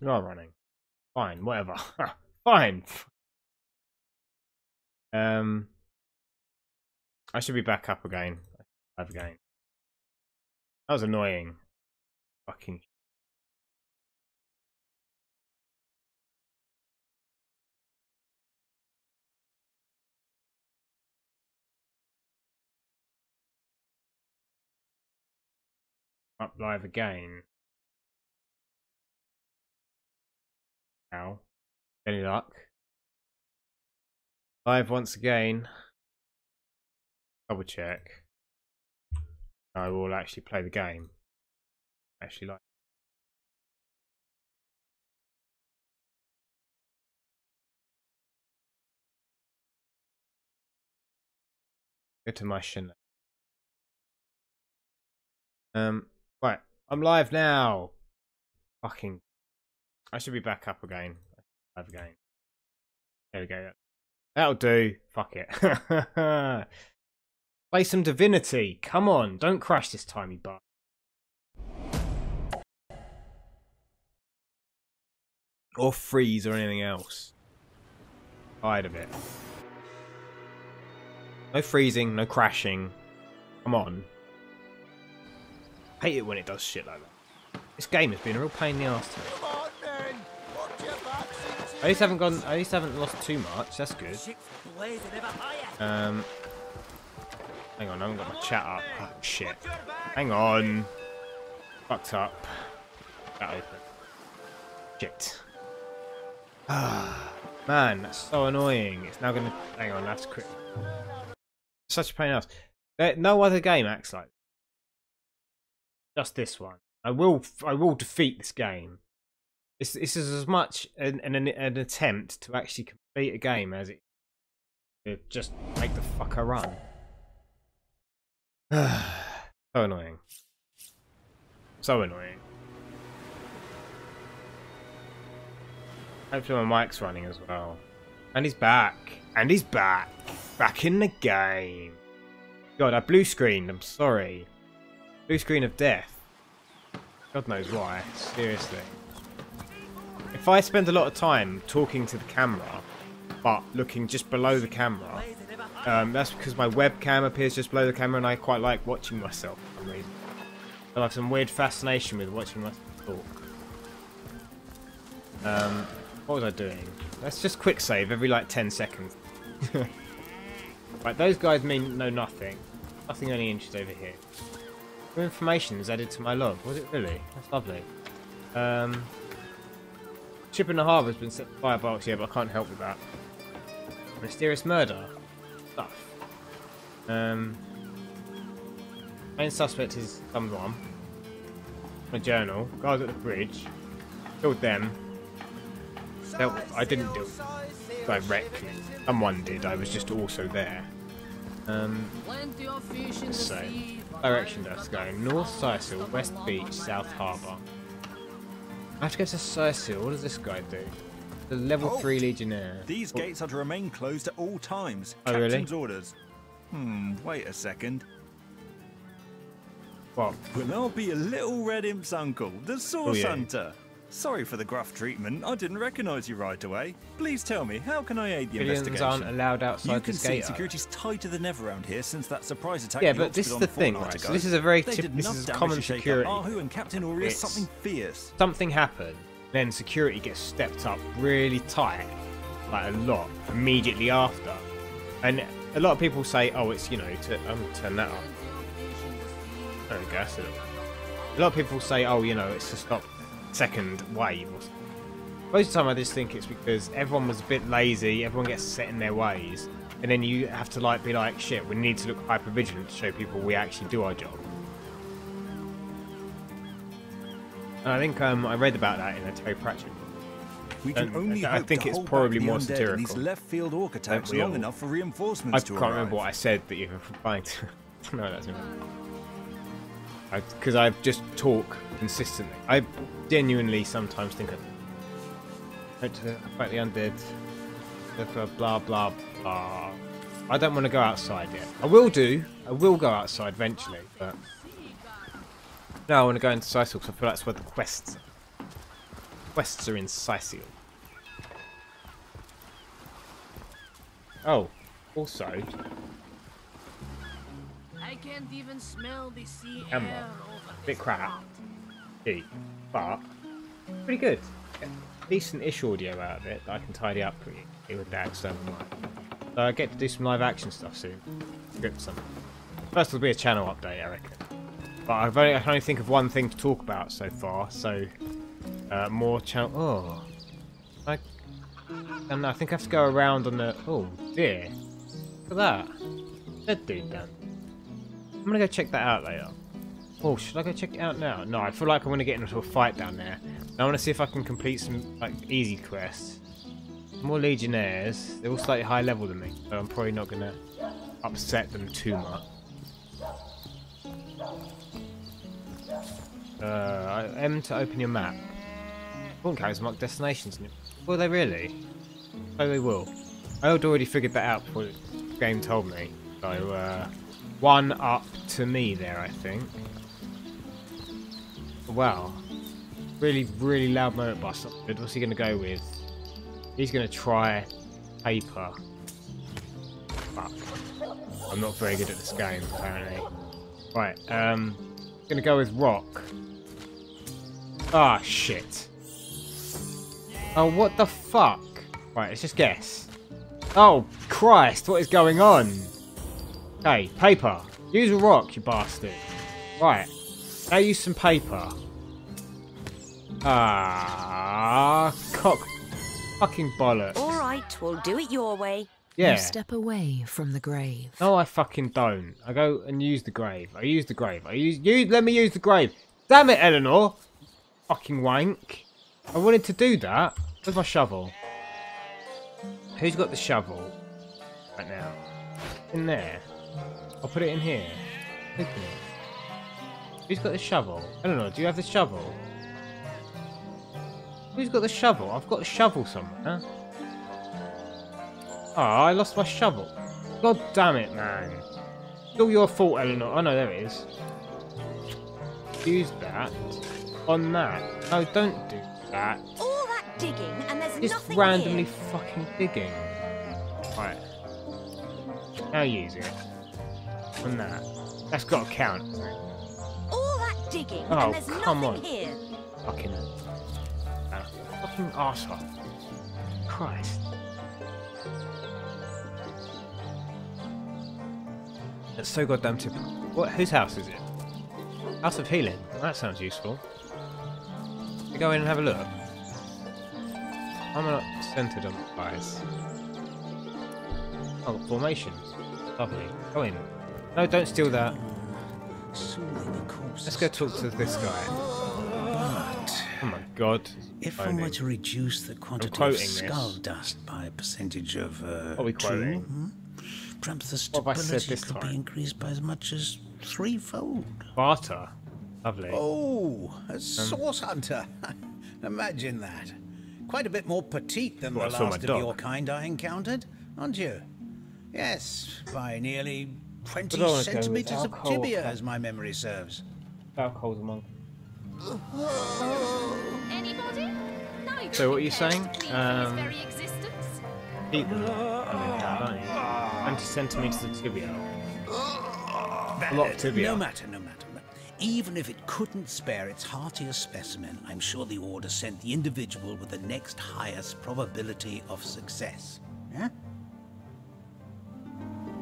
You are running. Fine, whatever. Fine. I should be back up again. Live again. That was annoying. Fucking. Up live again. Now. Any luck? Live once again. Double check. I will actually play the game. Actually like. Go to my shin. Right. I'm live now. Fucking. I should be back up again. Live again. There we go. That'll do. Fuck it. Play some Divinity. Come on. Don't crash this time, you butt. Or freeze or anything else. Tired of it. No freezing, no crashing. Come on. Hate it when it does shit like that. This game has been a real pain in the arse to me. I just haven't lost too much, that's good. Hang on, I haven't got my chat up. Oh shit. Hang on. Fucked up. That open. Shit. Man, that's so annoying. It's now gonna hang on, that's quick. Such a pain in the ass. No other game acts like this. Just this one. I will defeat this game. This is as much an attempt to actually complete a game as it to just make the fucker run. So annoying. So annoying. Hopefully my mic's running as well. And he's back. And he's back. Back in the game. God, I blue screened. I'm sorry. Blue screen of death. God knows why. Seriously. If I spend a lot of time talking to the camera, but looking just below the camera, that's because my webcam appears just below the camera and I quite like watching myself for some reason. I have some weird fascination with watching myself talk. What was I doing? Let's just quick save every like 10 seconds. Right, those guys know nothing. Nothing only inches over here. New information is added to my log. Was it really? That's lovely. Ship in the harbour has been set to firebox, yeah, but I can't help with that. Mysterious murder. Stuff. Main suspect is someone. My journal. Guys at the bridge. Killed them. I didn't do it directly. Someone did. I was just also there. Let's see. Direction that's going. North Sicil, West Beach, South Harbour. I have to go to Sicil. What does this guy do? The level 3 Legionnaire. These gates are to remain closed at all times. Oh, Captain's really? orders. Wait a second. What? Well, I'll be a little red imp's uncle, the Source Hunter. Sorry for the gruff treatment. I didn't recognise you right away. Please tell me, how can I aid the Civilians investigation? aren't allowed outside You can this see gate. security's tighter than ever around here since that surprise attack. Yeah, the but this Oxford is the on thing, fortnight right? ago. So this is a very They did this enough is damage common to shake up security. Ahu and Captain Orius It's- something fierce. Something happened, then security gets stepped up really tight, like a lot, immediately after. And a lot of people say, oh, it's, you know, turn that up. There we go, that's it. A lot of people say, oh, you know, it's to stop second wave. Most of the time I just think it's because everyone was a bit lazy, everyone gets set in their ways, and then you have to like be like, shit, we need to look hyper vigilant to show people we actually do our job. And I think I read about that in a Terry Pratchett book. We can only I hope think to it's hold probably back the more undead in satirical. these left field orc attacks we long all? enough for I reinforcements to can't arrive. remember what I said that you're replying to. No, that's enough. Because I just talk consistently. I genuinely sometimes think I fight the undead. Blah blah blah. I don't want to go outside yet. I will do. I will go outside eventually, but no, I want to go into Sicil because I feel that's where the quests are. Quests are in Sicil. Oh, also, I can't even smell the sea camera. air over Bit this crap, pond. cheap, but pretty good. Decent-ish audio out of it that I can tidy up pretty with that external mic. So I get to do some live action stuff soon. Script something. First will be a channel update, I reckon. But I can only think of one thing to talk about so far. So more channel. Oh, I think I have to go around on the. Oh dear, look at that. Dead dude then. I'm gonna go check that out later. Oh, should I go check it out now? No, I feel like I'm gonna get into a fight down there. I want to see if I can complete some like easy quests. More legionnaires. They're all slightly higher level than me, so I'm probably not gonna upset them too much. M to open your map. All carries marked destinations. Will they really? Oh, they will. I had already figured that out before the game told me. So, one up to me there, I think. Wow. Really, really loud motor bus. What's he going to go with? He's going to try paper. Fuck. I'm not very good at this game, apparently. Right, going to go with rock. Ah, shit. Oh, what the fuck? Right, let's just guess. Oh, Christ, what is going on? Okay, paper. Use a rock, you bastard. Right, now use some paper. Ah, cock. Fucking bollocks. Alright, we'll do it your way. Yeah. You step away from the grave. No, I fucking don't. I go and use the grave. I use the grave. Let me use the grave. Damn it, Eleanor. Fucking wank. I wanted to do that. Where's my shovel? Who's got the shovel? Right now. In there. I'll put it in here. Open it. Who's got the shovel? Eleanor, do you have the shovel? Who's got the shovel? I've got a shovel somewhere. Oh, I lost my shovel. God damn it, man. It's all your fault, Eleanor. Oh no, there it is. Use that on that. No, don't do that. All that digging and there's Just nothing randomly here. fucking digging. Right. Now use it. On that. That's got to count. All that digging Oh, and there's come nothing on. here. Fucking fucking arsehole. Christ. That's so goddamn typical. What? Whose house is it? House of Healing. Well, that sounds useful. You go in and have a look. I'm not centered on the guys. Oh, formation. Lovely. Go in. No, don't steal that. Let's go talk to this guy. Oh my god. If I were to reduce the quantity of skull dust by a percentage of what are we quoting? Perhaps the What have I said stability this could time? be increased by as much as threefold. Barter. Lovely. Oh, a source hunter. Imagine that. Quite a bit more petite than Well, the I saw my last of dog. your kind I encountered, aren't you? Yes, by nearly 20 But I wanna go with centimetres of alcohol. tibia, as my memory serves. Alcohol's among. Anybody? Neither So what are you cares saying? to plead for his very existence. Keep them. Don't you? 20 centimetres of tibia. A lot of tibia. No matter. Even if it couldn't spare its heartiest specimen, I'm sure the order sent the individual with the next highest probability of success. Yeah?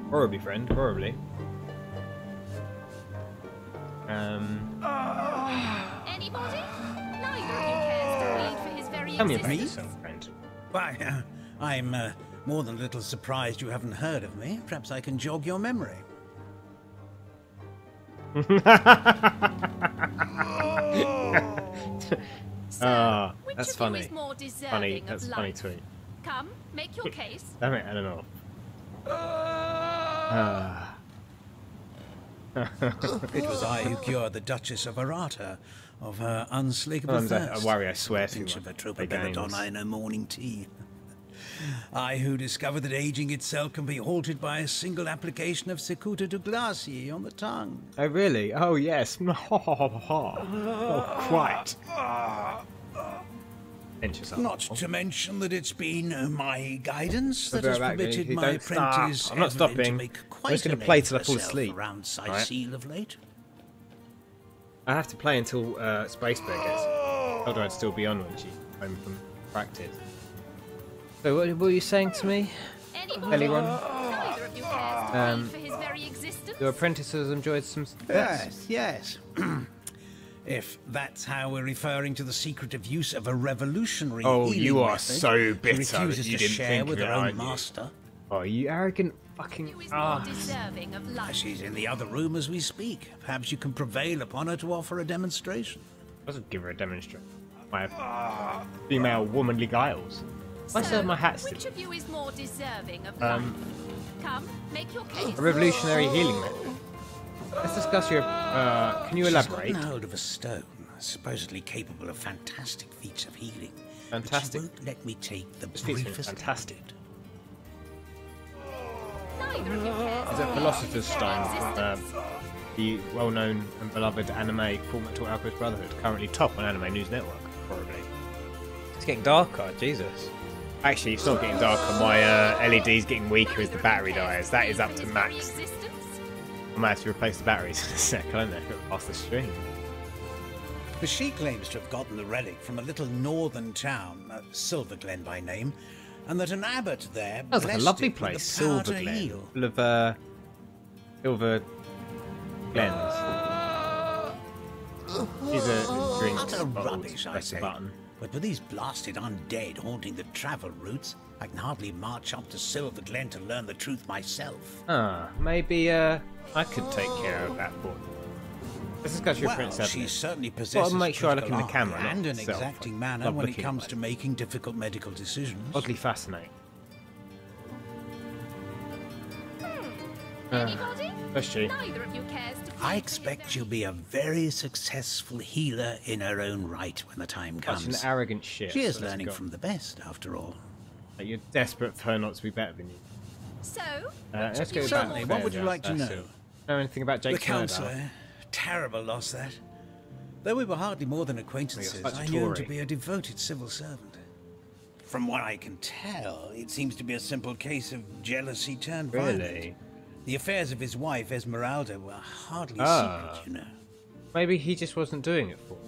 Probably, friend. Probably. Anybody? Neither of you cares to plead for his very Tell me about existence. yourself, friend. Why, I'm more than a little surprised you haven't heard of me. Perhaps I can jog your memory. So, which that's of funny. you is more deserving Funny. of That's a life? funny tweet. Come, make your case. Damn it, I don't know. It was I who cured the Duchess of Arata of her unslakable I thirst. worry, I swear too Pinch much. of a trope Play of belladonna games. in her morning tea. I who discovered that aging itself can be halted by a single application of cicuta de glace on the tongue. Oh, really? Oh, yes. Oh, quite. Not to mention that it's been my guidance that I'll has be right back, permitted Vinny. my Don't stop. apprentice I'm not Evelyn stopping. to make I'm quite just a gonna name play for till I fall herself asleep. around Alright. Seal of late. I have to play until Space Bear gets. Told her I'd still be on when she's home from practice. So what were you saying to me? Anybody? Eliron? Neither of you cares to plead for his very existence. Your apprentice has enjoyed some success. Yes. If that's how we're referring to the secretive use of a revolutionary Oh, healing you are method so bitter she refuses that you to didn't share think with of it, her own aren't you? master. Oh, you arrogant fucking Who is more ass. deserving of life? She's in the other room as we speak. Perhaps you can prevail upon her to offer a demonstration. I should give her a demonstration. My female womanly guiles. I still have my hat still. Which of you is more deserving of life? Come, make your case. A revolutionary healing method. Let's discuss your. Can you elaborate? She's gotten hold of a stone, supposedly capable of fantastic feats of healing. Fantastic. But she won't let me take the This feat's briefest fantastic. Neither of you cares Is to it plead Philosopher's for their Stone? existence. The well-known and beloved anime Fullmetal Alchemist Brotherhood, currently top on Anime News Network, probably. It's getting darker, Jesus. Actually, it's not getting darker. My LED's getting weaker as the battery dies. That is up to max. I might have to replace the batteries in a sec, I don't know, past the stream. But she claims to have gotten the relic from a little northern town, Silver Glen by name, and that an abbot there Sounds like a blessed lovely it with place, the power Silver to Glen. heal. Full of silver glens. These are drinks, Utter bottles, rubbish, I press the say. button. But with these blasted undead haunting the travel routes, I can hardly march up to Silver Glen to learn the truth myself. Ah, maybe I could take care of that for you. Let's discuss your Well, Prince she Evelyn. certainly Well, possesses make sure I look in the critical camera, eye not and an myself. exacting I manner love when it looking comes at to it. making difficult medical decisions. Oddly fascinating. Anybody? That's she. Neither of you cares to plead I for expect his she'll be a very successful healer in her own right when the time Such comes. an arrogant shit. She is Let's learning go. from the best, after all. Like, you're desperate for her not to be better than you. So, Let's which of go you is Certainly, more what would you like to know? Know anything about The Jake counsellor, terrible loss that. Though we were hardly more than acquaintances, such a I knew him to Tory. be a devoted civil servant. From what I can tell, it seems to be a simple case of jealousy turned violent. Really? The affairs of his wife, Esmeralda, were hardly Ah. secret, you know. Maybe he just wasn't doing it for her.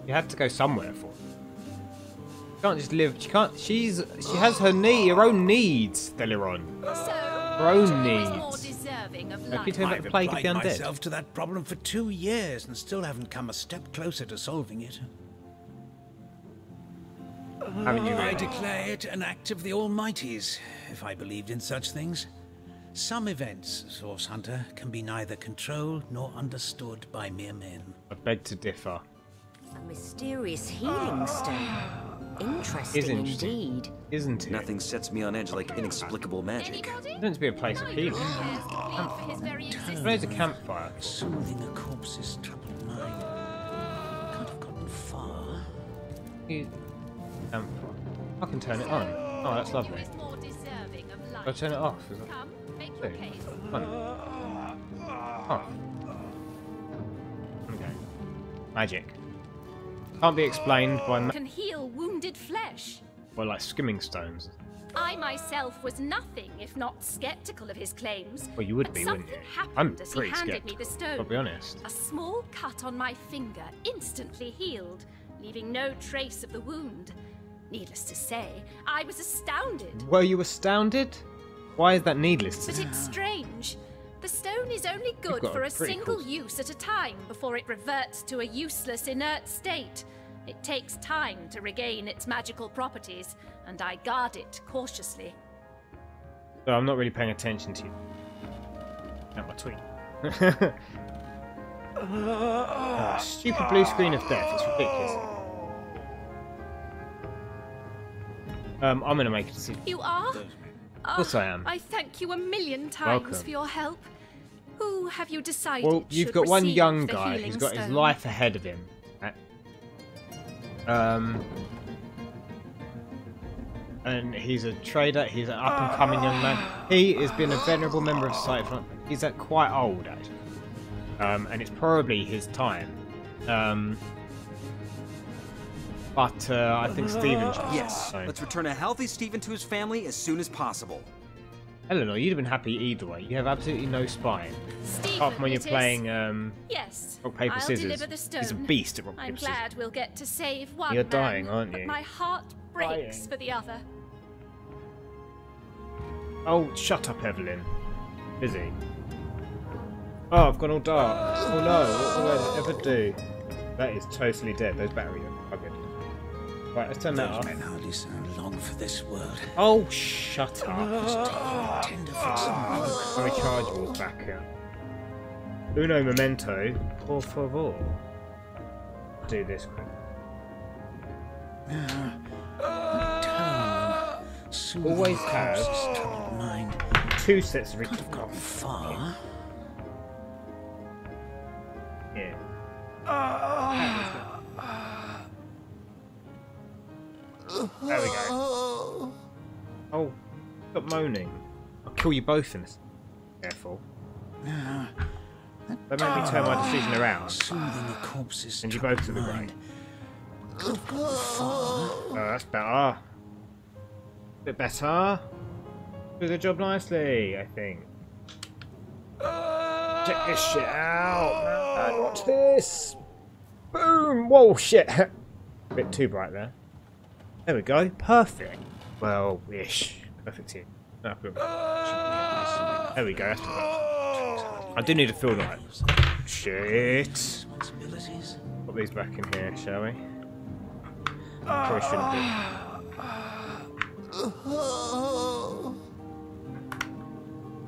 You had to go somewhere for her. She can't just live. She can't. She has her own needs, Deliron. So, Her own which of you is more needs. deserving of Can life? you tell me about I've the plague of the applied undead? myself to that problem for 2 years and still haven't come a step closer to solving it. Haven't you I really? declare it an act of the Almighty's, if I believed in such things. Some events, Source Hunter, can be neither controlled nor understood by mere men. I beg to differ. A mysterious healing stone. Interesting interesting. indeed. Isn't it? Nothing sets me on edge like inexplicable magic. Anybody? It's meant to be a place of Neither of healing. you cares to plead for his very existence. There's a campfire. Soothing a corpse's troubled mind. Can't have gotten far. Campfire. I can turn it on. Oh, that's Which of you lovely. is more deserving of life? I'll turn it off. Is it? Come, make your Hey. case. Fun. Oh. Okay. Magic. Can't be explained by Can heal wounded flesh. like skimming stones. I myself was nothing if not skeptical of his claims. Well, you would But be, wouldn't you? something happened I'm as he pretty handed me the skeptical. stone. I'll be honest. A small cut on my finger instantly healed, leaving no trace of the wound. Needless to say, I was astounded. Were you astounded? Why is that needless to But say? it's strange. The stone is only good got for a a pretty single cool- use at a time before it reverts to a useless, inert state. It takes time to regain its magical properties, and I guard it cautiously. So I'm not really paying attention to you. At my tweet. Stupid blue screen of death. It's ridiculous. I'm gonna make a decision. You are? Of course I am. I thank you a million times Welcome. for your help. Who have you decided Well, you've should got one receive young the guy healing who's got his stone? life ahead of him. And he's a trader. He's an up-and-coming young man. He has been a venerable member of society. He's quite old, actually, and it's probably his time. But I think Stephen should. Yes, So. let's return a healthy Stephen to his family as soon as possible. Eleanor, you'd have been happy either way. You have absolutely no spine. Stephen, Apart from when you're it is. playing Yes. rock, paper, I'll scissors. deliver the stone. He's a beast at rock, I'm paper, scissors. glad we'll get to save one You're man, dying, aren't but you? my heart breaks Dying. for the other. Oh, shut up, Evelyn. Busy. Oh, I've gone all dark. Oh no, what will I ever do? That is totally dead. Those batteries are buggered. Right, let's turn that Those off. men hardly sound long for this world. Oh, shut up. Tenderfoot. My charge wall's back out. Uno momento, por favor. Do this quick. Always have Mind 2 sets of could have gotten far. Yeah. There we go. Oh, stop moaning. I'll kill you both in this. Careful. Don't make me turn my decision around. Soothing a corpse's Send you both to the grave. mind. Could have gotten far. Oh, that's better. Bit better. Do the job nicely, I think. Check this shit out. And watch this. Boom. Whoa, shit. Bit too bright there. There we go. Perfect. Well, ish. Perfect here. No, good. There we go. That's perfect. I do need a field light. Shit. Responsibilities. Put these back in here, shall we? Probably shouldn't do.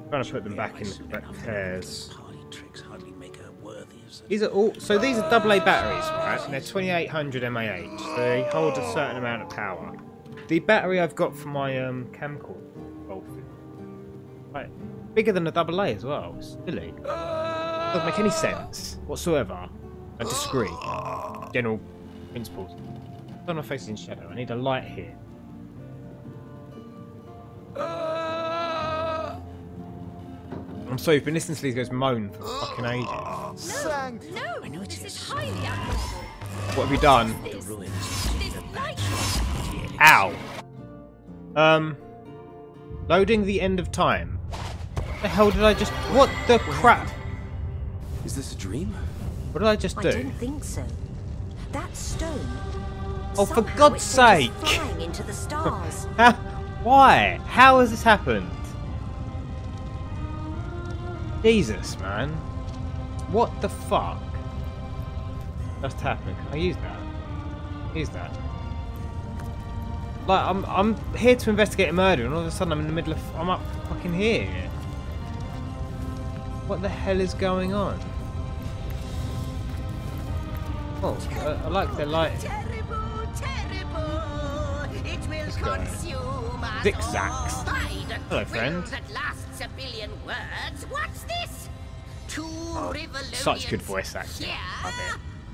Trying to put them back in the correct pairs. Party tricks hardly make her worthy of such. These are all. So these are AA batteries, right? And they're 2800 mAh. So they hold a certain amount of power. The battery I've got for my camcorder, right, bigger than a AA as well. It's silly. Doesn't make any sense whatsoever. I disagree. General principles. My face is in shadow. I need a light here. I'm sorry, you've been listening to these guys moan for fucking ages. No, this is highly abnormal. What have you done? This light. Ow. Loading the end of time. What the hell did I just... What the crap? Is this a dream? What did I just I do? don't think so. That stone. Oh, for somehow God's it sent us sake. flying into the stars. Why? How has this happened? Jesus, man. What the fuck just happened? Can I use that? Use that. Like, I'm here to investigate a murder, and all of a sudden I'm in the middle of... I'm up fucking here. What the hell is going on? Oh, I like the light. Terrible, terrible. It will consume us Zigzags. all. By the Hello, friend. quill that lasts a billion words. What's this? Two revolutions Such good voice acting. here Love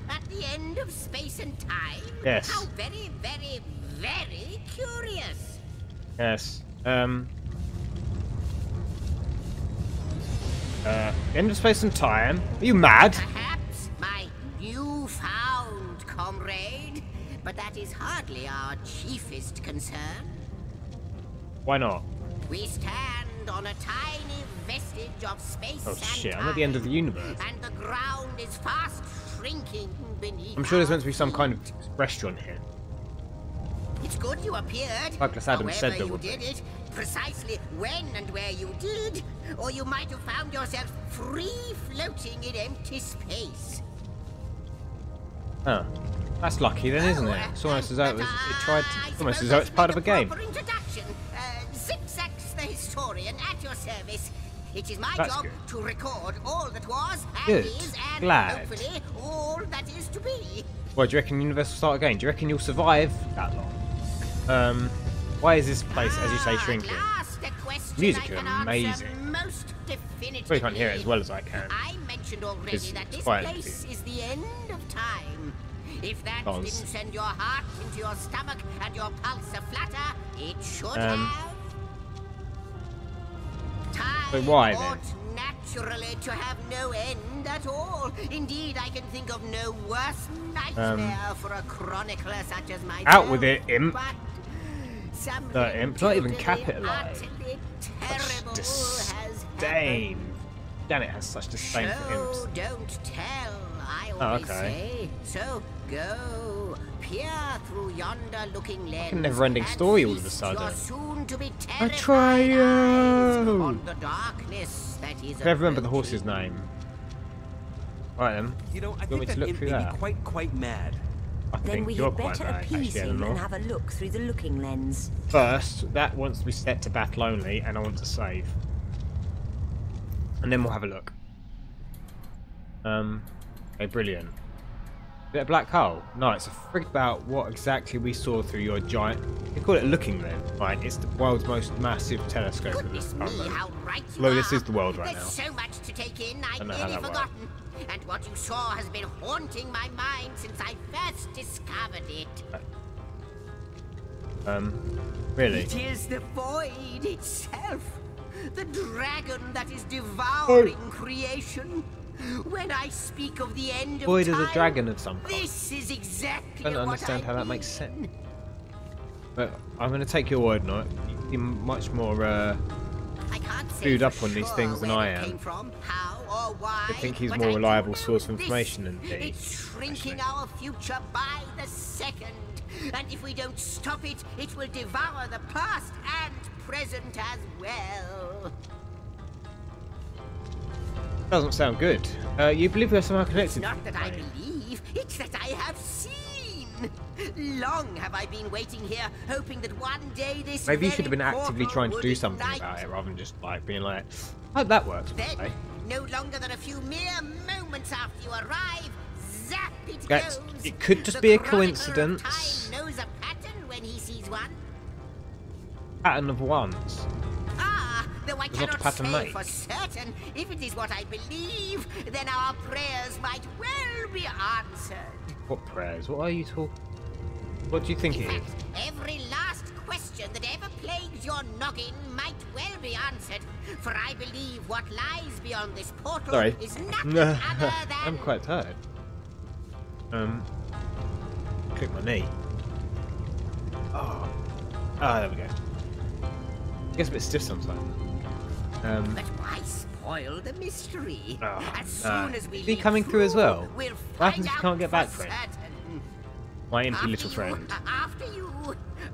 it. at the end of space and time. Yes. How very, very, very curious. Yes. End of space and time. Are you mad? Perhaps my newfound comrade, but that is hardly our chiefest concern. Why not? We stand on a tiny vestige of space Oh and shit, time, I'm at the end of the universe. and the ground is fast shrinking beneath. I'm sure there's our meant to be some feet. kind of restaurant here. It's good you appeared. Douglas Adams said However there you would be. did it, precisely when and where you did, or you might have found yourself free floating in empty space. Huh. That's lucky then, isn't it? It's almost as though it was. It tried to. It's almost as though it's part of a game. Proper introduction. Zigzags the historian at your service. It is my That's job good. to record all that was and Good. is and Glad. hopefully all that is to be. Well, do you reckon the universe will start again? Do you reckon you'll survive that long? Why is this place, as you say, shrinking? Music is amazing. Most definitively. Probably can't hear it as well as I can. I mentioned already It's that this quiet, place too. is the end of time. If that Does. didn't send your heart into your stomach and your pulse aflutter, it should Um, have. Time so why then? ought naturally to have no end at all. Indeed, I can think of no worse nightmare for a chronicler such as myself. Out with it, imp. But something No, imp. Not even totally, capitalised. utterly Such terrible has disdain. Janet has such disdain for imps. So don't tell, I Oh, always okay. say. So go, peer through yonder looking lens. A never-ending and story all of a feast sudden. your soon-to-be I terrified try eyes you. on the darkness that is I never remember the approaching. horse's name. Right then. You know, I You want me think to that look imp through may be that? quite mad. I Then think we you're had quite better right, appease actually, him and Eleanor. have a look through the looking lens. First, that wants to be set to battle only, and I want to save. And then we'll have a look. Okay, brilliant. Is it a black hole? No, it's a frig about what exactly we saw through your giant... You call it a looking lens, right? It's the world's most massive telescope at this Goodness me, time. how right you Well, are. this is the world right There's now. so much to take in, I'd Don't know how nearly that works. forgotten. And what you saw has been haunting my mind since I first discovered it. Really? It is the void itself. The dragon that is devouring creation. When I speak of the end of Void is time, a dragon of some kind. this is exactly I don't what understand I how that makes mean. sense. But I'm going to take your word on it. You're much more I can't say clued for up on these sure things than where I it am. came from, how or why, I think he's but more I do reliable know source of this. information than me, It's shrinking our future by the second. And if we don't stop it, it will devour the past and present as well. Doesn't sound good. You believe we're somehow It's connected? not that I believe, it's that I have seen. Long have I been waiting here, hoping that one day this Maybe you very should have been actively portal trying to would do something ignite. about it rather than just like being like, I hope that works. Then, Okay. no longer than a few mere moments after you arrive, zap it That's- goes. it could just The be a Chronicler of coincidence. Time knows a pattern when he sees one. Pattern of ones. Ah, though I There's not a cannot pattern say made. for certain. If it is what I believe, then our prayers might well be answered. What prayers? What are you talking? What do you think In it is? fact, every last question that ever plagues your noggin might well be answered, for I believe what lies beyond this portal Sorry. is nothing other than... I'm quite tired. Click my knee. Oh. Ah, there we go. Gets a bit stiff sometimes. But why spoil the mystery? Oh, As soon as we is he leave coming through as well? We'll What happens find if you out can't get for back for it? certain. My impy After little you, friend. After you.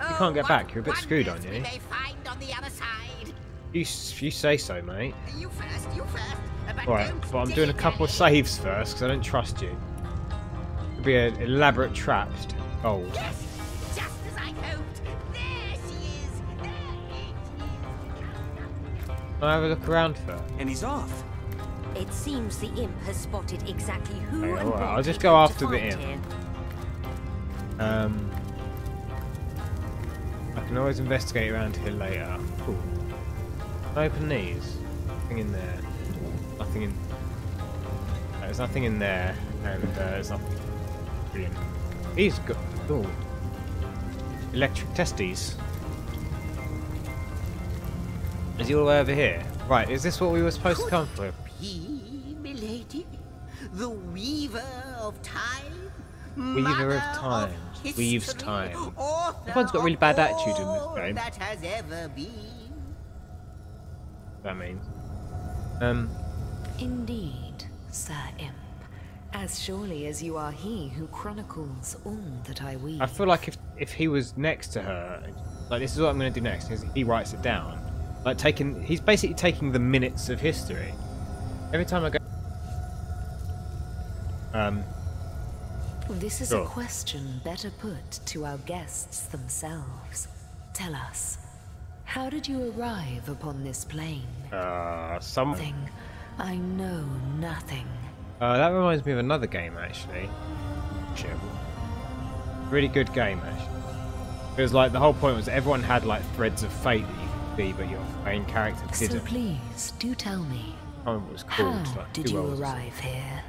You can't get back, you're a bit screwed, wonders aren't you? We may find on the other side. You say so, mate. You first, you first. But Right, don't but I'm doing a couple of dilly-dally. saves first because I don't trust you. It'll be an elaborate trap. Gold. Yes, just as I hoped. There she is. There it is. Can I have a look around first? And he's off. It seems the imp has spotted exactly who Okay, and alright, what I'll just he go came to after the find imp. here. I can always investigate around here later. Cool. Can I open these? Nothing in there. Nothing in. There's nothing in there, and there's nothing. Brilliant. He's got. Ooh. Electric testes. Is he all the way over here? Right, is this what we were supposed to come for? He, milady, the weaver of time, Weaver of mother time. history, Weaves time. author Everyone's got a really of bad attitude in this all game. That has ever been. That means. Indeed, Sir Imp. As surely as you are he who chronicles all that I weave. I feel like if he was next to her, like this is what I'm going to do next, is he writes it down. Like he's basically taking the minutes of history. Every time I go... This is Sure. a question better put to our guests themselves. Tell us, how did you arrive upon this plane? something. I know nothing. That reminds me of another game, actually. Shit. Really good game, actually. It was like, the whole point was that everyone had like threads of fate that you could be, but your main character So didn't. please, do tell me, I don't remember what it was how called. Like, did who you else? arrive here?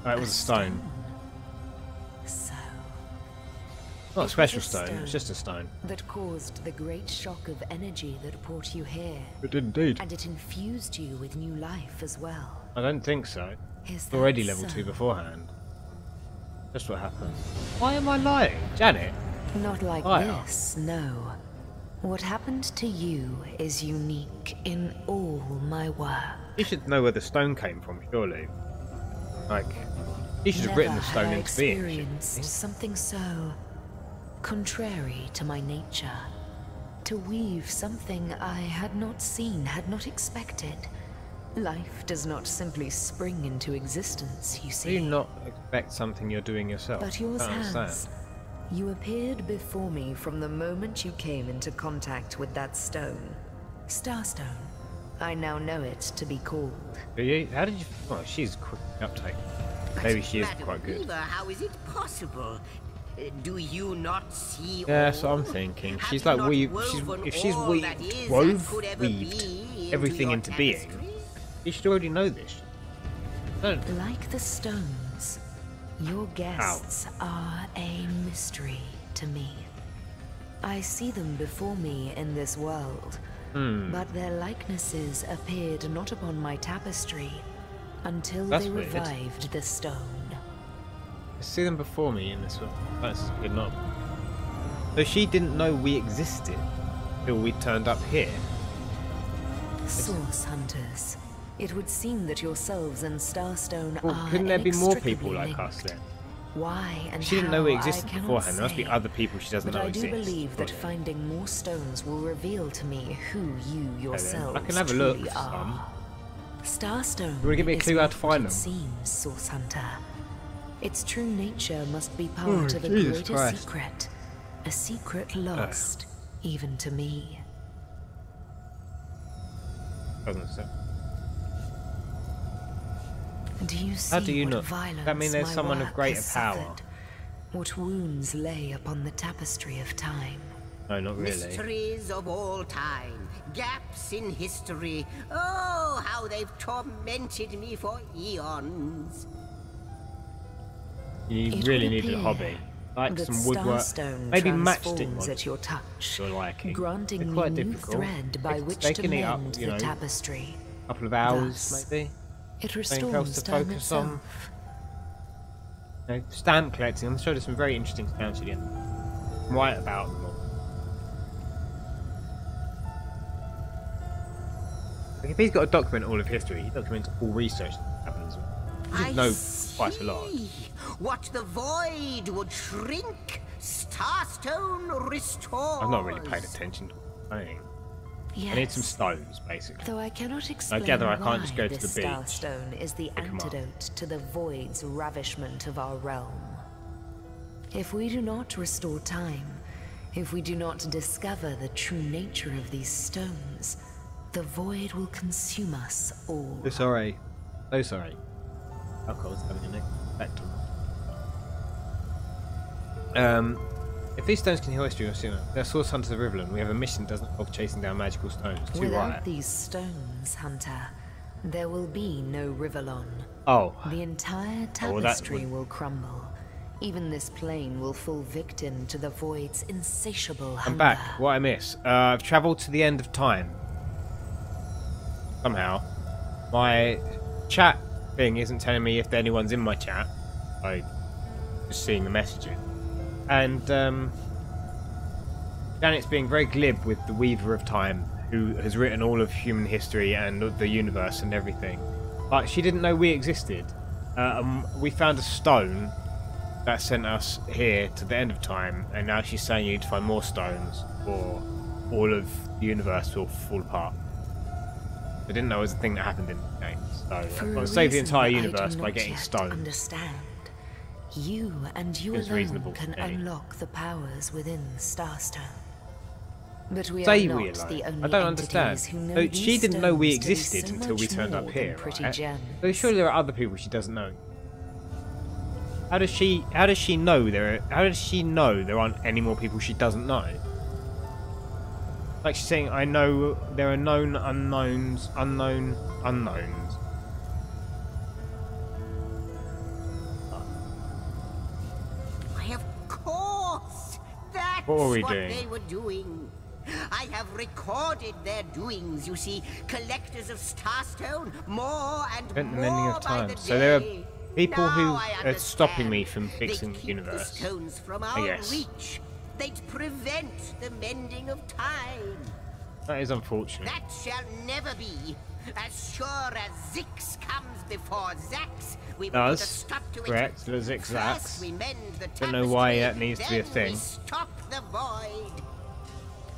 It was a stone. So, Not a special stone, it's just a stone. That caused the great shock of energy that brought you here. It did indeed. And it infused you with new life as well. I don't think so. Is It's already that level so? 2 beforehand. That's what happened. Why am I lying? Janet? Not like Liar. this, no. What happened to you is unique in all my work. You should know where the stone came from, surely. Like, you should have written the stone Never into being. had I experienced something so contrary to my nature. To weave something I had not seen, had not expected. Life does not simply spring into existence, you Do see. you not expect something you're doing yourself? But yours I don't understand. has. You appeared before me from the moment you came into contact with that stone. Starstone. I now know it to be called. Do you? How did you? Oh, she's quick uptake. Maybe she is Madam quite good. Weaver, how is it possible? Do you not see? Yeah, that's what all? I'm thinking. Have She's you like not weaved. woven If she's all that is and could ever weaved be everything your into being, tapestry? you should already know this. Don't. Like the stones, your guests are a mystery to me. I see them before me in this world, but their likenesses appeared not upon my tapestry until That's they weird. revived the stone. I see them before me in this one. That's good enough. So she didn't know we existed till we turned up here. Source hunters. It would seem that yourselves and Starstone Well, are couldn't there be more people inextricably like us linked. then? Why and She didn't know how, we I existed cannot beforehand. There must be say. other people she doesn't But know I do exist. believe that Surely. finding more stones will reveal to me who you yourselves I can have a look truly for some. are. Starstone You wanna give me a is clue how not to what find it them? seems, Source Hunter. Its true nature must be part of a Jesus greater Christ. secret. A secret lost, even to me. Doesn't say. Do you see How do you what know? violence That mean there's my someone of work greater has power? suffered? What wounds lay upon the tapestry of time? No, not really. Mysteries of all time, gaps in history. Oh, how they've tormented me for eons. You It really would needed a appear hobby. Like that some woodwork. Starstone Maybe matchstick transforms ones. at your touch, You're liking. granting They're me quite new difficult. thread by They- which they to can eat mend up, you the know, tapestry. A couple of hours, Thus, maybe. It Something else restores to time focus on. itself. You know, stamp collecting. I'm sure there's some very interesting stamps you can write about them all. Like if he's got to document all of history, he documents all research that happens. He should know quite a lot. see. What the void would shrink, Starstone restores. I've not really paid attention to what I'm saying. Yes. I need some stones, basically. Though I cannot explain gather I can't why just go to this the beach. Starstone is the Pick 'em up. antidote to the void's ravishment of our realm. If we do not restore time, if we do not discover the true nature of these stones, the void will consume us all. So sorry. So sorry. Alcohol's having an effect on me. If these stones can heal history, they're source hunters of Riverland. We have a mission that doesn't involve chasing down magical stones. Too Without right. these stones, Hunter, there will be no Riverlon. Oh, The entire well, that tapestry will crumble. Even this plane will fall victim to the void's insatiable hunger. I'm back. What I miss? I've travelled to the end of time. Somehow. My chat thing isn't telling me if anyone's in my chat. I'm just seeing the messages. And Janet's being very glib with the Weaver of Time, who has written all of human history and of the universe and everything. But she didn't know we existed. We found a stone that sent us here to the end of time, and now she's saying you need to find more stones or all of the universe will fall apart. I didn't know it was a thing that happened in the game, so I've For got a to save the reason entire I do universe by not getting yet stones. Understand. You and you Seems alone reasonable to can me. unlock the powers within Starstone. But we Say are we not alone. the only I don't entities understand. who know So these she didn't know we stones to be existed so until we much turned more up than here, pretty right? gems. So surely there are other people she doesn't know. How does she know how does she know there aren't any more people she doesn't know? Like she's saying, I know there are known unknowns, unknown unknowns. Why, of course! What were we what doing? they were doing. I have recorded their doings, you see. Collectors of Starstone, more and Spent the mending more of by time. the So there are day. people Now who I are stopping me understand. from fixing They'd the keep universe. the stones from I our guess. reach. They'd prevent the mending of time. That is unfortunate. That shall never be. As sure as Zix comes before Zax, we will put a Does. stop to Correct. it. The Zix First Zax. we mend the Don't know why that tapestry, needs to be a then thing. we stop the void.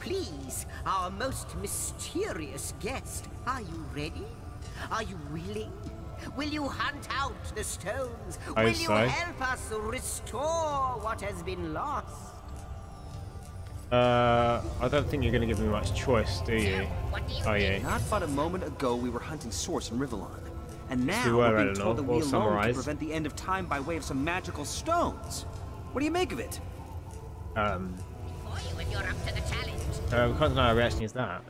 Please, our most mysterious guest, are you ready? Are you willing? Will you hunt out the stones? Will you help us restore what has been lost? I don't think you're going to give me much choice, do you? Oh, yeah. Not but a moment ago we were hunting Source in Rivellon. And now We were, we're being Eleanor. told that we We'll alone summarize. can prevent the end of time by way of some magical stones. What do you make of it? For you if you're up to the challenge. We can't deny our reaction is that.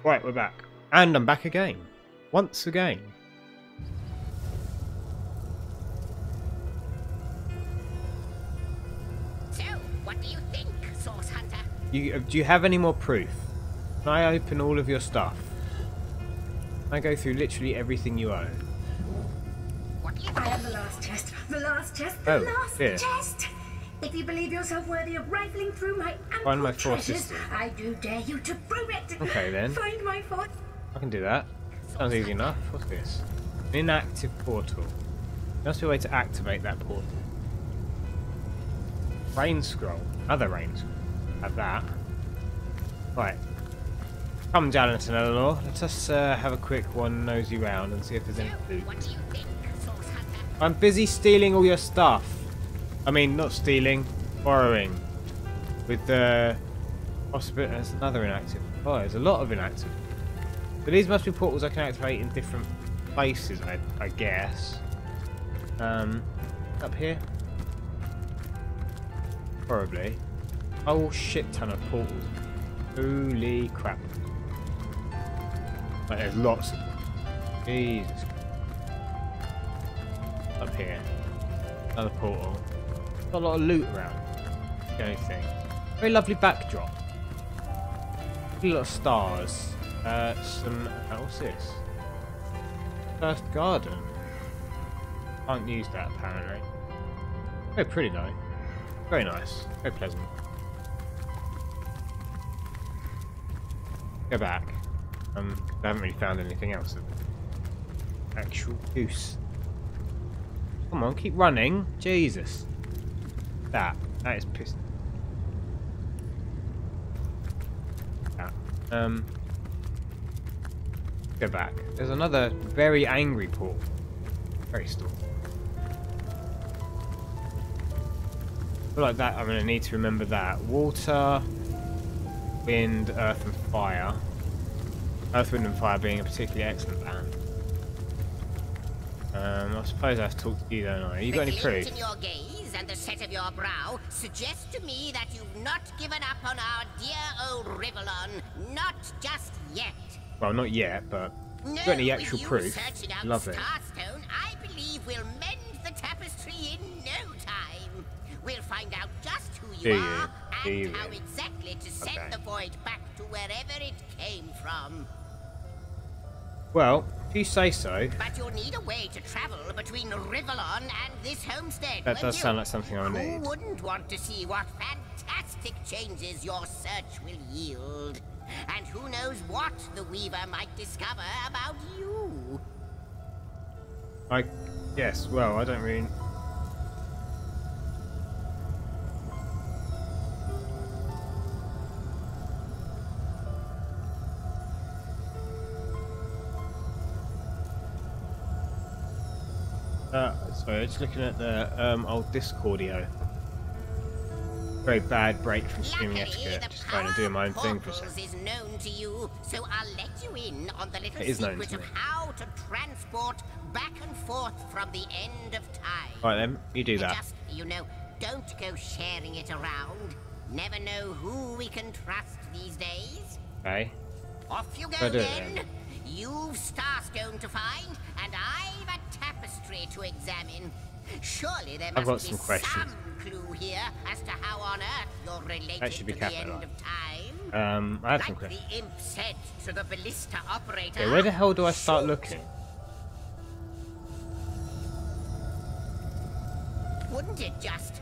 Right, we're back. And I'm back again. Once again. So, what do you think, Source Hunter? Do you have any more proof? Can I open all of your stuff? Can I go through literally everything you own? What do you I am the last test. The last test. The Oh, last dear. test. If you believe yourself worthy of rifling through my Find ample my four treasures, sisters. I do dare you to prove it. Okay, then. Find my four. I can do that. Sounds easy enough. What's this? An inactive portal. There must be a way to activate that portal. Rain scroll. Another rain scroll. Have that. Right. Come, Janice and Eleanor. Let us have a quick one nosy round and see if there's any food. What do you think, Source Hunter? I'm busy stealing all your stuff. I mean, not stealing, borrowing. With the possibility, there's another inactive. Oh, there's a lot of inactive. So these must be portals I can activate in different places, I guess. Up here? Probably. Oh, shit ton of portals. Holy crap. Like, there's lots of them. Jesus. Up here. Another portal. Got a lot of loot around. The only thing. Very lovely backdrop. A lot of stars. Some. What's this? First garden. Can't use that apparently. Very pretty though. Very nice. Very pleasant. Go back. I haven't really found anything else. Actual use. Come on, keep running. Jesus. That is pissed. That. Go back. There's another very angry portal. Very still. I feel like that. I'm gonna need to remember that. Water, wind, earth, and fire. Earth, wind, and fire being a particularly excellent band. I suppose I have to talk to you, don't I? You got any proof? In your gaze and the set of your brow suggest to me that you've not given up on our dear old Rivellon. Not just yet. Well, not yet, but No, got any actual with you proof? searching out Love it. Starstone, I believe we'll mend the tapestry in no time. We'll find out just who you Do you? are Do and you how really? exactly to send Okay. the void back to wherever it came from. Well, if you say so. But you'll need a way to travel between Rivellon and this homestead. That won't does you? sound like something I would Who need. wouldn't want to see what fantastic changes your search will yield? And who knows what the Weaver might discover about you? Yes, well, I don't really. Sorry, just looking at the old Discordio. Very bad break from streaming Luckily, etiquette. the Just trying to do my own power thing for a portals second. is known to you, so I'll let you in on the little It is known secret to of me. how to transport back and forth from the end of time. Right then, you do that. Just, you know, don't go sharing it around. Never know who we can trust these days. Okay. Off you I go do it then. then. You've Starstone to find, and I've a tapestry to examine. Surely there I've got must be some questions. some clue here as to how on earth you're related That should be to the end capitalized. of time. I have some Like questions. the imp said to the ballista operator. Okay, where the hell do I start looking? Wouldn't it just?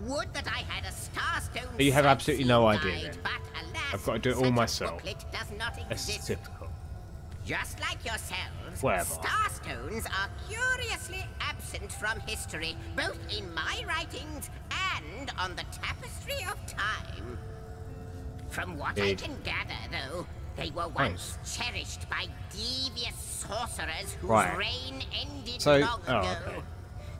Would that I had a starstone. You have absolutely no idea guide, then. but alas, I've got to do it all such a myself. booklet does not That's exist. typical. Just like yourselves, Whatever. starstones are curiously absent from history, both in my writings and on the tapestry of time. From what I Indeed. can gather, though, they were once cherished by devious sorcerers whose Right. reign ended So- long oh, ago. okay.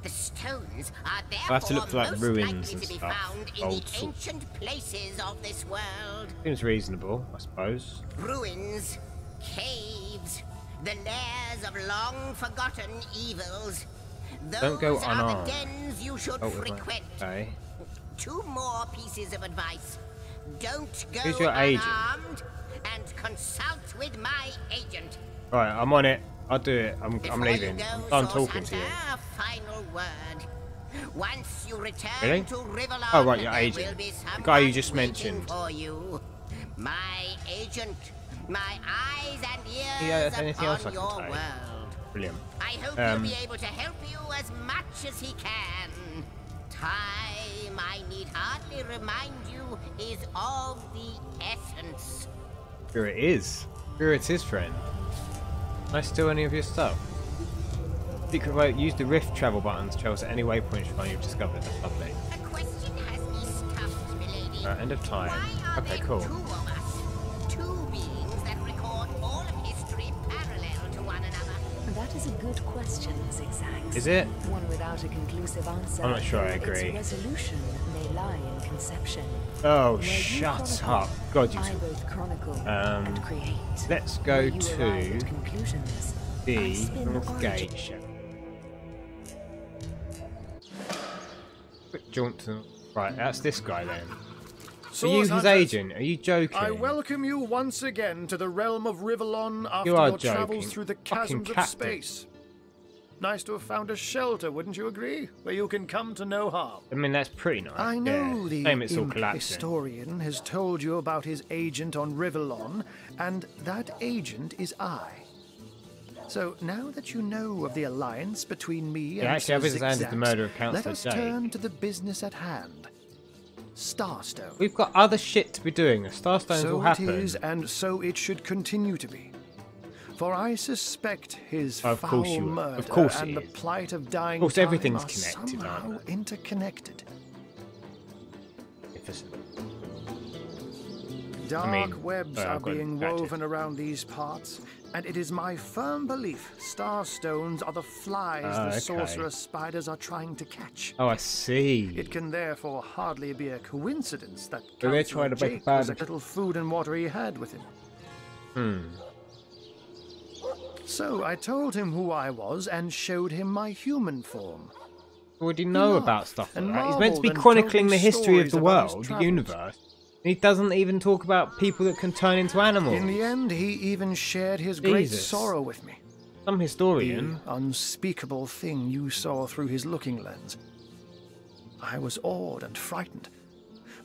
The stones are therefore I have to look for, like, most ruins likely and to be stuff. found in Old the sort. ancient places of this world. Seems reasonable, I suppose. Ruins, caves, the lairs of long-forgotten evils. Those Don't go are unarmed. the dens you should Oh, wait, frequent. okay. Two more pieces of advice. Don't go Who's your agent? unarmed and consult with my agent. Right, I'm on it. I'll do it. I'm Before leaving. You go, I'm done Source talking to you. Hunter, a final word. Once you return Really? to Rivalon, Oh, right, your there agent. will be The guy you someone just waiting mentioned. For you. My agent. My eyes and ears Yeah, is there anything else I upon can your take? world. Brilliant. I hope he'll be able to help you as much as he can. Time, I need hardly remind you, is of the essence. Here it is. Here it is, friend. Can I steal any of your stuff? Secret way, use the rift travel button to travel to any waypoint you've discovered. That's lovely. A question has me stumped, milady. End of time. Why are Okay, there cool. two of us? Two beings that record all of history parallel to one another. That is a good question, Zigzags. Is it? One without a conclusive answer. I'm not sure I though agree. Its resolution may lie in conception. Oh, Where you shut chronicle, up. God, you I both chronicle and create. let's go Where you arrive to at conclusions, I the spin North origin. Gate show. Quick jaunt to... Right, that's this guy then. Are you his agent? Are you joking? I welcome you once again to the realm of Rivalon after You are your joking. travels through the Fucking chasms of captain. space. Nice to have found a shelter, wouldn't you agree? Where you can come to no harm. I mean, that's pretty nice. I know yeah. the Shame it's all imp collapsing. historian has told you about his agent on Rivalon, and that agent is I. So now that you know of the alliance between me Yeah, and actually, our Sir business hand is the Zigzags, murder of Councillor let us Jake. turn to the business at hand. Starstone. We've got other shit to be doing. The Starstones So will it happen. is, and so it should continue to be. For I suspect his Of course you foul will. murder Of course and it the is. plight of dying Of course, time everything's are connected, somehow aren't they? interconnected. Magnificent. Dark webs are I've got being gadgets. woven around these parts, and it is my firm belief starstones are the flies the okay. sorcerer's spiders are trying to catch. Oh, I see. It can therefore hardly be a coincidence that So they're Councillor trying to make a Jake was a bad- little food and water he had with him. So I told him who I was and showed him my human form. Already know laughed about stuff like and that. He's meant to be marvelled and chronicling told the me history of stories the about his world, the travels. universe. And he doesn't even talk about people that can turn into animals. In the end, he even shared his great Jesus. sorrow with me. Some historian. The unspeakable thing you saw through his looking lens. I was awed and frightened,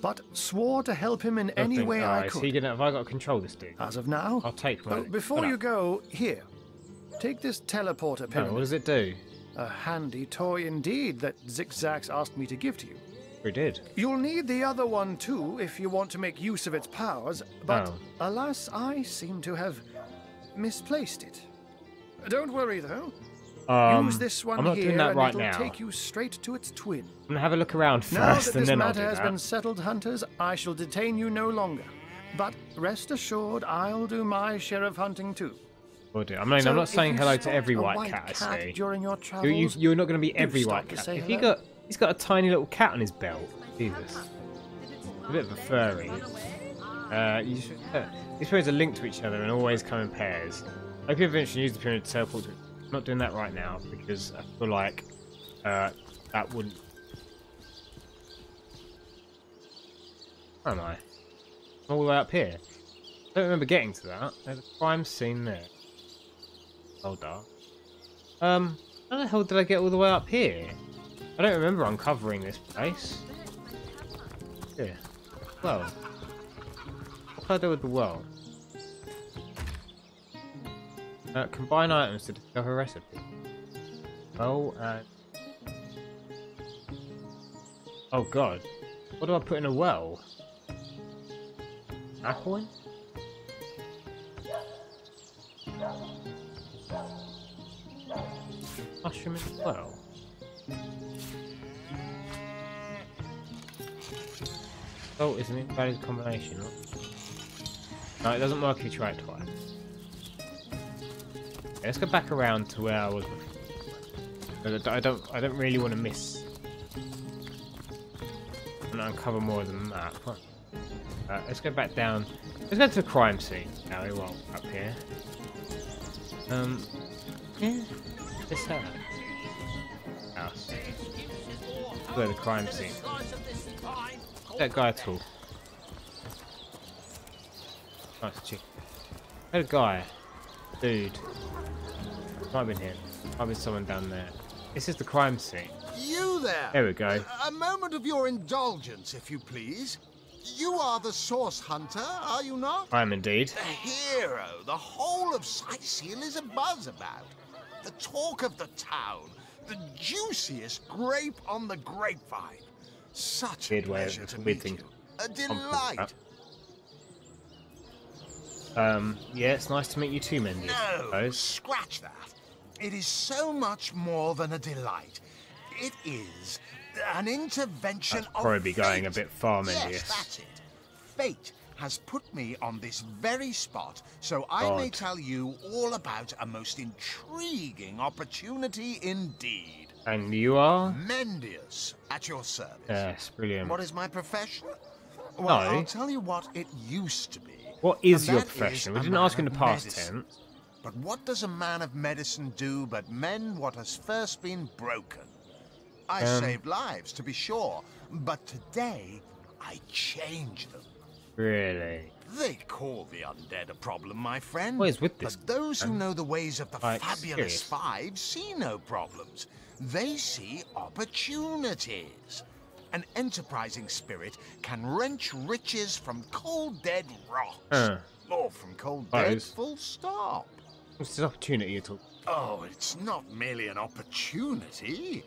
but swore to help him in any way I Alright, so could. he didn't, have I got to control this dude? As of now, I'll take one. oh, before you go, here, take this teleporter Oh, pyramid. what does it do? A handy toy indeed that Zigzags asked me to give to you. We did. You'll need the other one too if you want to make use of its powers, but Oh. alas, I seem to have misplaced it. Don't worry though. Use this one I'm not here doing that and right it'll now. take you straight to its twin. I'm gonna have a look around Now first, that and this then I'll matter do has that. been settled, hunters, I shall detain you no longer. But rest assured, I'll do my share of hunting too. Will do. I mean, So I'm not if saying you hello to spot every a white cat I see. during your travels, You're not going to be every stop white to cat. say If hello. he's got a tiny little cat on his belt. Jesus. A bit of a furry. These pyramids are linked to each other and always come in pairs. I could eventually use the pyramid to teleport to. I'm not doing that right now because I feel like that wouldn't. Where am I? I'm all the way up here. I don't remember getting to that. There's a crime scene there. Oh, dark. How the hell did I get all the way up here? I don't remember uncovering this place. Yeah. Well. What can I do with the well? Combine items to discover a recipe. Well, oh god. What do I put in a well? Apple? Mushroom in the well? Salt is an invalid combination. No, it doesn't work if you try it twice. Okay, let's go back around to where I was before. I don't really want to miss and uncover more of the map. Let's go back down. Let's go to the crime scene now. Well, up here. Yeah. This house. Where the crime scene. That guy at all. Nice chick. That guy. Dude. Might have been him. Might have been someone down there. This is the crime scene. You there! There we go. A moment of your indulgence, if you please. You are the source hunter, are you not? I am indeed. The hero the whole of Sightseal is abuzz about. The talk of the town. The juiciest grape on the grapevine. Such a pleasure to meet you. A delight. Yeah, it's nice to meet you too, Mendy. No, scratch that. It is so much more than a delight. It is an intervention of probably fate. Going a bit far, Mendy. Yes, that's it. Fate has put me on this very spot, so I may tell you all about a most intriguing opportunity indeed. And you are? Mendius, at your service. Yes, brilliant. What is my profession? Well, No. I'll tell you what it used to be. What is And your that profession? is We a didn't man ask in the of past medicine. tense. But what does a man of medicine do but mend what has first been broken? I saved lives, to be sure, but today I change them. Really? They call the undead a problem, my friend. What is with this? But those who know the ways of the Like, fabulous serious? five see no problems. They see opportunities. An enterprising spirit can wrench riches from cold dead rocks. Or from cold dead, full stop. What's this opportunity you're talking? Oh, it's not merely an opportunity.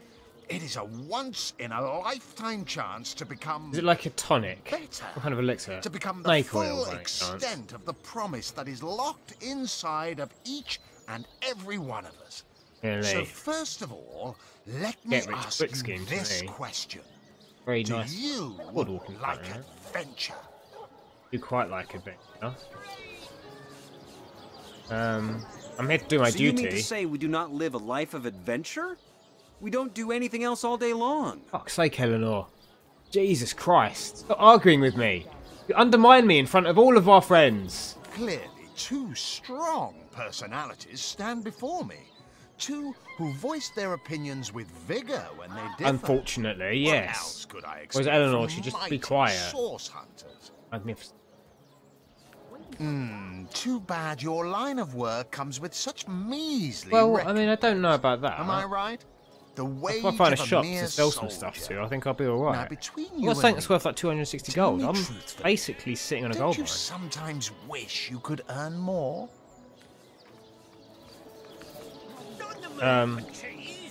It is a once-in-a-lifetime chance to become... Is it like a tonic? Better. What kind of elixir? To become the Snake oil, full by any chance? extent of the promise that is locked inside of each and every one of us. Really? So first of all, let me Get rich ask quick you scheme to this me. question. Very Do nice. you Woodwalking like pattern, adventure? You quite like it, huh? I'm here to do my So duty. you mean to say we do not live a life of adventure? We don't do anything else all day long. Fuck's sake, Eleanor. Jesus Christ. Stop arguing with me. You undermine me in front of all of our friends. Clearly, two strong personalities stand before me. Two who voice their opinions with vigor when they differ. Unfortunately, What yes. else could I expect Whereas Eleanor from should just be mighty quiet. Source hunters? Magnificent. Too bad your line of work comes with such measly Well, recompense. I mean, I don't know about that. Am I right? The wage If I find a of shop mere to sell some soldier. stuff to, I think I'll be Now, alright. between I've you got and something me, that's worth like 260 tell gold. me I'm truthfully, basically sitting on a don't gold you mine. sometimes wish you could earn more?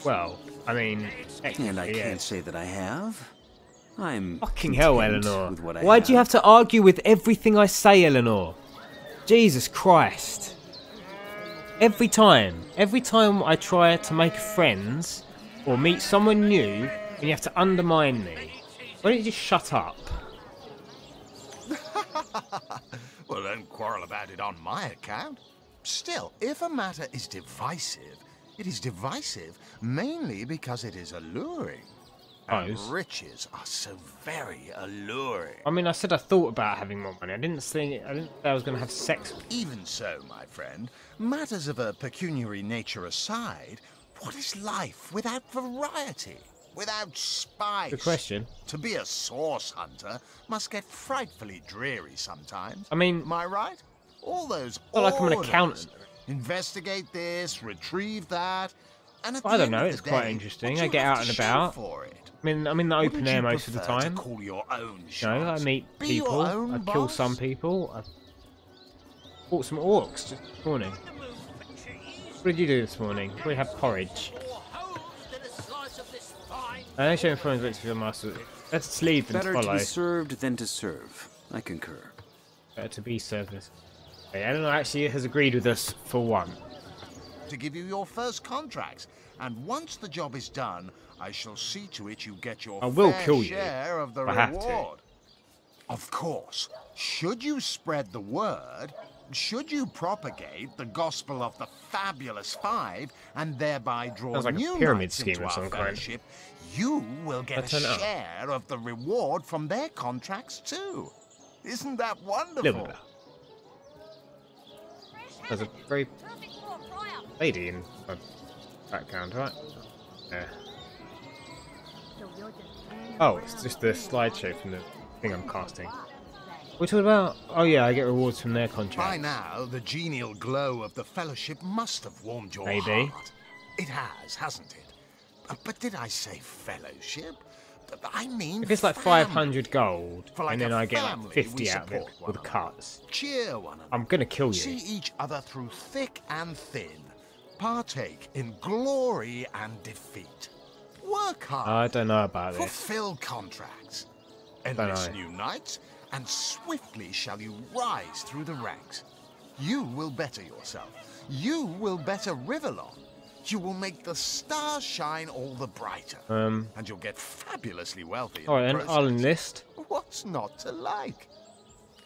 Well, I mean, And I technically, can't yes. say that I have. I'm Fucking hell, content Eleanor. with what I Why do you have to argue with everything I say, Eleanor? Jesus Christ. Every time I try to make friends or meet someone new, and you have to undermine me. Why don't you just shut up? Well, don't quarrel about it on my account. Still, if a matter is divisive, it is divisive mainly because it is alluring. And Suppose. riches are so very alluring. I mean, I said I thought about having more money. I didn't say I was going to have sex with you. Even so, my friend, matters of a pecuniary nature aside, what is life without variety? Without spice? Good question. To be a source hunter must get frightfully dreary sometimes. I mean, Am I right? All those not like I'm an orders. accountant. Investigate this, retrieve that. And at I the don't end know. of It's the quite day, interesting. what I you get have out to and show about. for it. I'm in the open Wouldn't air you most of the prefer to time. call your own You know, I shots? meet Be your people. own I kill boss? some people. I fought some orcs just this morning. What did you do this morning? We have porridge. I know showing friends victory for the master. Let's lead than to Better to follow. be served than to serve. I concur. Better to be service. Okay, Eleanor actually has agreed with us for one. To give you your first contracts, and once the job is done, I shall see to it you get your I will fair kill you. share of the I have to. reward. Of course, should you spread the word, should you propagate the gospel of the Fabulous Five, and thereby draw Sounds like a new pyramid knights scheme into of our some kind. fellowship, you will get a Turn it up. share of the reward from their contracts too. Isn't that Little wonderful? bit. There's a very lady in my background, right? Yeah. Oh, it's just the slideshow from the thing I'm casting. What are we talking about? Oh yeah, I get rewards from their By contracts. now, the genial glow of the Fellowship must have warmed your Maybe. heart. It has, hasn't it? But did I say Fellowship? I mean If it's like family. 500 gold, For like and then a I get like family, 50 we out of it support one with the another. cuts, Cheer one another. I'm gonna kill See you. each other through thick and thin. Partake in glory and defeat. Work hard. I don't know about this. Fulfill contracts. Don't Enlist know. new knights, and swiftly shall you rise through the ranks. You will better yourself. You will better Rivellon. You will make the stars shine all the brighter. And you'll get fabulously wealthy. Alright in then, the I'll process. enlist. What's not to like?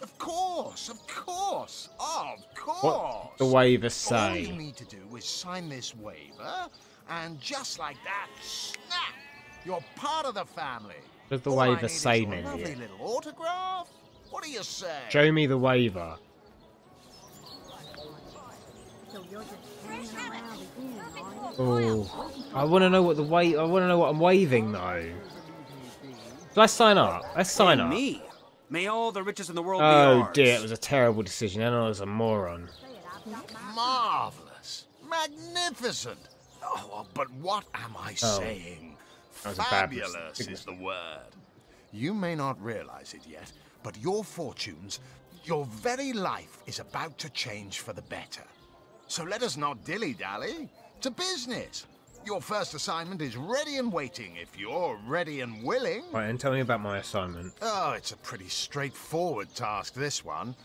Of course, of course, of course. What the waiver All you say? need to do is sign this waiver, and just like that, snap! You're part of the family. Does the All I waiver need is say your then? lovely little autograph. What do you say? Show me the waiver. Oh, I want to know what the I want to know what I'm waving though. Let's sign up. Let's sign up. Me. May all the riches in the world be Oh ours. dear, it was a terrible decision. Eleanor was a moron. Marvelous, magnificent. Oh, but what am I saying? That was a bad Fabulous mistake. is the word. You may not realize it yet, but your fortunes, your very life is about to change for the better. So let us not dilly-dally. To business. Your first assignment is ready and waiting if you're ready and willing. Right, and tell me about my assignment. Oh, it's a pretty straightforward task, this one.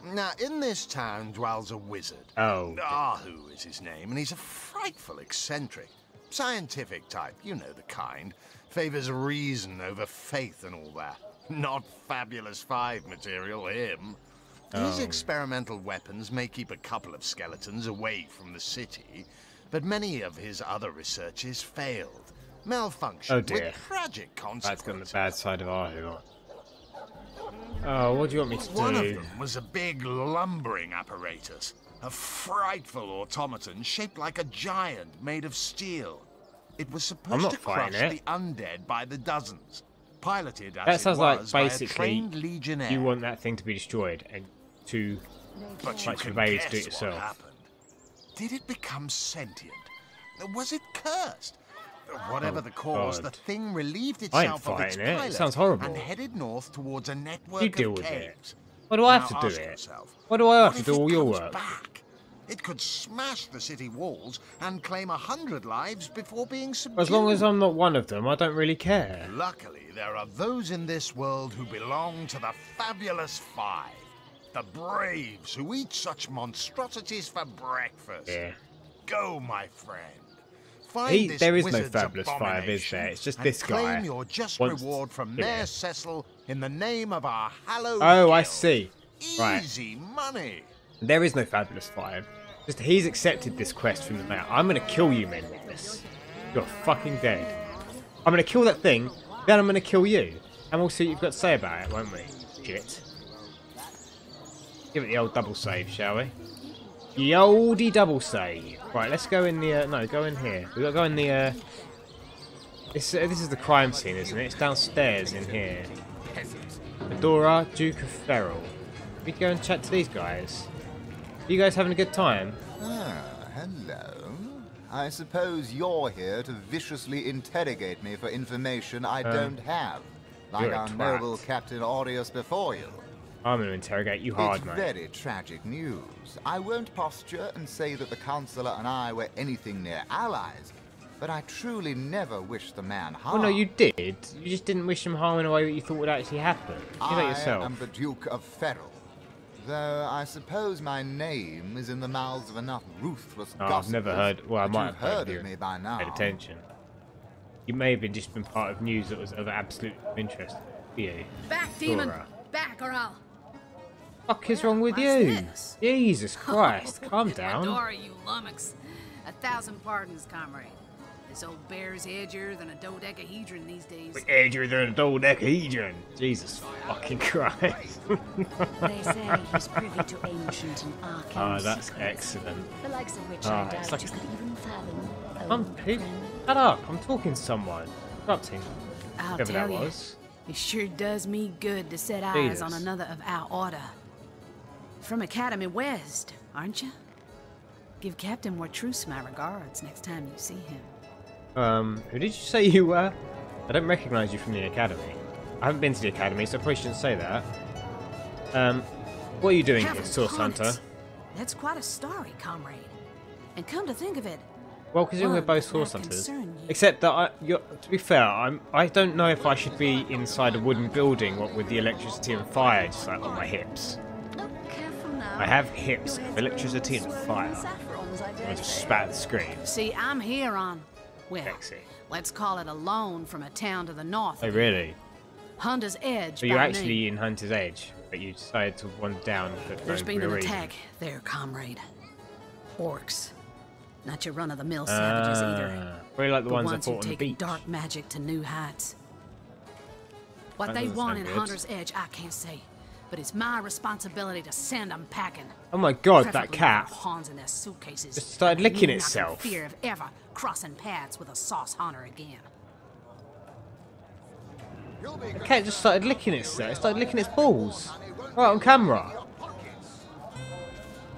Now, in this town dwells a wizard. Oh. Ahu is his name, and he's a frightful eccentric. Scientific type, you know the kind. Favors reason over faith and all that. Not Fabulous Five material, him. His experimental weapons may keep a couple of skeletons away from the city, but many of his other researches failed. Malfunctioned with tragic consequences. That's got the bad side of Ahu. Oh, what do you want me to do? One of them was a big lumbering apparatus. A frightful automaton shaped like a giant made of steel. It was supposed to crush the undead by the dozens. Piloted as That sounds it like was by a basically trained legionnaire. you want that thing to be destroyed and too But you much can of a to do it guess what yourself. happened. Did it become sentient? Was it cursed? Whatever the cause, God. the thing relieved I ain't itself of its fighting it. It pilot sounds horrible. and headed north towards a network You deal of with it. caves. Why do I have Now to do ask it? yourself, Why do I have what to if do it all your comes work? back? It could smash the city walls and claim 100 lives before being subdued. As long as I'm not one of them, I don't really care. Luckily, there are those in this world who belong to the Fabulous Five. The braves who eat such monstrosities for breakfast. Yeah. Go, my friend. Find this There is no wizard's Fabulous Five, is abomination there? It's just and this guy. claim your just wants- reward from yeah. Mayor Cecil in the name of our hallowed Oh, I guild. see. Right. Easy money. There is no Fabulous Five. Just he's accepted this quest from the mayor. I'm gonna kill you, men, with this. You're fucking dead. I'm gonna kill that thing, then I'm gonna kill you. And we'll see what you've got to say about it, won't we? Shit. Give it the old double save, shall we? The oldie double save. Right, let's go in the... no, go in here. We've got to go in the... This is the crime scene, isn't it? It's downstairs in here. Fedora, Duke of Ferrell. We can go and chat to these guys. You guys having a good time? Ah, hello. I suppose you're here to viciously interrogate me for information I don't have, like our noble Captain Aureus before you. I'm going to interrogate you hard, mate. It's very tragic news. I won't posture and say that the Counselor and I were anything near allies, but I truly never wished the man harm. Well, no, you did. You just didn't wish him harm in a way that you thought would actually happen. Give it yourself. I am the Duke of Ferrell. Though I suppose my name is in the mouths of enough ruthless gossipers. I've never heard. Well, I might have heard of me by now. Paid attention. You may have just been part of news that was of absolute interest to you. Back, demon! Back, or I'll... What is wrong with you? Jesus Christ! Calm down. Adora you lummox. 1,000 pardons, comrade. This old bear's edgier than a dodecahedron these days. Edgier than a dodecahedron. Jesus fucking Christ. They say he's privy to ancient and arcane that's secrets, excellent. the likes of which I doubt you could even fathom. Shut up! I'm talking to someone. Interrupting. I'll Whoever tell that you, was. it sure does me good to set eyes on another of our order. From Academy West, aren't you? Give Captain Wartruce my regards next time you see him. Who did you say you were? I don't recognise you from the Academy. I haven't been to the Academy, so I probably shouldn't say that. What are you doing here, Source Hunter? That's quite a story, comrade. And come to think of it, well, considering we're both Source Hunters. Except that, to be fair, I don't know if I should be inside a wooden building, what with the electricity and fire just like on my hips. I have hips of electricity and fire. I just spat at the screen. See, I'm here on... Well, Sexy. Let's call it a loan from a town to the north. Oh, really? Hunter's Edge. So you're actually in Hunter's Edge, but you decided to wander down for There's been no an reason. attack there, comrade. Orcs. Not your run-of-the-mill savages either. Probably like the ones I who fought on the take beach. dark magic to new heights. What That they doesn't want sound in good. Hunter's Edge, I can't say. But it's my responsibility to send them packing. Oh my god, that Preferably cat with Hans in their suitcases. just started licking Me not in itself. fear of ever crossing paths with a sauce hunter again. The cat just started licking itself. It started licking its balls. Right on camera.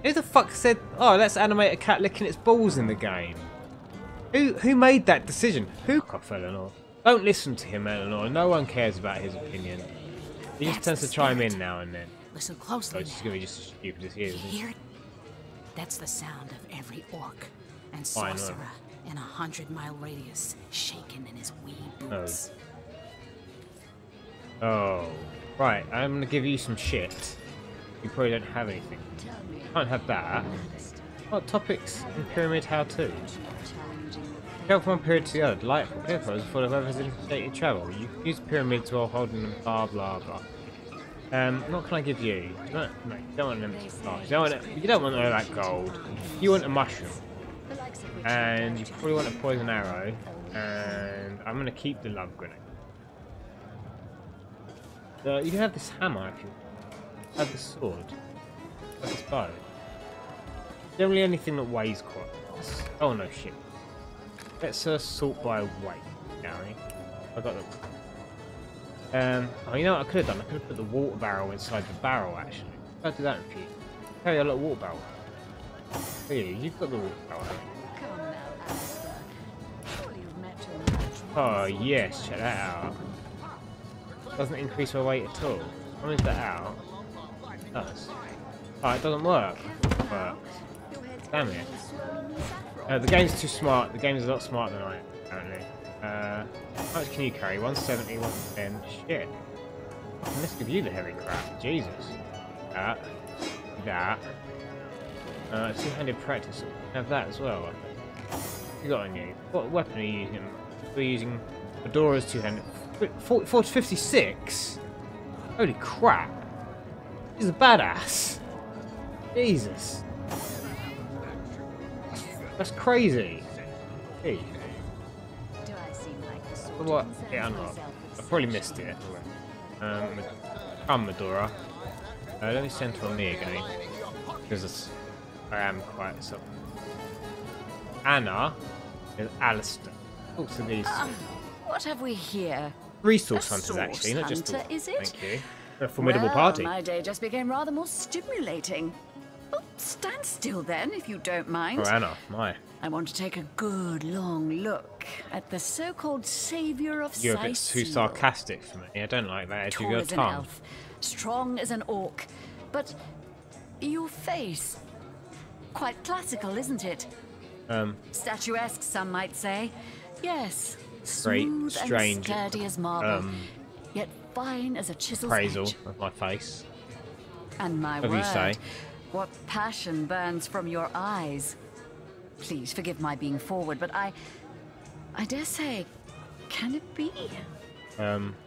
Who the fuck said, oh, let's animate a cat licking its balls in the game? Who made that decision? Who off Eleanor? Don't listen to him, Eleanor. No one cares about his opinion. He just tends to chime in now and then. Listen closely. Oh, it's gonna be just as stupid as he is. Isn't Hear it? That's the sound of every orc and I know. sorcerer in a 100-mile radius shaking in his wee boots. Oh, right. I'm gonna give you some shit. You probably don't have anything. You can't have that. What topics in Pyramid How To? Travel from one period to the other. Delightful purpose full of others interstate travel. You can use pyramids while holding them. Blah blah blah. What can I give you? No, you don't want them. Oh, you don't want all that gold. You want a mushroom, and you probably want a poison arrow. And I'm gonna keep the love grenade. You can have this hammer if you have the sword. Have this bow. Generally anything that weighs quite. Oh no shit. Let's sort by weight, shall we? I got them. Oh, you know what I could have done? I could have put the water barrel inside the barrel actually. I'll do that in a few. Carry a little water barrel. Oh, yeah, you've got the water barrel. Oh yes, check that out. Doesn't increase my weight at all. I'll move that out. It does. Oh, it doesn't work. It works. Damn it. The game's too smart. The game's a lot smarter than I am, apparently. How much can you carry? 170, 110. Shit. Let's give you the heavy crap. Jesus. That. Two-handed practice. Have that as well, I think. What you got on you? What weapon are you using? We're using Fedora's two-handed. 44 to 56? Holy crap. He's a badass. Jesus. That's crazy. Hey. What? Yeah, I'm not. I probably missed it. Come, Medora. Let me center on me again. Because I am quite so. Anna is Alistair. Talk to these. What have we here? Resource hunters, actually, not just hunter, is it? Thank you. A formidable party. My day just became rather more stimulating. Oh, stand still then, if you don't mind. Oh, Anna, my. I want to take a good long look at the so-called savior of You're a bit Sycil. too sarcastic for me. I don't like that edge of Tall your as an tongue. elf, strong as an orc, but your face, quite classical, isn't it? Statuesque, some might say. Yes, smooth strange, and sturdy as marble, yet fine as a chisel's appraisal edge. of my face. And my Whatever you say. word, what passion burns from your eyes. Please forgive my being forward, but I dare say, can it be?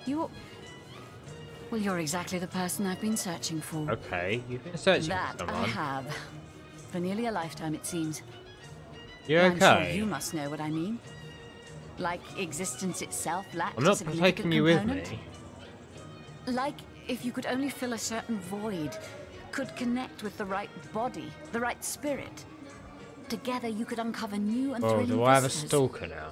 You're exactly the person I've been searching for. Okay, you've been searching That for I someone. have. For nearly a lifetime, it seems. You I'm okay? sure you must know what I mean. Like existence itself lacked I'm a not significant taking you with component. me. Like if you could only fill a certain void, could connect with the right body, the right spirit. Together you could uncover new and Oh, thrilling do I have a vistas. stalker now?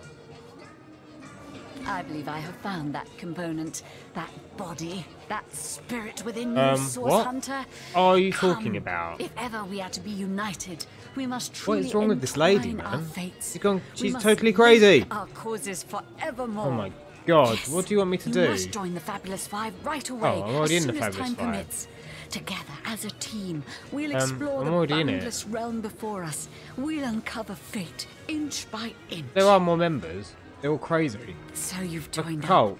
I believe I have found that component, that body, that spirit within you, Source what Hunter. are you Come, talking about? If ever we are to be united, we must What truly is wrong with this lady, entwine our man? fates. She's We must totally link crazy. Our causes forevermore. Oh my god, Yes, what do you want me to you do? must join the Fabulous Five right away. I'm already as in the soon as Fabulous time Five. permits. Together as a team, we'll I'm explore the already in it. boundless realm before us. We'll uncover fate inch by inch. There are more members. They're all crazy. So you've A joined up. cult.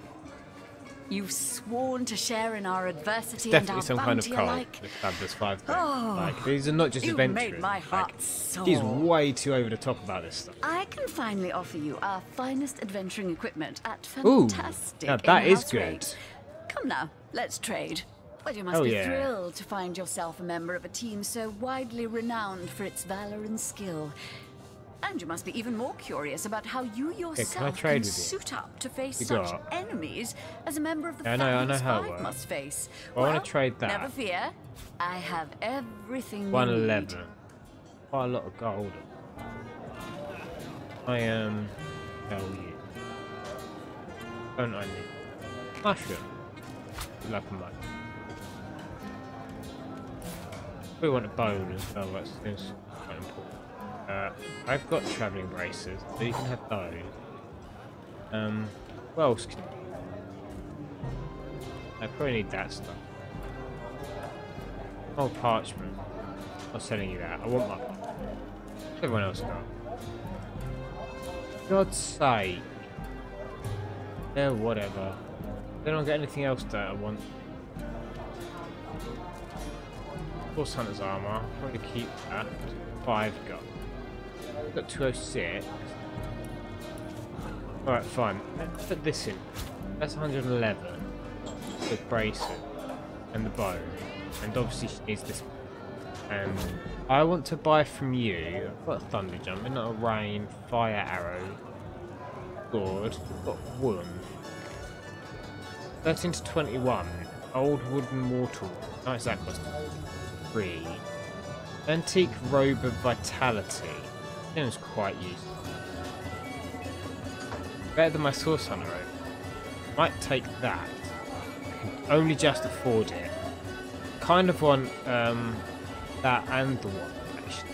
You've sworn to share in our adversity Definitely and our some kind of bounty cult. alike. The Fabulous Five thing. Oh, Like, these are not just you've adventurers. made my heart like, soar. he's way too over the top about this stuff. I can finally offer you our finest adventuring equipment at Ooh, fantastic now that is in-house good. rate. Come now, let's trade. Well, you must Oh, be yeah. thrilled to find yourself a member of a team so widely renowned for its valor and skill. And you must be even more curious about how you yourself trade can with you? suit up to face You such got- enemies as a member of the Yeah, I know Fabulous how it Five works. must face. Well, I wanna Well, trade that. Never fear, I have everything you need. 111. Quite a lot of gold. I am. Hell yeah. Don't I need? Mushroom. Good luck and much. We want a bone as well, that's quite important. I've got travelling braces, so you can have those. What else can I probably need that stuff. Oh, parchment. I'm not selling you that. I want my. Everyone else got. God's sake. Yeah, whatever. Then I'll get anything else that I want. Force Hunter's armor. I'll probably keep that. 5 gold. I've got 206. Alright, fine. Let's put this in. That's 111. The bracelet. And the bow. And obviously she needs this. And I want to buy from you. I've got a thunder jump, not a rain, fire arrow, sword. I've got wooden. 13 to 21. Old wooden mortal. How much that cost? 3. Antique robe of vitality. Seems quite useful. Better than my source hunter robe. Might take that. I can only just afford it. Kind of want that and the wand actually.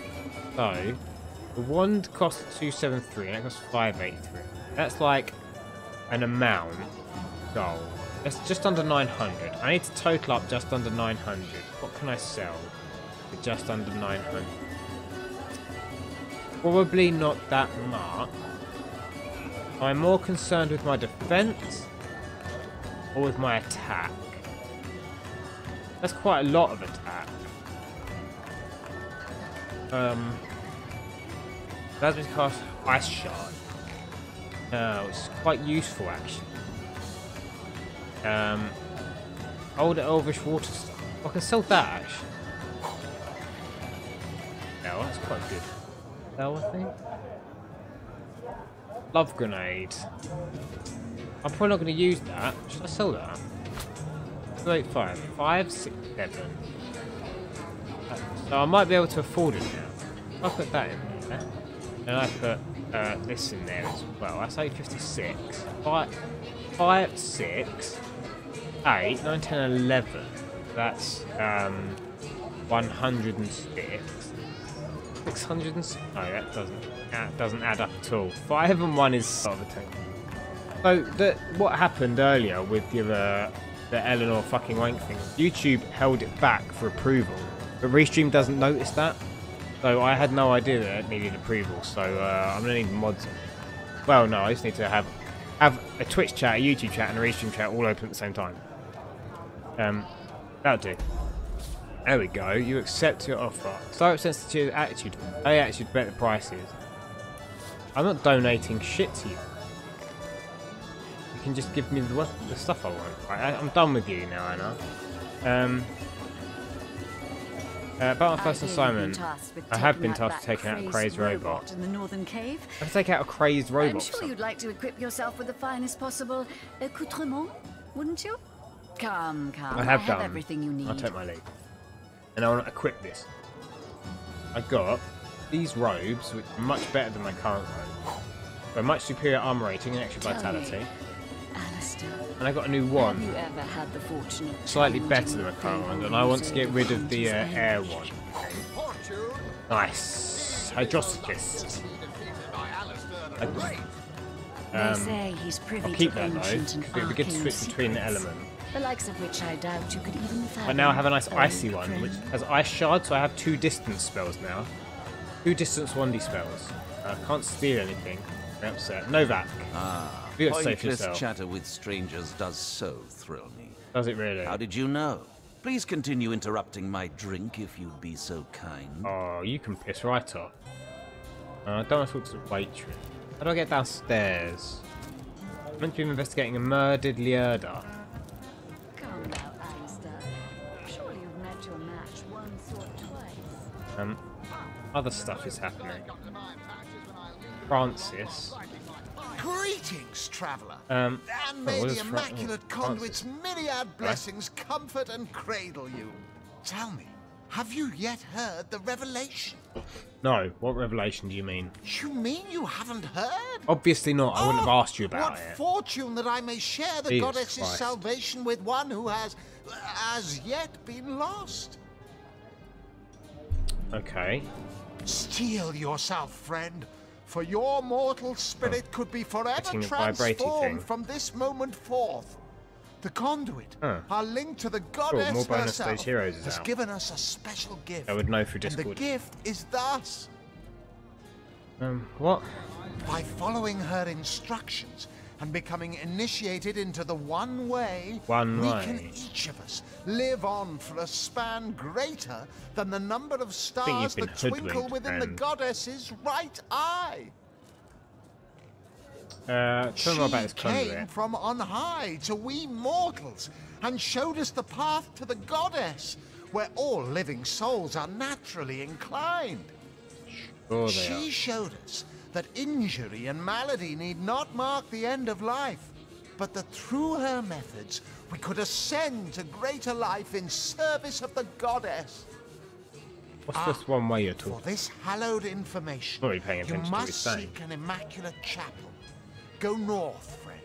So the wand costs 273 and that costs 583. That's like an amount of gold. That's just under 900. I need to total up just under 900. What can I sell for just under 900? Probably not that much. I'm more concerned with my defense or with my attack. That's quite a lot of attack. That's because Ice Shard. It's quite useful actually. Old Elvish Water Stuff. I can sell that actually. Yeah, that's quite good. Well, I think. Love Grenade. I'm probably not going to use that. Should I sell that? 285. 5, 6, 7. So I might be able to afford it now. I'll put that in there. And I put this in there as well. That's 856. 5, 6, 8, 9, 10, 11. That's 106. 606. No, that doesn't add up at all. 5 and 1 is sort of a 10. So what happened earlier with your the Eleanor fucking wank thing? YouTube held it back for approval, but Restream doesn't notice that. So I had no idea that it needed approval. So I'm gonna need mods. Well, no, I just need to have a Twitch chat, a YouTube chat, and a Restream chat all open at the same time. That'll do. There we go. You accept your offer. Start sensitive attitude. Pay attitude, better prices. I'm not donating shit to you. You can just give me the stuff I want. Right, I'm done with you now, Anna. About my first assignment, I have been tasked with taking out a crazed robot. In the northern cave. I have to take out a crazed robot. I'm sure you'd like to equip yourself with the finest possible accoutrement, wouldn't you? Come. I have done. Everything you need. I'll take my leave. And I want to equip this. I got these robes, which are much better than my current robe. They're much superior armor rating and extra vitality. And I got a new one. Have you ever had the fortune of slightly better than my current one, and I want to get rid of the air one. Nice. Hydrocyclist. They say he's privy I'll keep to that though, ancient because it would be good to switch between the elements. The likes of which I doubt you could even fathom. I now have a nice icy one, which has ice shards, so I have 2 distance spells now. 2 distance 1D spells. I can't steal anything. I'm upset. Novak. Be safe yourself. Chatter with strangers does so thrill me. Does it really? How did you know? Please continue interrupting my drink if you'd be so kind. Oh, you can piss right off. I don't want to talk to the waitress. How do I get downstairs? I'm meant to be investigating a murdered Liarda. Come now, Alistair. Surely you've met your match once or twice. Other stuff is happening. Francis. Greetings, traveller. And may the immaculate conduit's myriad blessings comfort and cradle you. Tell me, have you yet heard the revelation? No, what revelation do you mean? You mean you haven't heard? Obviously not. I wouldn't have asked you about what it. Fortune that I may share the Jesus goddess's Christ. salvation with one who has, as yet, been lost. Okay. Steel yourself, friend, for your mortal spirit could be forever transformed from this moment forth. The conduit, our link to the goddess more bonus herself, stage heroes is has out. given us a special gift. I would know through And Discord. the gift is thus. What? By following her instructions and becoming initiated into the one way, we can each of us live on for a span greater than the number of stars that twinkle within the goddess's right eye. Tell me more about this She came conduit. from on high to we mortals and showed us the path to the goddess, where all living souls are naturally inclined. Sure they She showed us that injury and malady need not mark the end of life, but that through her methods we could ascend to greater life in service of the goddess. What's this one way you're talking? For this hallowed information, Not really paying you attention to what he's must saying. seek an immaculate chapel. Go north, friend,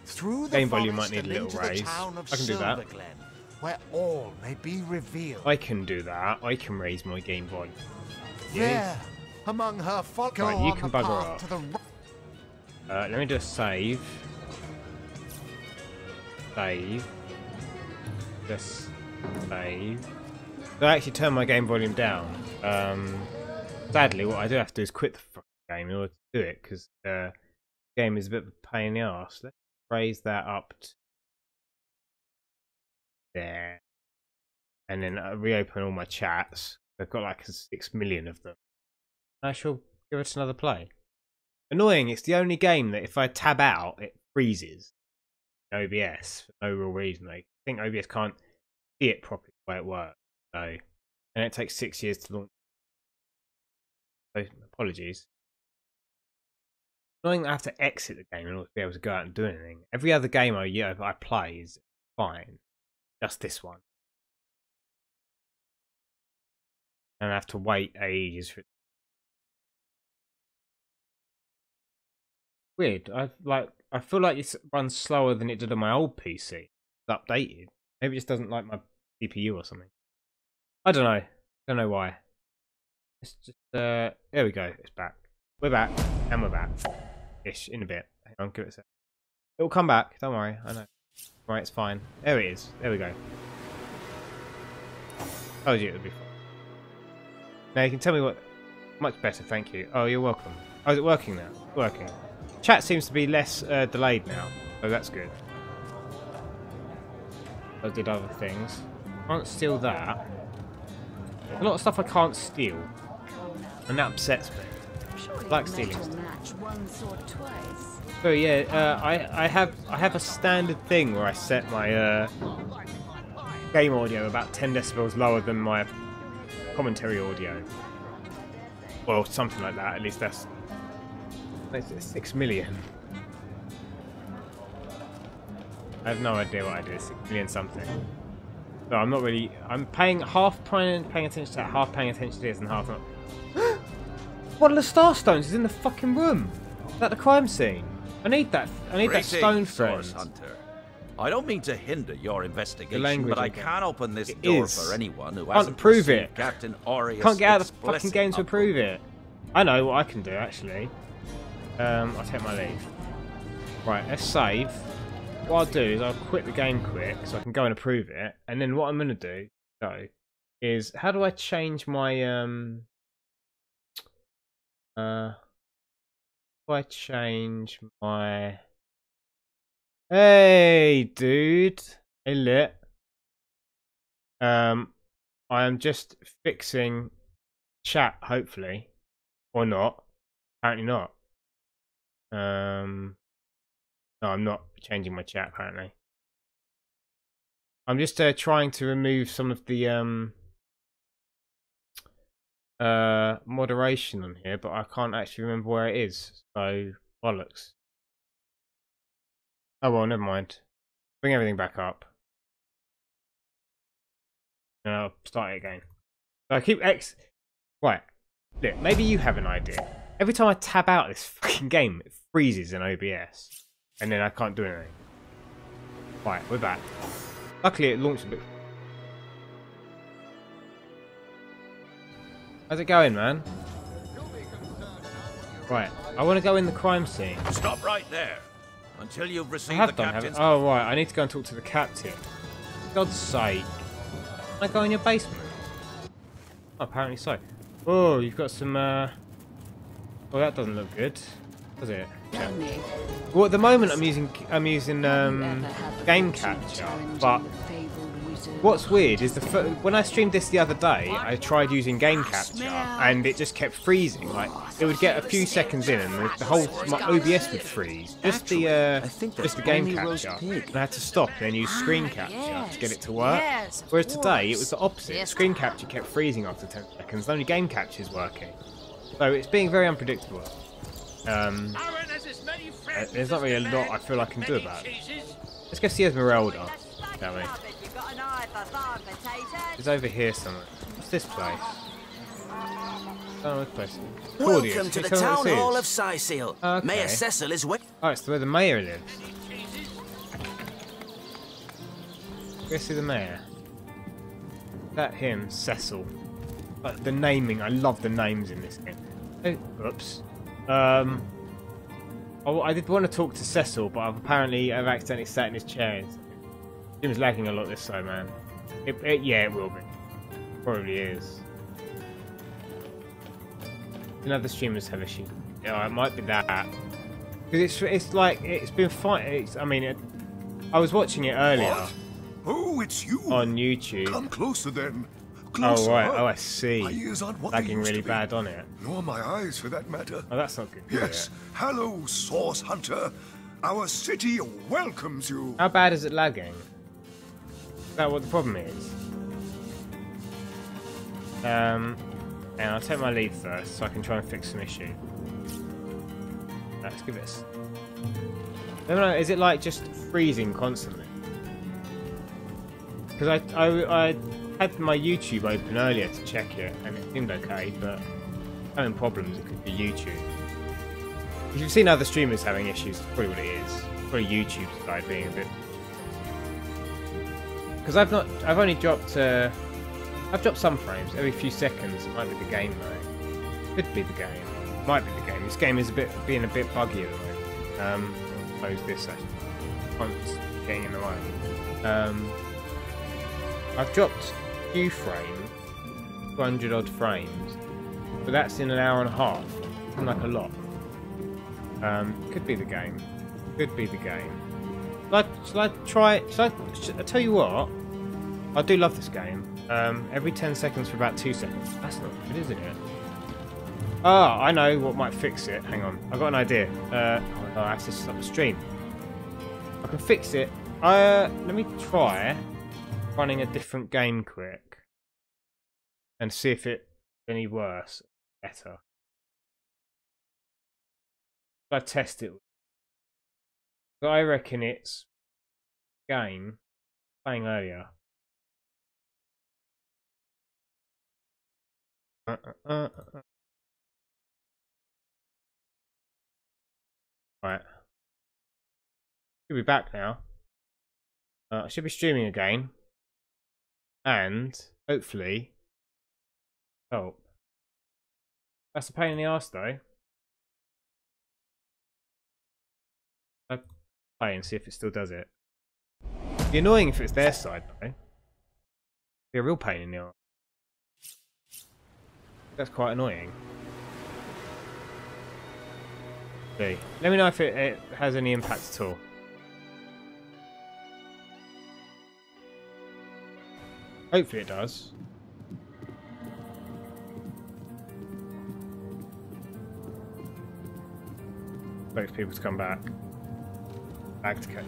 through the Game volume might forest need a and little into raise. the town of I can do that. Silverglen, where all may be revealed. I can do that. I can raise my game volume. There, among her folk, Right, you can bugger path off. to the Let me just save. Save. Just save. So I actually turn my game volume down. Sadly, what I do have to do is quit the fucking game in order to do it, because the game is a bit of a pain in the arse. Let's raise that up to there. And then reopen all my chats. I've got like 6 million of them. I shall give it another play. Annoying, it's the only game that if I tab out, it freezes. OBS for no real reason. I think OBS can't see it properly the way it works. So, and it takes 6 years to launch. So, apologies. Annoying that I have to exit the game in order to be able to go out and do anything. Every other game I play is fine. Just this one. And I have to wait ages for it. Weird. I feel like it runs slower than it did on my old PC. It's updated. Maybe it just doesn't like my CPU or something. I don't know. Don't know why. It's just there we go. It's back. We're back, and we're back. Ish in a bit. Hang on, give it a sec. It'll come back. Don't worry. I know. Right, it's fine. There it is. There we go. Told you it would be fine. Now you can tell me what. Much better, thank you. Oh, you're welcome. Oh, is it working now? It's working. Chat seems to be less delayed now, so that's good. I did other things. Can't steal that. A lot of stuff I can't steal, and that upsets me. I like stealing stuff. So yeah, I have a standard thing where I set my game audio about 10 decibels lower than my commentary audio. Well, something like that. At least that's 6 million. I have no idea what I did. 6 million something. So I'm not really. I'm half paying attention to that, half paying attention to this, and half not. One of the Starstones is in the fucking room. Is that the crime scene? I need that. I need that stone friend. Hunter. I don't mean to hinder your investigation, but I can't open this it door is. for anyone who Can't hasn't prove it. Captain Aureus. Can't get out of the fucking game to prove it. I know what I can do actually. I'll take my leave. Right, let's save. What I'll do is I'll quit the game quick so I can go and approve it, and then what I'm gonna do is how do I change my Hey dude. Hey lit. I am just fixing chat, hopefully. Or not. Apparently not. No, I'm not changing my chat apparently. I'm just trying to remove some of the moderation on here, but I can't actually remember where it is. So bollocks. Oh well, never mind. Bring everything back up. And I'll start it again. So I keep Right. Look, maybe you have an idea. Every time I tab out this fucking game, it freezes in OBS. And then I can't do anything. Right, we're back. Luckily it launched a bit. How's it going, man? Right, I want to go in the crime scene. Stop right there. Until you've received I the captain's... Oh, right, I need to go and talk to the captain. For God's sake. Can I go in your basement? Oh, apparently so. Oh, you've got some, Well, that doesn't look good, does it? Yeah. Well, at the moment I'm using game capture, but what's weird is when I streamed this the other day, I tried using game capture and it just kept freezing. Like it would get a few seconds in and the whole my OBS would freeze. Just the game capture, and I had to stop and then use screen capture to get it to work. Whereas today it was the opposite. Screen capture kept freezing after 10 seconds. Only game capture is working, so it's being very unpredictable. There's not really a lot I feel I can do about it. Let's go see Esmeralda, shall we? It's over here somewhere. What's this place? I don't know what place. Welcome to the town hall of Sicil. Okay. Mayor Cecil is waiting. Oh, it's where the mayor lives. Go see the mayor. Is that him, Cecil? But the naming, I love the names in this game. Oh, oops. Oh, I did want to talk to Cecil, but I've accidentally sat in his chair. Jim's lagging a lot this time, man. Yeah, it will be. Probably is. Another streamers have issues. Yeah, it might be that. Because it's like it's been fine. I was watching it earlier. What? Oh, it's you. On YouTube. Come closer then. Closer. Oh right. Oh, I see. My ears aren't what lagging they used really to be. bad on it. Nor my eyes, for that matter. Oh, that's not good. Yes. Hello, Source Hunter. Our city welcomes you. How bad is it lagging? Is that what the problem is? And I'll take my leave first so I can try and fix some issue. Let's give this. I don't know, is it like just freezing constantly? Because I had my YouTube open earlier to check it and it seemed okay, but having problems, it could be YouTube. If you've seen other streamers having issues, that's probably what it is. Probably YouTube's side being a bit. Because I've only dropped. I've I've dropped some frames every few seconds. It might be the game though. Could be the game. Might be the game. This game is being a bit buggy at the moment. I'll close this actually. It's getting in the way. I've dropped a few frames, 200 odd frames, but that's in an hour and a half. Seems like a lot. Could be the game. Could be the game. Shall I try? I tell you what. I do love this game. Every 10 seconds for about 2 seconds. That's not good, isn't it? Ah, I know what might fix it. Hang on, I've got an idea. I have to stop the stream. I can fix it. Let me try running a different game quick and see if it's any worse, better. I test it. But I reckon it's game playing earlier. Right. Should be back now. I should be streaming again. And hopefully help. That's a pain in the arse though. I'll play and see if it still does it. It'd be annoying if it's their side though. It'd be a real pain in the arse. That's quite annoying. See. Let me know if it has any impact at all. Hopefully it does. Wait for people to come back. Back to catch.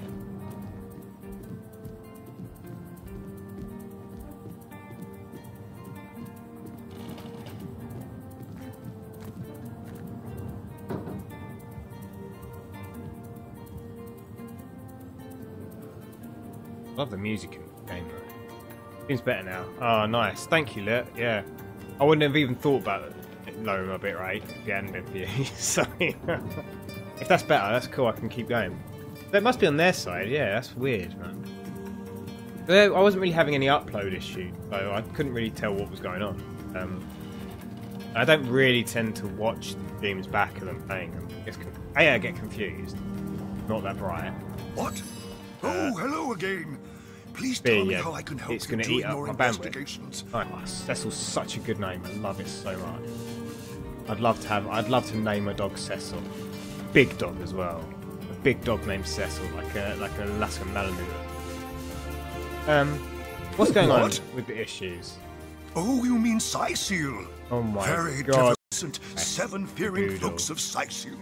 Love the music in the game though. Seems better now. Oh, nice. Thank you, Lit. Yeah. I wouldn't have even thought about lowering my bitrate if it hadn't been for you. So, if that's better, that's cool. I can keep going. That must be on their side. Yeah, that's weird, man. I wasn't really having any upload issue, so I couldn't really tell what was going on. I don't really tend to watch the streams back of them playing them. I get confused. Not that bright. What? Oh, hello again. Please tell me how I can help you during your investigations. Nice. Cecil's such a good name. I love it so much. I'd love to name a dog Cecil. Big dog as well. A big dog named Cecil, like a Alaska Malamute. What's going on with the issues? Oh, you mean Cyseal? Oh my Very god. Very seven-fearing folks of Cyseal.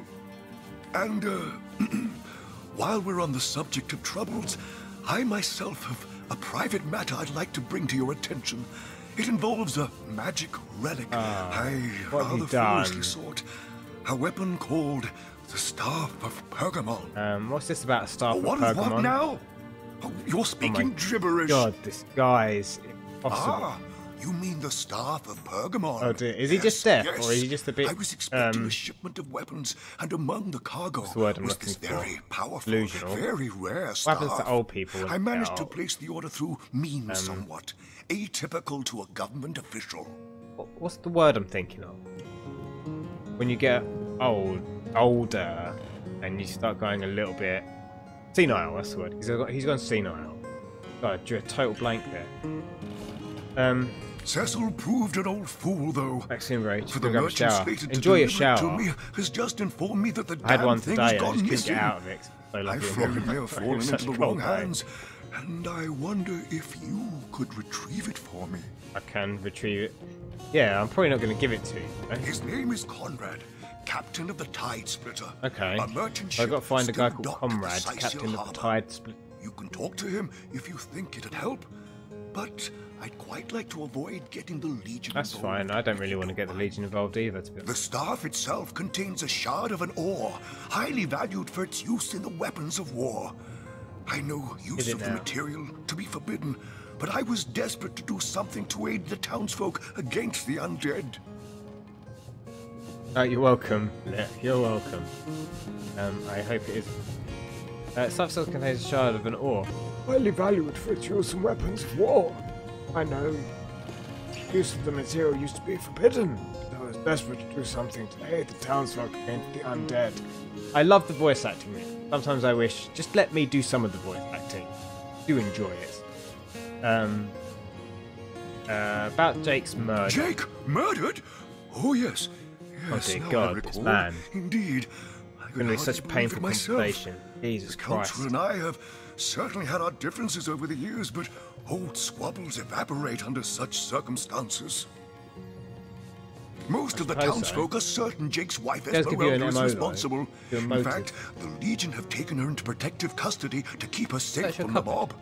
And, while we're on the subject of troubles, I myself have a private matter I'd like to bring to your attention. It involves a magic relic I rather foolishly sought. A weapon called the Staff of Pergamon. What's this about a Staff of What now? Oh, you're speaking gibberish. God, this guy's impossible. Ah, you mean the Staff of Pergamon? Oh dear, is he just deaf, or is he just a bit? I was expecting a shipment of weapons, and among the cargo was this very powerful, very rare staff. What happens to old people? I managed to place the order through means somewhat atypical to a government official. What's the word I'm thinking of? When you get older, and you start going a little bit senile. That's the word. He's gone senile. God, drew a total blank there. Cecil proved an old fool, though. Maxine Ray, for the merchant slated to enjoy your deliver shower. it to me has just informed me that the I had damn one thing's today. I gone just couldn't missing. get out of it. So I fear it may have fallen into the wrong hands, and I wonder if you could retrieve it for me. I can retrieve it. Yeah, I'm probably not going to give it to you. His name is Conrad, captain of the Tide Splitter. Okay. A merchant So I've got to find a guy still called docked at the Comrade, Cyseal captain of the Harbour. Tide Splitter. You can talk to him if you think it'd help, but I'd quite like to avoid getting the Legion That's involved. fine. I don't really want to get the Legion involved either, to be honest. The staff itself contains a shard of an ore, highly valued for its use in the weapons of war. I know use of the material to be forbidden, but I was desperate to do something to aid the townsfolk against the undead. Oh, you're welcome. Yeah, you're welcome. I hope it is. Stuff still contains a shard of an ore. Highly valued for its use in weapons of war. I know. use of the material used to be forbidden. I was desperate to do something to aid the townsfolk against the undead. I love the voice acting. Sometimes I wish, just let me do some of the voice acting. I do enjoy it. About Jake's murder. Jake murdered? Oh yes. Oh dear God, this man. Indeed. It's going to be such a painful conversation. Jesus Christ. Culture and I have certainly had our differences over the years, but old squabbles evaporate under such circumstances. Most of the townsfolk are certain Jake's wife Esmeralda is responsible. In fact, the Legion have taken her into protective custody to keep her safe from the mob.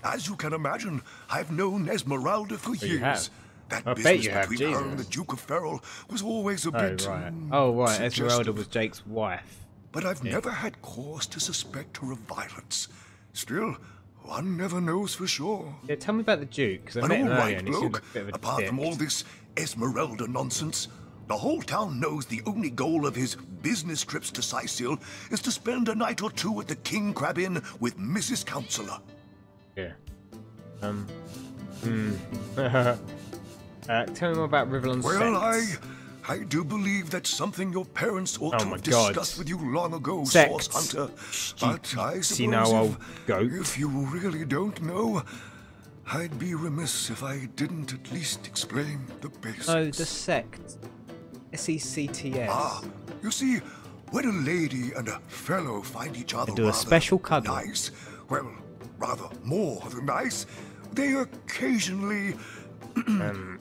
As you can imagine, I've known Esmeralda for years. That business between her and the Duke of Ferrol was always a bit right. Esmeralda was Jake's wife. But I've never had cause to suspect her of violence. Still, one never knows for sure. Yeah, tell me about the Duke, because I met him earlier and he seemed like a bit of a apart from all this Esmeralda nonsense, the whole town knows the only goal of his business trips to Sicil is to spend a night or two at the King Crab Inn with Mrs. Counselor. Yeah. Tell me more about Rivellon's sex. I do believe that's something your parents ought to have discussed with you long ago, Source Hunter. But I suppose if you really don't know, I'd be remiss if I didn't at least explain the basics. Oh, the sect. S-E-C-T-S. Ah, you see, when a lady and a fellow find each other do a special cuddle. Nice, well, rather more than nice, they occasionally...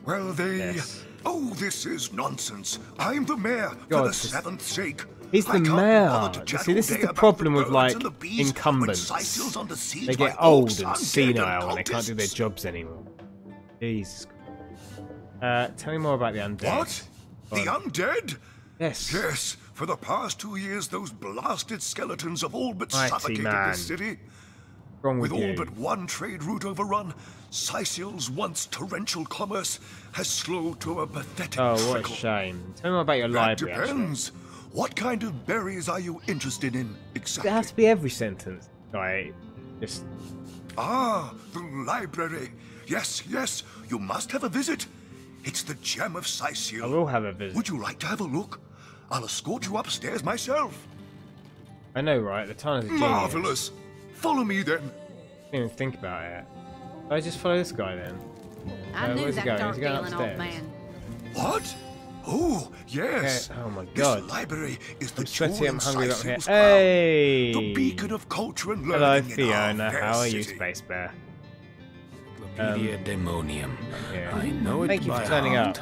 well, they... Yes. Oh, this is nonsense. I'm the mayor for the seventh sake. He's the mayor. See, this is the problem with, like, incumbents. They get old and senile and they can't do their jobs anymore. Jesus. Tell me more about the undead. What? The undead? Yes. Yes. For the past 2 years, those blasted skeletons have all but suffocated this city. With all but one trade route overrun, Sicil's once torrential commerce has slowed to a pathetic trickle. Oh, what a shame. Tell me more about your library. That depends. What kind of berries are you interested in exactly? It has to be every sentence. Right. Just... Ah, the library. Yes, yes. You must have a visit. It's the gem of Sicil. I will have a visit. Would you like to have a look? I'll escort you upstairs myself. I know, right? The town is a genius. Marvelous. Follow me then. I didn't even think about it. I just follow this guy then. I knew that dark-dealing old man. What? Oh, yes. Oh my God. This library is the I'm hungry up here. Hey! The beacon of culture and hello, learning. Fiona. How are you, Space Bear? Demonium. Yeah. I know it. Thank you for turning up.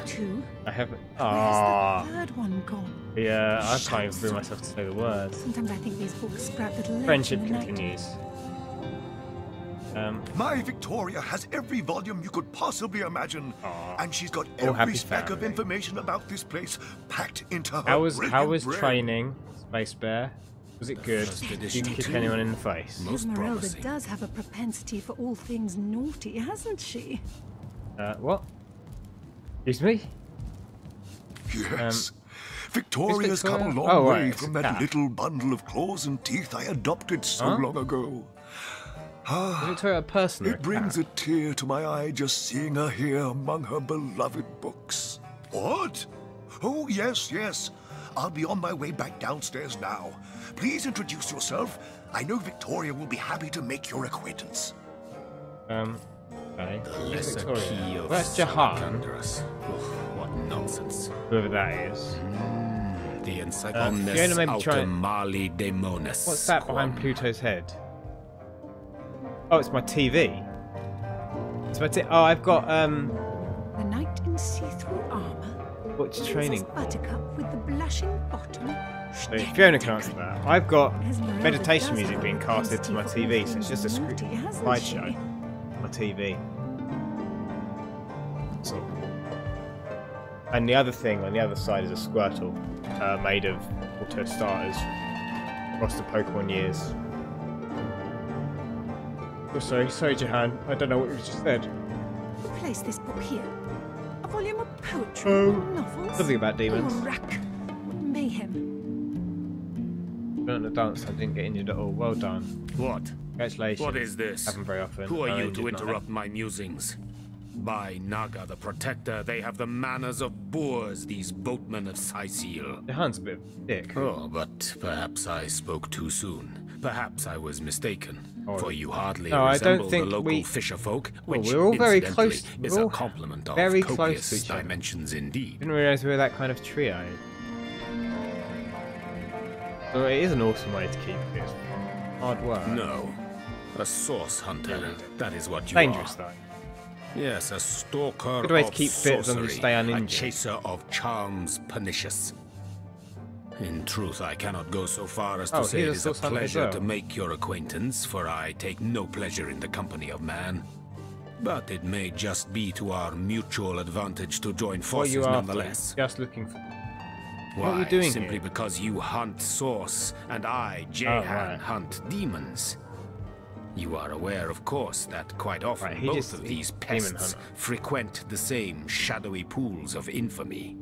I haven't. Ah. Third one gone. Yeah, I can't even bring myself to say the words. Sometimes I think these books scrap little legs. Friendship continues. My Victoria has every volume you could possibly imagine, and she's got every speck of information about this place packed into her. How was training, Space Bear? Was it good? Did you kick anyone in the face? Esmeralda does have a propensity for all things naughty, hasn't she? What? Excuse me? Yes. Victoria's come a long way from that little bundle of claws and teeth I adopted so long ago. Victoria a person? It brings a tear to my eye just seeing her here among her beloved books. What? Oh, yes, yes. I'll be on my way back downstairs now. Please introduce yourself. I know Victoria will be happy to make your acquaintance. Okay. The lesser key of that's Jahan. What nonsense. Whoever that is. The Encyclopedia Automali Demonis. What's that behind Pluto's head? Oh, it's my TV. It's my oh, I've got The knight in see-through armor. What's training? Buttercup with the blushing bottom. So Fiona can answer that. I've got meditation music being casted to my TV, so it's just a slideshow on my TV. So, and the other thing on the other side is a Squirtle made of auto starters across the Pokemon years. Oh, sorry, Jahan. I don't know what you just said. Place this book here. A volume of poetry, novels, something about demons. Mayhem. Learned the dance. I didn't get injured at all. Well done. What? Congratulations. What is this? Happen very often. Who are you to interrupt my musings? By Naga the Protector, they have the manners of boors, these boatmen of Saisiel. The hand's a bit thick. Oh, but perhaps I spoke too soon. Perhaps I was mistaken. For you hardly resemble the local fisherfolk, which we're all very close. is a compliment of very copious close to each other. dimensions indeed. Didn't realise we were that kind of trio. So it is an awesome way to keep it. Hard work. No. A source hunter. That is what you Dangerous, are. though. Yes, a stalker Good way to of keep fit as long as you sorcery, stay a uninjured. chaser of charms pernicious. In truth, I cannot go so far as to say it is a pleasure to make your acquaintance, for I take no pleasure in the company of man. But it may just be to our mutual advantage to join forces nonetheless. Just looking for... Why? What are you doing Simply here? because you hunt source, and I, Jehan, hunt demons. You are aware, of course, that quite often both of these pests frequent the same shadowy pools of infamy.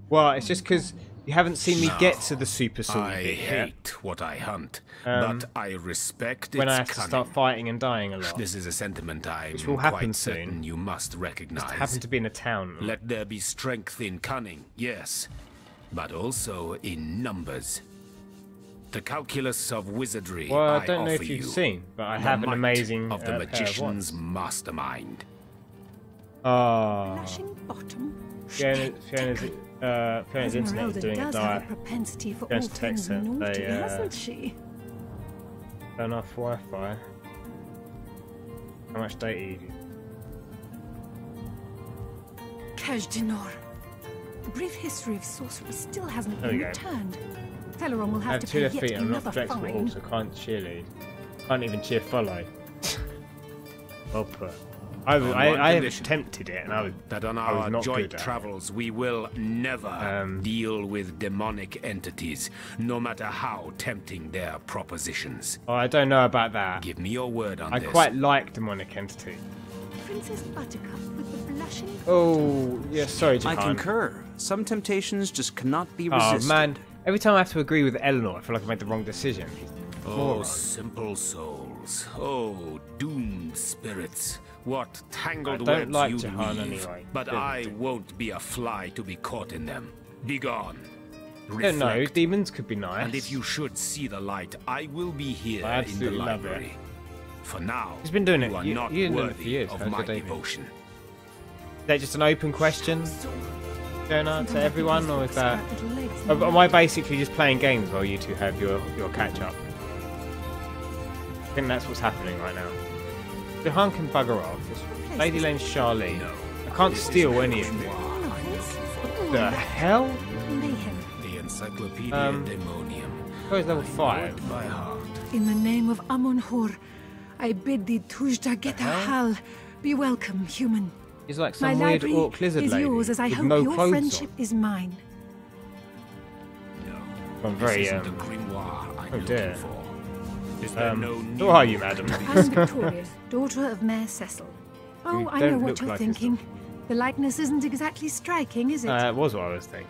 Well, it's just because you haven't seen me get to the super salty I bit hate yet. what I hunt, but I respect its when I have to cunning. start fighting and dying a lot. This is a sentiment Which will happen quite certain soon. you must recognize. Just happen to be in a town. Let there be strength in cunning, yes, but also in numbers. The calculus of wizardry Well, I don't know offer if you've you. seen, but I The have an might amazing of the pair of magician's wands. mastermind. Oh. Bottom. Fiona's internet is doing a does have a die. propensity for Going all to text things her. naughty, They hasn't she? turn off Wi-Fi. How much data you use? Kaj'Dinor. The brief history of sorcery still hasn't There been we go. returned. Teleron will I have have to 2 pay left yet feet and I'm not another flexible fine. also can't cheerlead. Can't even cheer follow. Well put. I have attempted it and I was on I was our not joint good at it. travels we will never deal with demonic entities, no matter how tempting their propositions. Oh, I don't know about that. Give me your word on I this. quite like demonic entity. Princess Buttercup with the blushing... Oh, yeah, sorry, Jahan. I concur. Some temptations just cannot be Oh resisted. man, every time I have to agree with Eleanor, I feel like I made the wrong decision. Oh, Moron. simple souls. Oh, doomed spirits. What tangled I don't webs like you Jahan weave. anyway. But I won't be a fly to be caught in them. Begone. I don't know, Reflect. demons could be nice. And if you should see the light, I will be here I in the absolutely love it. library. For now, He's been doing it. you are You- not you've been doing it worthy for years. of How's my your day been? devotion. Is that just an open question, Jonah, to everyone, or is that... Am I basically just playing games while you two have your catch-up? I think that's what's happening right now. Jahan can bugger off. It's Lady Lane's Charlene. I can't steal any of it. What the hell? The Encyclopedia Daemonium. Oh, it's level 5. By heart. In the name of Amon-Hor, I bid thee Tujda get a hal. Be welcome, human. He's like My some weird library orc lizard is lady yours, as I with hope no your clothes friendship is mine. I'm very, This isn't the grimoire I'm oh dear. looking for. Is there no need Who are you, madam? I'm Victoria, daughter of Mayor Cecil. Oh, You I know don't what look you're like thinking. The likeness isn't exactly striking, is it? That was what I was thinking.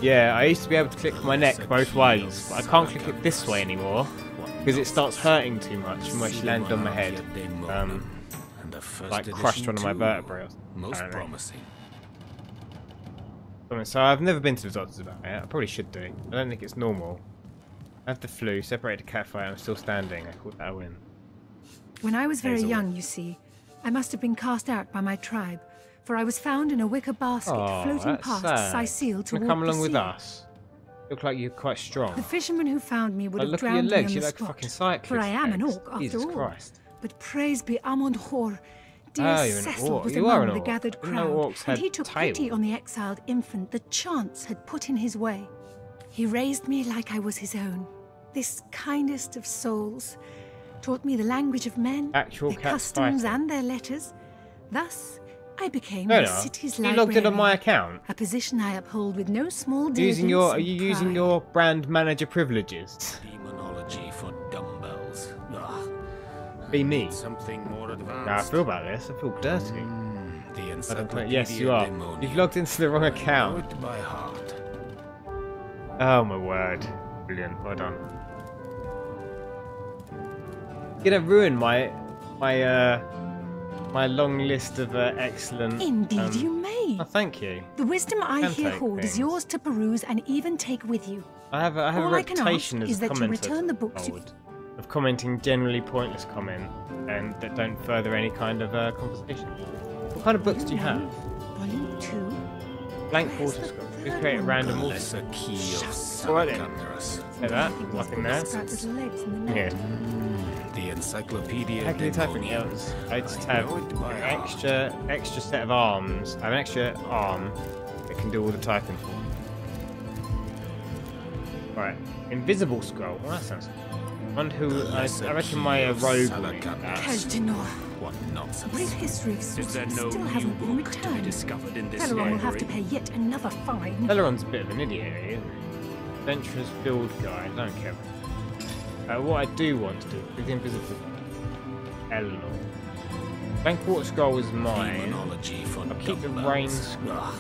Yeah, I used to be able to click my neck both ways, but I can't click it this way anymore because it starts hurting too much from where she landed on my head. Like crushed one of my vertebrae. Most promising. So I've never been to the doctors about it. I probably should do. I don't think it's normal. I have the flu, separated a cat fight, and I'm still standing. I called that a win. When I was very Hazel. young, you see, I must have been cast out by my tribe, for I was found in a wicker basket Oh, floating that's past sad. Saisiel toward Wanna come the along with sea. us? Look like you're quite strong. The fisherman who found me would Like, have look at your drowned legs, me on you're the like a spot, fucking cyclist for I am an legs. orc after Jesus all. Christ. But praise be Amon-Hor, dear Oh, you're an Cecil orc. was You are among an the orc. gathered Didn't know crowd, orcs and had he took pity tails. on the exiled infant the chance had put in his way. He raised me like I was his own, this kindest of souls, taught me the language of men, Actual their cat customs fighter. and their letters. Thus, I became No, the no. city's You librarian. logged in on my account. A position I uphold with no small Using diligence your, are and you using pride. your brand manager privileges? Demonology for dumbbells. Ugh. Be me. Something more advanced. How I feel about this. I feel dirty. The I don't Encyclopedia know. Yes, you are. Daemonium. You've logged into the wrong Know account. it by heart. Oh my word. Brilliant. Well done. You're gonna ruin my my long list of excellent. Indeed, you may. Oh, thank you. The wisdom I here hold is yours to peruse and even take with you. I have a reputation as a commenter of commenting generally pointless comment and that don't further any kind of conversation. What kind of books do you have? Volume 2. Blank water scroll. Just create a random water scroll. Alright then. Say that. Nothing there. Yeah. The encyclopedia. How can you type anything else? I just have an extra set of arms. I have an extra arm that can do all the typing. Right. Invisible scroll. Well, that sounds good. I wonder who. I reckon my rogue will need that. What nonsense. Brief history of sorcery still hasn't been returned. Celeron will have to pay yet another fine. Celeron's a bit of an idiot, isn't he? Adventurer's field guide. I don't care. What I do want to do is the invisible Eleanor. Blank water scroll is mine. I'll keep the rain scroll. I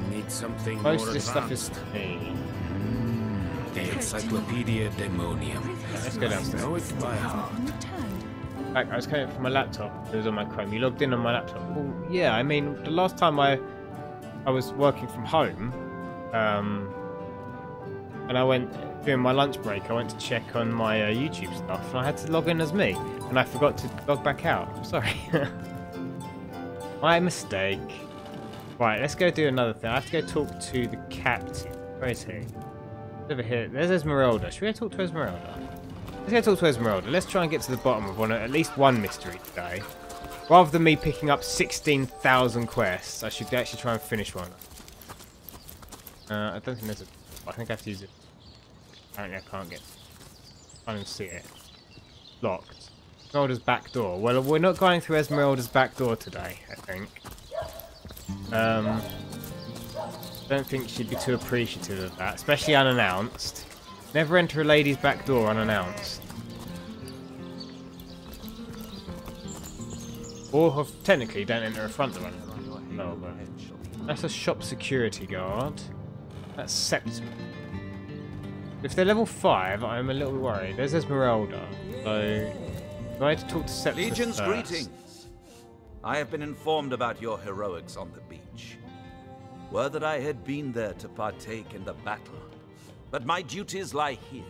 need something most more of this stuff advanced. is for me. The Encyclopedia Demonium. Let's go downstairs. Know it by heart. Back, I was coming from my laptop. It was on my Chrome. You logged in on my laptop. Well, yeah. I mean, the last time I was working from home, and I went during my lunch break. I went to check on my YouTube stuff, and I had to log in as me, and I forgot to log back out. I'm sorry. My mistake. Right, let's go do another thing. I have to go talk to the captain. Where is he? Over here. There's Esmeralda. Should we go talk to Esmeralda? Let's go talk to Esmeralda. Let's try and get to the bottom of at least one mystery today. Rather than me picking up 16,000 quests, I should actually try and finish one. I don't think there's a... I think I have to use it. Apparently I can't even see it. Locked. Esmeralda's back door. Well, we're not going through Esmeralda's back door today, I think. Don't think she'd be too appreciative of that, especially unannounced. Never enter a lady's back door unannounced. Or technically, don't enter a front door unannounced. No, but that's a shop security guard. That's Septim. If they're level 5, I'm a little worried. There's Esmeralda, so I had to talk to Septim Legion's first. greetings. I have been informed about your heroics on the beach. Were that I had been there to partake in the battle. But my duties lie here,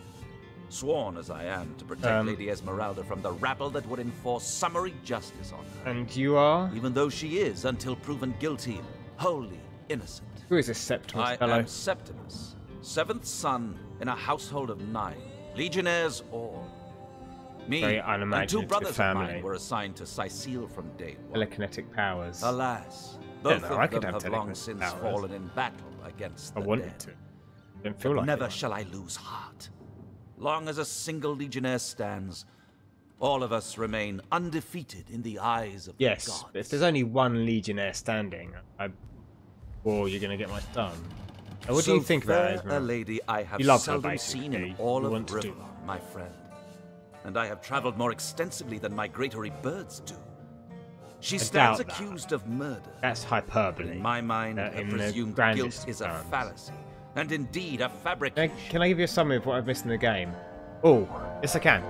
sworn as I am to protect Lady Esmeralda from the rabble that would enforce summary justice on her. And you are? Even though she is, until proven guilty, wholly innocent. Who is this Septimus fellow? I am Septimus, 7th son in a household of 9, legionnaires all. Me and 2 brothers of mine were assigned to Sicile from day 1. Telekinetic powers. Alas, both of them have long since fallen in battle against the dead. To. Don't feel like never shall I lose heart. Long as a single legionnaire stands, all of us remain undefeated in the eyes of the gods. Yes, but if there's only one legionnaire standing, or you're going to get my son. Now, what do you think about Esmeralda? A lady I have seldom seen in all of Rivellon, my friend. And I have traveled more extensively than migratory birds do. She stands accused of murder. That's hyperbole. In my mind, her presumed guilt is a fallacy. And indeed, a fabrication. Can I give you a summary of what I've missed in the game? Oh, yes I can.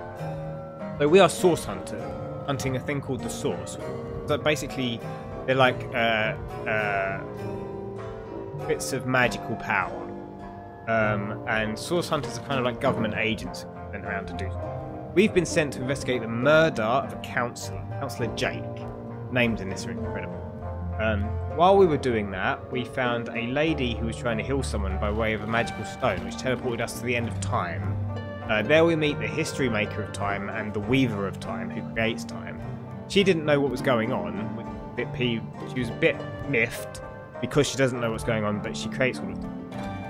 So we are source hunting a thing called the source. So basically, they're like bits of magical power. And source hunters are kind of like government agents sent around to do so. We've been sent to investigate the murder of a councillor, Councillor Jake. Names in this are incredible. While we were doing that, we found a lady who was trying to heal someone by way of a magical stone, which teleported us to the end of time. There we meet the history maker of time and the weaver of time, who creates time. She didn't know what was going on. She was a bit miffed because she doesn't know what's going on, but she creates all of them.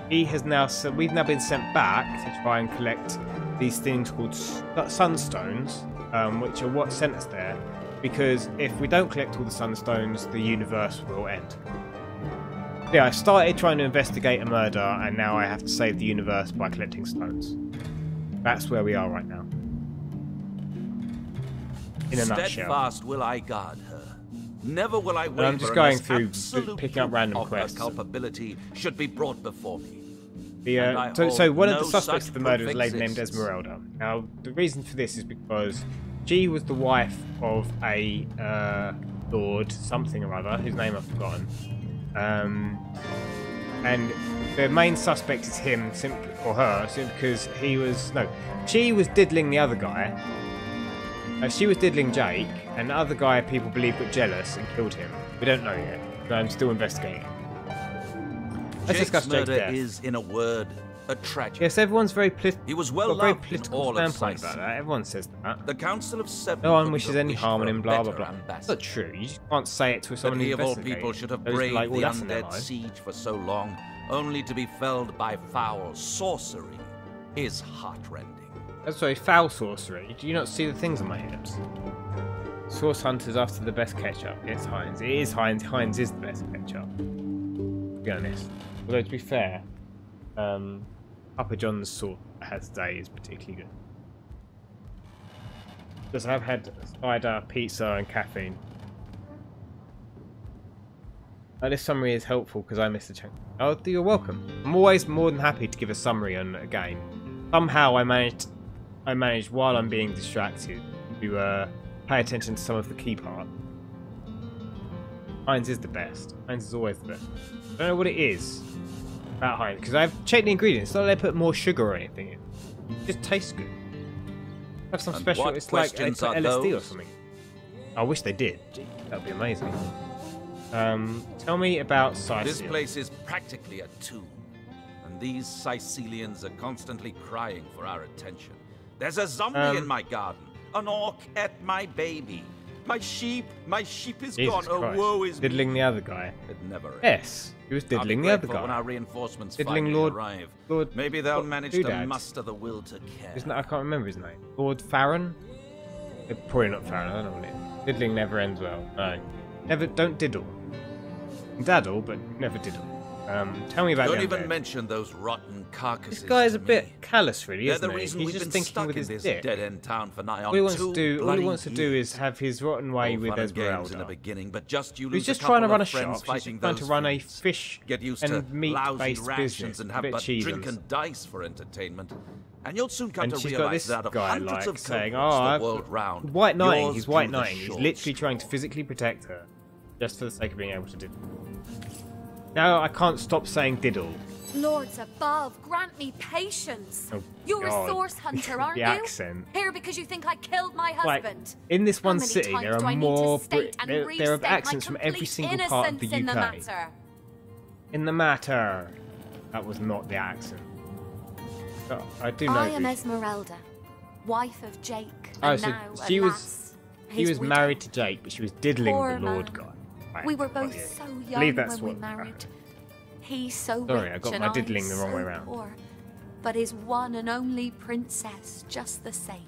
We've now been sent back to try and collect these things called sunstones, which are what sent us there. Because if we don't collect all the sunstones, the universe will end. Yeah, I started trying to investigate a murder, and now I have to save the universe by collecting stones. That's where we are right now. In a nutshell. Steadfast will I guard her. Never will I waver. I'm just going through picking up random quests. Culpability should be brought before me. So one of the suspects of the murder is a lady named Esmeralda. Now, the reason for this is because She was the wife of a lord, something or other, whose name I've forgotten. And the main suspect is him, or her, simply because she was diddling the other guy. She was diddling Jake, and the other guy people believe got jealous and killed him. We don't know yet, but I'm still investigating. Let's discuss Jake's death. Is, in a word, a tragedy. Yes, everyone's very he was well very loved political in all of standpoint about that. Everyone says that. The Council of Seven. No one wishes any harm on him. Blah blah blah. That's not true. You just can't say it to someone who's he of all investigating. people should have Those braved like, well, the that's in their undead mind. siege for so long, only to be felled by foul sorcery, is heartrending. That's sorry, foul sorcery. Do you not see the things on my hips? Source Hunter's after the best ketchup. It's Heinz. It is Heinz. Heinz is the best ketchup. To be honest. Although to be fair, Papa John's sauce I had today is particularly good. Because I've had cider, pizza, and caffeine. This summary is helpful because I missed the chunk. Oh, you're welcome. I'm always more than happy to give a summary on a game. Somehow I managed while I'm being distracted to pay attention to some of the key part. Heinz is the best. Heinz is always the best. I don't know what it is about Heinz because I've checked the ingredients. It's not like they put more sugar or anything in. It just tastes good. Have some special. It's like they put LSD or something. I wish they did. Gee, that would be amazing. Tell me about Sicilian. This place is practically a tomb, and these Sicilians are constantly crying for our attention. There's a zombie in my garden. An orc ate my baby. My sheep is Jesus gone. Christ. Oh, woe is diddling me. the other guy. It never ends. Yes, he was diddling the other guy. When our reinforcements diddling finally Lord, arrive, Lord, maybe they'll Lord manage Doodad. to muster the will to care. Isn't that, I can't remember his name. Lord Farron? Probably not Farron. I don't know what it is. Diddling never ends well. No, never. Don't diddle. Daddle, but never diddle. Tell me about. Don't even mention those rotten carcasses. This guy's a bit callous, really, They're isn't the he? reason He's we've just been thinking stuck with in his this dick. dead-end town for nigh on All he wants 2 to do, all he bloody wants to do years. is have his rotten way with Fun and games Esmeralda. in the beginning, but just you He's lose just a trying to couple run a of friends shop. He's fighting just trying to those run a fiends. fish Get used and to lousy meat-based rations business. and A have bit but cheese drink and and dice for entertainment. And you'll soon come and to she's got realize this that out of guy hundreds like of saying, cohorts "Oh, the world round, white knighting." yours He's white drew the knighting. He's short literally trying to physically protect her, just for the sake of being able to diddle. Now I can't stop saying diddle. Lords above, grant me patience. Oh, You're God. a source hunter, aren't The you? accent. Here because you think I killed my Like, husband. in this one How many city, times there do are I need to more. state and There are restate accents my from every complete single part of the innocence in the UK. matter? In the matter, that was not the accent. But I do know. I am this. Esmeralda, wife of Jake, Oh, and so now, she alas, was his widow. married to Jake, but she was diddling Poor the Lord man. guy. Right, We were got both you. so I young believe that's when we what- married. He so Sorry, rich I got and my diddling the wrong so way round. poor, but his one and only princess just the same.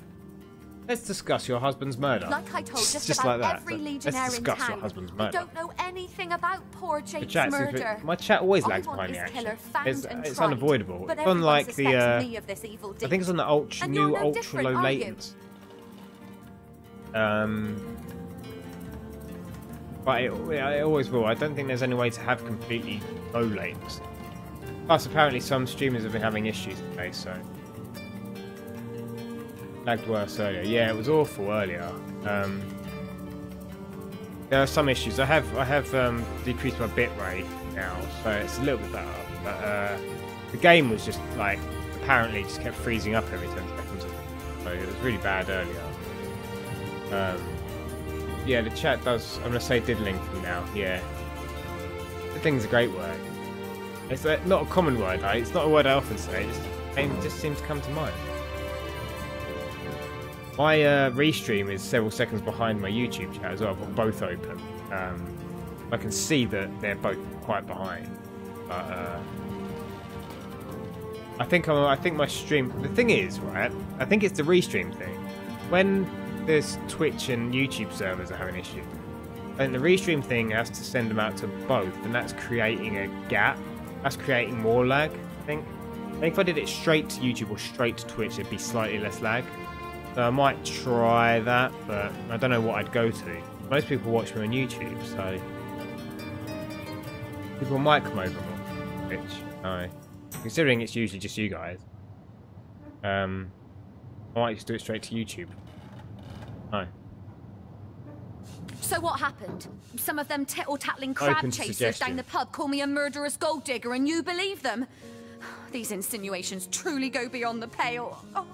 Let's discuss your husband's murder. Like I told just like about that. every Let's legionnaire in discuss your town, husband's you murder. don't know anything about poor The Jake's chat murder. my chat always All I lags want behind the is action. killer found and It's tried, unavoidable. but It's on everyone like the suspects me of this evil I think it's on the deed. And you're new no ultra different, low are you? latent. But it always will. I don't think there's any way to have completely low latency. Plus, apparently some streamers have been having issues today, so lagged worse earlier. Yeah, it was awful earlier. There are some issues. I have decreased my bit rate now, so it's a little bit better. But the game was just like apparently just kept freezing up every 10 seconds. So it was really bad earlier. Yeah, the chat does. I'm gonna say diddling from now. Yeah, diddling's a great word. It's not a common word. It's not a word I often say. It just seems to come to mind. My restream is several seconds behind my YouTube chat as well. I've got both open. I can see that they're both quite behind. But I think my stream. The thing is, right? I think it's the restream thing. When there's Twitch and YouTube servers are having issues, and the restream thing has to send them out to both, and that's creating a gap. That's creating more lag. I think if I did it straight to YouTube or straight to Twitch, it'd be slightly less lag. So I might try that, but I don't know what I'd go to. Most people watch me on YouTube, so people might come over more to Twitch. No, considering it's usually just you guys, I might just do it straight to YouTube. No. So what happened? Some of them tittle-tattling crab chasers down the pub call me a murderous gold digger and you believe them? These insinuations truly go beyond the pale. Oh,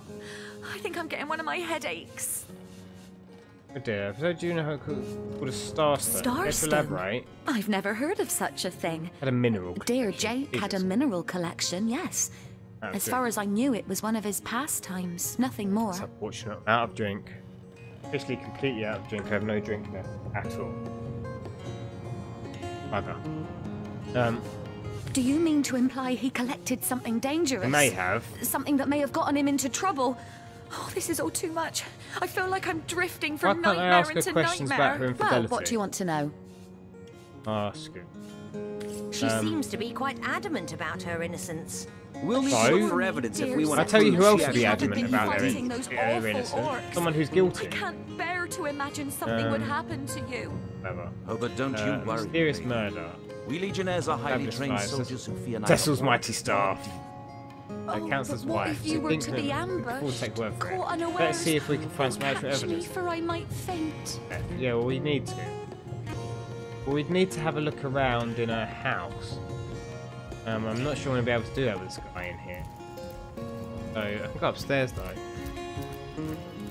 I think I'm getting one of my headaches. Oh dear, so do you know how it's called a Starstone? Let's elaborate. I've never heard of such a thing. Had a mineral Dear Jake had a mineral collection, yes. That's as good. far as I knew, it was one of his pastimes, nothing more. That's unfortunate. Out of drink. Officially completely out of drink. I have no drink left at all. Bugger. Do you mean to imply he collected something dangerous? He may have. Something that may have gotten him into trouble? Oh, this is all too much. I feel like I'm drifting from Why can't I nightmare ask her into questions nightmare. about her infidelity? Well, what do you want to know? Ask her. She seems to be quite adamant about her innocence. We'll need to look for evidence if we want to. I'll tell you who else will be she adamant about their those awful innocence. orcs. Someone who's guilty. I can't bear to imagine something would happen to you. Never. Oh, but don't you worry. Mysterious murder. We Legionnaires are highly trained soldiers who fear neither Tessel's orc mighty staff. That counts as What wife. if you were to be ambushed, We'll take word for it. caught unawares? Let's see if we can find some Catch actual me, evidence. for I might faint. Yeah, well, we need to. Well, we'd need to have a look around in her house. I'm not sure I'm going to be able to do that with this guy in here. So, I can go upstairs though.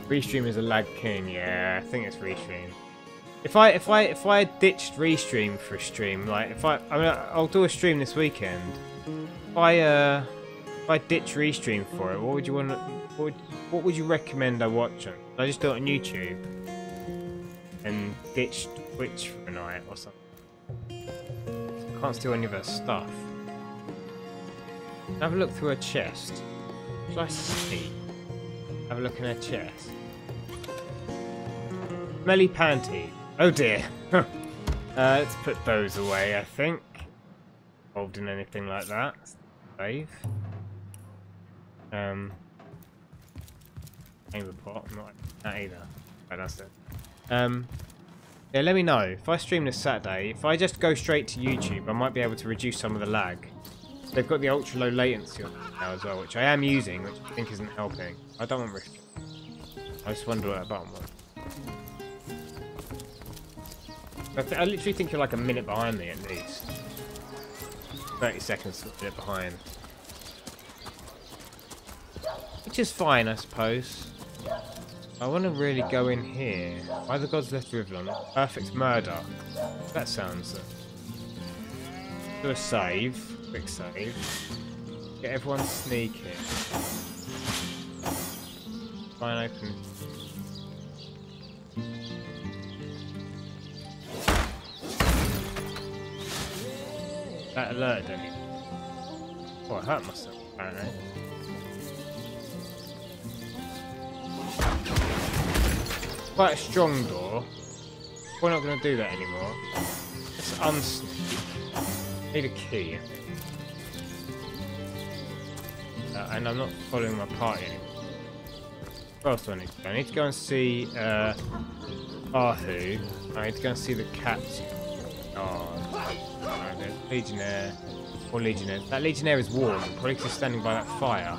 Restream is a lag king. Yeah, I think it's Restream. If I ditched Restream for a stream, like I'll do a stream this weekend. If I ditch Restream for it, what would you want? What would you recommend I watch on? I just do it on YouTube and ditch Twitch for a night or something. I can't steal any of her stuff. Have a look through her chest. Should I see? Have a look in her chest. Smelly panty. Oh dear. Let's put those away, I think. Involved in anything like that. Save. Chamber pot. Not like that either. Right, that's it. Yeah, let me know. If I stream this Saturday, if I just go straight to YouTube, I might be able to reduce some of the lag. They've got the ultra low latency on now as well, which I am using, which I think isn't helping. I don't want risk. I just wonder what that button was. I literally think you're like a minute behind me at least. 30 seconds, a minute behind. Which is fine, I suppose. I want to really go in here. Why the gods left Rivlon? Perfect murder. That sounds... do a save. Quick save. Get everyone sneaking. Try and open... That alerted me. Oh, I hurt myself, apparently. Quite a strong door. We're not going to do that anymore. Let's unsneak. Need a key, I think. And I'm not following my party anymore. What else do I need to do? I need to go and see Ahu. I need to go and see the captain. Oh, no, there's Legionnaire. Or Legionnaire. That Legionnaire is warm, probably because he's standing by that fire.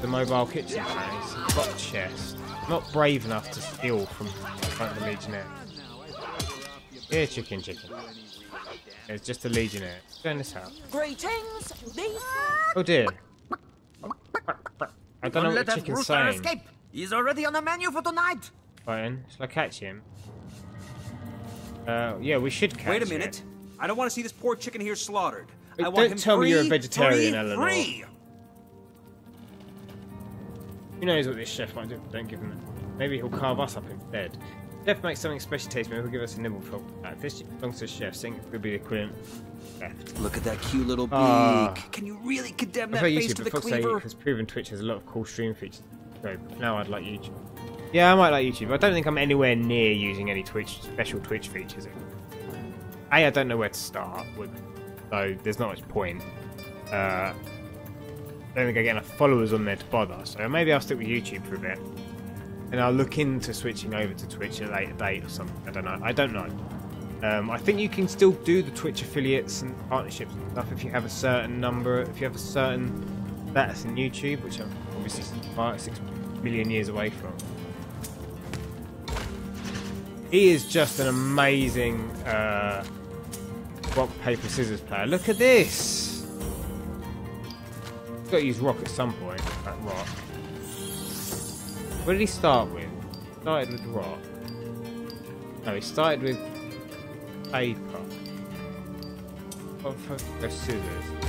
The mobile kitchen place. Got a chest. Not brave enough to steal from front of the Legionnaire. Here, chicken. It's just a Legionnaire. Go in this house. Greetings, Oh dear. I don't know what the chicken's saying. Escape. He's already on the menu for tonight. Right then, shall I catch him? Yeah, we should catch him. Wait a minute. I don't want to see this poor chicken here slaughtered. I want Don't him tell me you're a free, vegetarian, free, Eleanor. free. Who knows what this chef might do? Don't give him that. Maybe he'll carve us up instead. Chef makes something special taste. Maybe he'll give us a nibble for that. If this belongs to the chef, think it could be the equivalent left. Look at that cute little beak. Can you really condemn that face to the cleaver? Because proven Twitch has a lot of cool stream features. So now I'd like YouTube. Yeah, I might like YouTube. I don't think I'm anywhere near using any special Twitch features. I don't know where to start with, so there's not much point. I don't think I get enough followers on there to bother, so maybe I'll stick with YouTube for a bit. And I'll look into switching over to Twitch at a later date or something. I don't know. I think you can still do the Twitch affiliates and partnerships and stuff if you have a certain number, if you have a certain status in YouTube, which I'm obviously 6 million years away from. He is just an amazing rock, paper, scissors player. Look at this! Got to use rock at some point. That rock. What did he start with? He started with rock. No, he started with paper. Gone for scissors.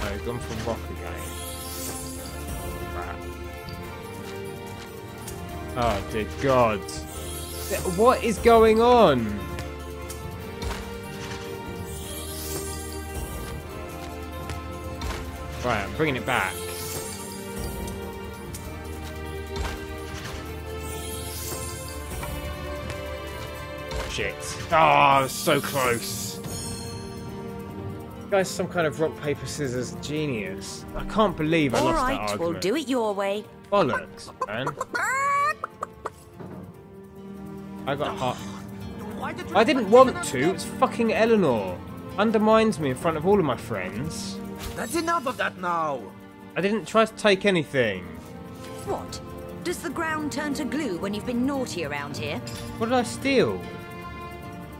No, he's gone for rock again. Crap. Oh dear God! What is going on? Right, I'm bringing it back. Shit. Oh, so close. This guy's some kind of rock, paper, scissors genius. I can't believe I lost that argument. Alright, we'll do it your way. Bollocks, man. I got hot. I didn't want to. It's fucking Eleanor. Undermines me in front of all of my friends. That's enough of that now. I didn't try to take anything. What? Does the ground turn to glue when you've been naughty around here? What did I steal?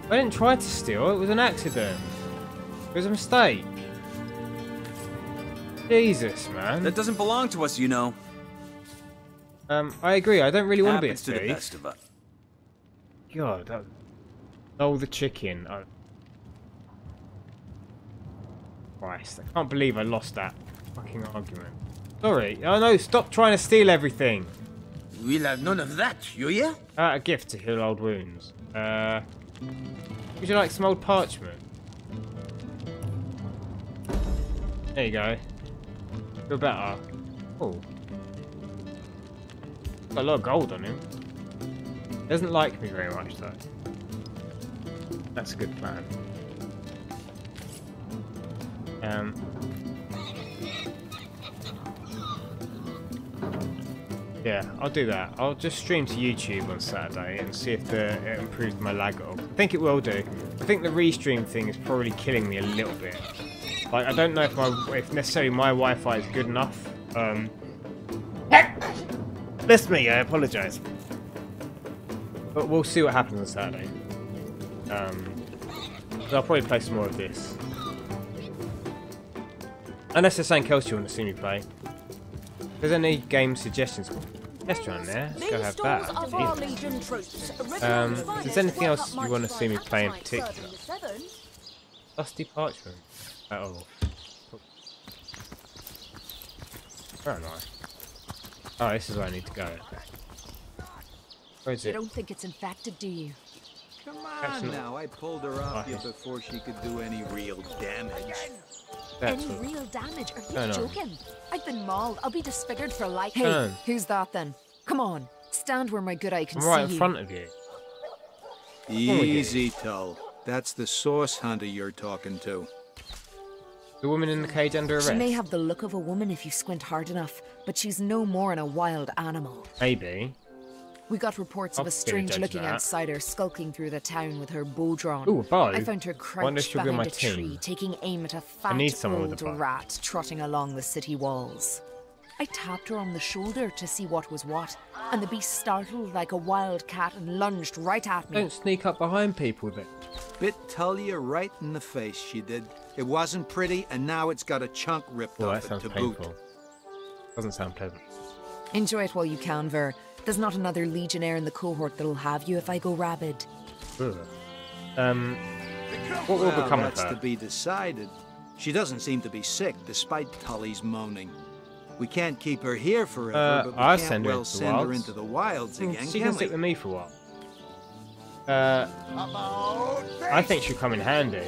I didn't try to steal. It was an accident. It was a mistake. Jesus, man. That doesn't belong to us, you know. I agree. I don't really want to be a Happens to the thief. best of us. God, that... Oh, the chicken. Oh. Christ, I can't believe I lost that fucking argument. Sorry. Oh no, stop trying to steal everything. We'll have none of that, you hear? A gift to heal old wounds. Would you like some old parchment? There you go. Feel better. Oh. Got a lot of gold on him. Doesn't like me very much though. That's a good plan. Yeah, I'll do that. I'll just stream to YouTube on Saturday and see if it improves my lag at all. I think it will do. I think the restream thing is probably killing me a little bit. Like, I don't know if necessarily my Wi-Fi is good enough. Bless me, I apologise. But we'll see what happens on Saturday. So I'll probably play some more of this. Unless there's something else you want to see me play. If there's any game suggestions, yes, around there. Let's go have that. If there's anything else you want to see me play in particular? Dusty parchment. Oh. Where am I? Oh, this is where I need to go. Where is it? You don't think it's infected, do you? Come on now, I pulled her off you before she could do any real damage. Any real damage? Are you joking? I've been mauled. I'll be disfigured for life. Hey, who's that then? Come on, stand where my good eye can see you. I'm right in front of you. Easy, Tull. That's the source hunter you're talking to. The woman in the cage under arrest? She may have the look of a woman if you squint hard enough, but she's no more than a wild animal. Maybe. We got reports of a strange-looking outsider skulking through the town with her bow drawn. Ooh, a bow. I found her crouched behind a tree, taking aim at a fat old rat trotting along the city walls. I tapped her on the shoulder to see what was what, and the beast startled like a wild cat and lunged right at me. Don't sneak up behind people then. Bit Tullia right in the face, she did. It wasn't pretty, and now it's got a chunk ripped off it to boot. Doesn't sound pleasant. Enjoy it while you can, Ver. There's not another legionnaire in the cohort that'll have you if I go rabid. Ugh. What will become of her? That's to be decided. She doesn't seem to be sick, despite Tully's moaning. We can't keep her here forever, but we can't well send her into the wilds again, She can sit with me for what? I think she'll come in handy.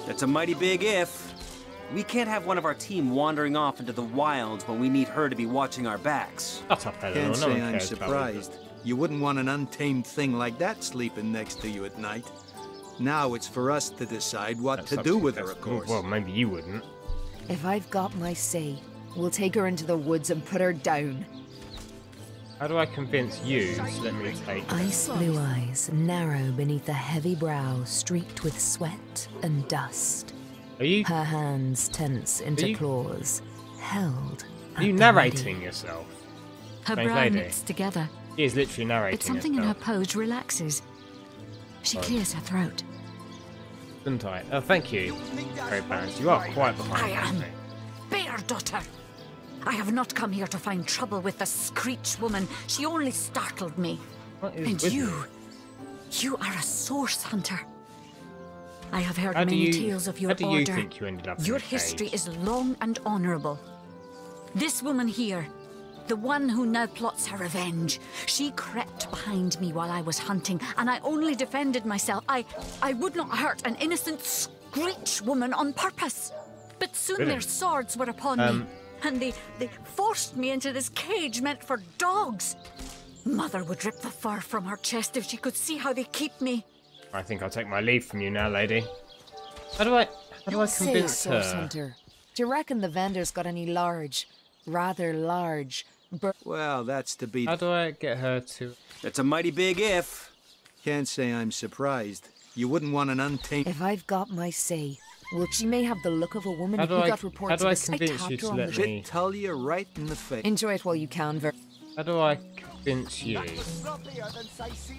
That's a mighty big if. We can't have one of our team wandering off into the wilds when we need her to be watching our backs. Shut up, Eleanor. Can't say I'm surprised. You wouldn't want an untamed thing like that sleeping next to you at night. Now it's for us to decide what to do with her, of course. Well, maybe you wouldn't. If I've got my say, we'll take her into the woods and put her down. How do I convince you to let me take her? Ice blue eyes, narrow beneath a heavy brow streaked with sweat and dust. Are you... Her hands tense into claws, held. Are you narrating yourself? Her brow knits together. She is literally narrating It's something herself. in her pose relaxes. She clears her throat. Didn't I? Oh, thank you, Fairy Parents. You are quite behind. I am Bear Daughter. I have not come here to find trouble with the Screech woman. She only startled me. And you are a source hunter. I have heard many tales of your order. How do you think you ended up in Your the history cage? is long and honourable. This woman here, the one who now plots her revenge, she crept behind me while I was hunting, and I only defended myself. I would not hurt an innocent Screech woman on purpose. But soon their swords were upon me, and they forced me into this cage meant for dogs. Mother would rip the fur from her chest if she could see how they keep me. I think I'll take my leave from you now, lady. How do I convince her? Source Hunter, do you reckon the vendor's got any rather large... Well, that's to be... How do I get her to... It's a mighty big if. Can't say I'm surprised. You wouldn't want an untamed... If I've got my say, well, she may have the look of a woman who got reports of a convince you to let me... Tell you right in the face. Enjoy it while you can, How do I convince you?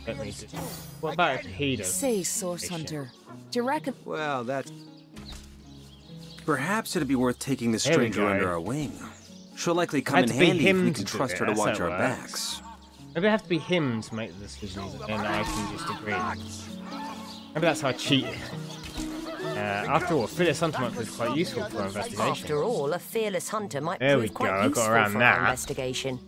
Let me do... What about if he does? Say, Source Hunter, do you reckon... Well, that's... Perhaps it'd be worth taking the stranger under our wing. She'll likely come in handy if we can trust her to watch our backs. Maybe it have to be him to make the decisions, and I can just agree. Maybe that's how I cheat. After all, a fearless hunter might be quite useful for our investigation. After all, a fearless hunter might There we prove go, quite I got useful around for that. our investigation.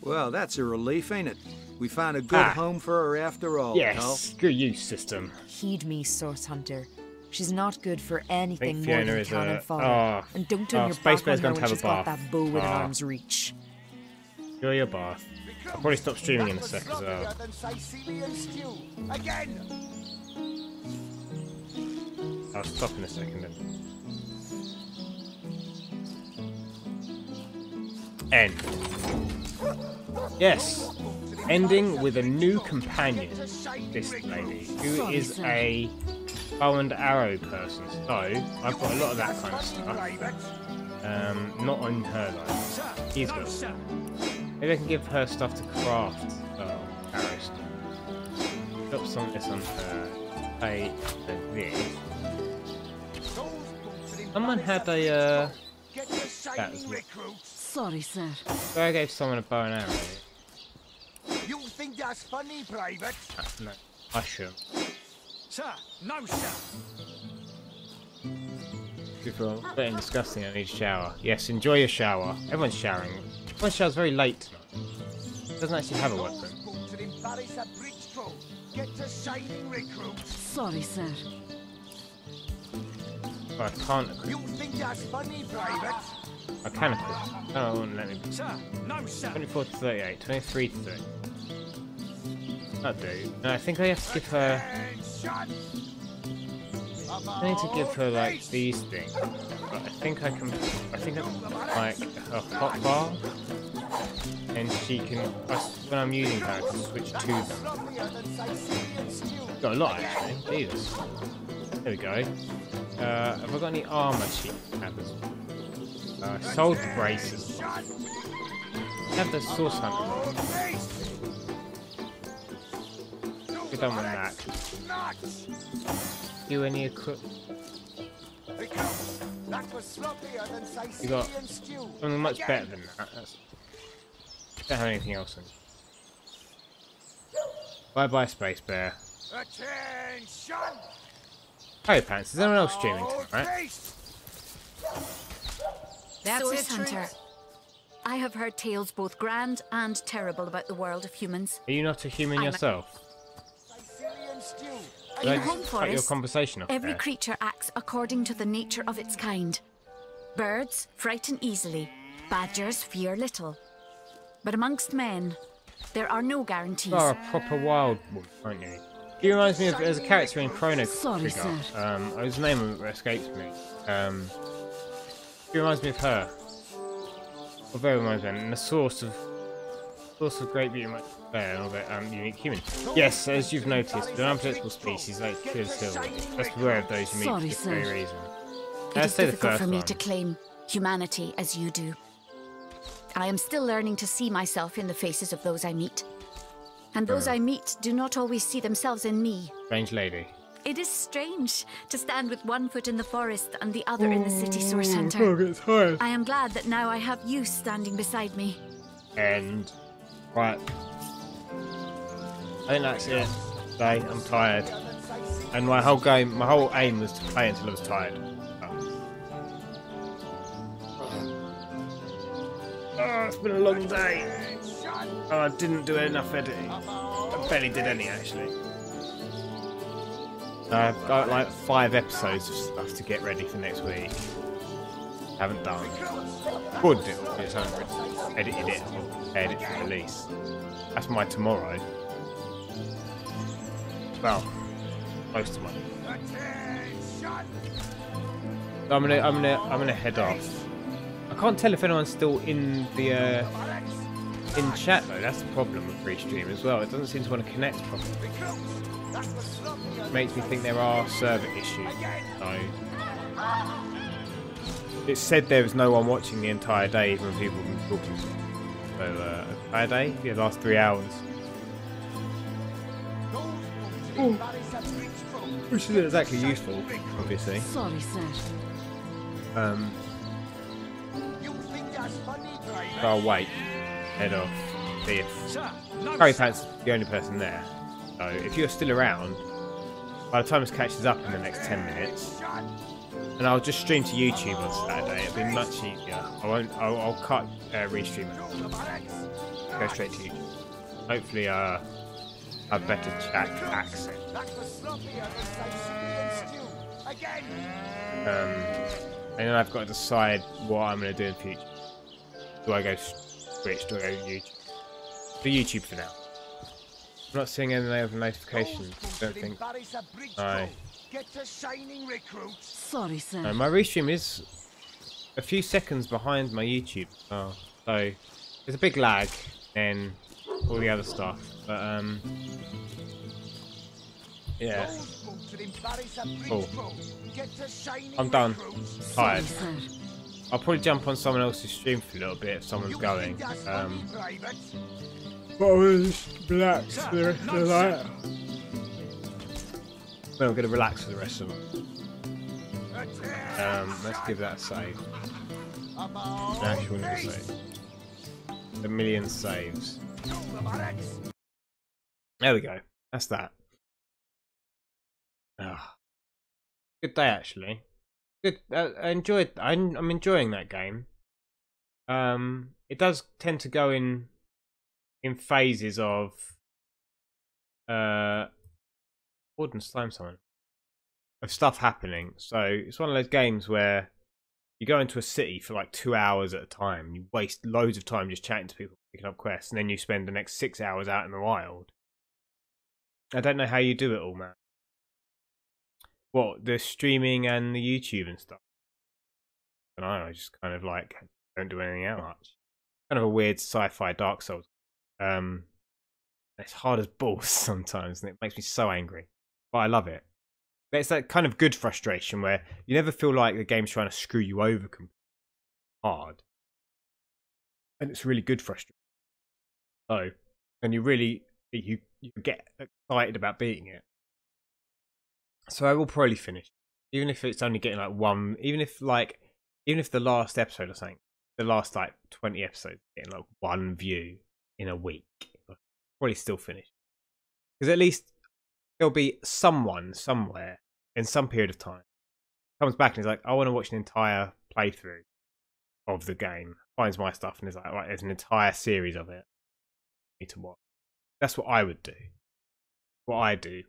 Well, that's a relief, ain't it? We found a good home for her after all. Yes, good use, system. Heed me, Source Hunter. She's not good for anything more Fiona than is cannon a... fodder. Oh, And don't turn your back on her when she's got that bow within Oh. arm's reach. Enjoy your bath. I'll probably stop streaming in a sec as well. I'll stop in a second then. End. Yes. Ending with a new companion. This lady, who is a bow and arrow person. So, I've got a lot of that kind of stuff. Not on her though. He's got stuff. Maybe I can give her stuff to craft arrow stuff. Drop some of this on her. Pay this. Someone had a that as well. Sorry, sir. So I gave someone a bow and arrow. You think that's funny, Private? No, I should. Sir, no, sir. People are getting disgusting. I need a shower. Yes, enjoy your shower. Everyone's showering. Everyone showers very late tonight. Doesn't actually have a weapon. Sorry, sir. Oh, I can't equip. You think that's funny, Private? I can equip. No, it won't let me. Sir, no, sir. 24 to 38, 23 to 30. That'll do. No, I think I have to give her... I need to give her, like, these things. But I think I can... I think I'm, like, a hot bar. And she can... When I'm using her, I can switch to them. Got a lot, actually. Jesus. There we go. Have I got any armour she can have as well? I sold the braces. I have the source hunter. We're done with that. Do any equip? You got something much better than that. Don't have anything else in. Bye bye, Space Bear. Attention! Hey, Pants, is anyone else streaming tonight? That's Source it, Hunter. I have heard tales both grand and terrible about the world of humans. Are you not a human yourself? Did I In just home cut your forest, conversation off every there? creature acts according to the nature of its kind. Birds frighten easily, badgers fear little. But amongst men, there are no guarantees. You are a proper wild woman, aren't you? He reminds me of, there's a character in Chrono Sorry, Trigger. sir. His name escapes me. He reminds me of her. Well, very reminds me, and the source of great beauty, much better, and all that unique human. Yes, as you've noticed, with an unpredictable species like Silver, just beware of those you meet for Sorry, this sir. very reason. It is difficult for me to claim humanity as you do. I am still learning to see myself in the faces of those I meet. And those I meet do not always see themselves in me. Strange lady. It is strange to stand with one foot in the forest and the other in the city source center. I am glad that now I have you standing beside me. And right, I think that's it. Today, I'm tired, and my whole aim was to play until I was tired. Oh, it's been a long day. Oh, I didn't do enough editing. I barely did any actually. I've got like 5 episodes of stuff to get ready for next week. Haven't done. Would do it, just haven't edited it or prepared it for release. That's my tomorrow. Well, close to mine. I'm gonna head off. I can't tell if anyone's still in the in chat though. That's the problem with free stream as well. It doesn't seem to want to connect properly. It makes me think there are server issues. So it said there was no one watching the entire day, even when people have been talking to me. So entire day, yeah, the last 3 hours. Ooh. Which isn't exactly useful, obviously. Sorry, sir. So I'll wait. Head off. See if Curry Pants is the only person there. So if you're still around, by the time this catches up in the next 10 minutes, and I'll just stream to YouTube on Saturday. It'll be much easier. I'll cut restream it. Go straight to YouTube. Hopefully, a better chat accent. And then I've got to decide what I'm going to do in the future. Do I go Twitch? Do I go YouTube? Do YouTube for now. I'm not seeing any other notifications. Don't think. No. Sorry, sir. No, my restream is a few seconds behind my YouTube. Oh, so there's a big lag and all the other stuff. But yeah. Cool. I'm done. Tired. I'll probably jump on someone else's stream for a little bit if someone's going. But I'll just relax for the rest of the night. Well, I'm going to relax for the rest of it. Let's give that a save. Actual save. A million saves. There we go. That's that. Oh. Good day, actually. Good. I enjoyed. I'm enjoying that game. It does tend to go in phases of wooden slime summon of stuff happening. So it's one of those games where you go into a city for like 2 hours at a time. You waste loads of time just chatting to people, picking up quests, and then you spend the next 6 hours out in the wild. I don't know how you do it all, man. What, the streaming and the YouTube and stuff? I don't know, I just kind of like don't do anything else much. Kind of a weird sci-fi Dark Souls. It's hard as balls sometimes, and it makes me so angry. But I love it. But it's that kind of good frustration where you never feel like the game's trying to screw you over completely hard. And it's really good frustration. So, and you get excited about beating it. So I will probably finish, even if it's only getting like one. Even if the last episode or something, the last like 20 episodes, getting like one view in a week, I'll probably still finish. Because at least there'll be someone somewhere in some period of time comes back and is like, I want to watch an entire playthrough of the game. Finds my stuff and is like, right, there's an entire series of it I need to watch. That's what I would do. What I do.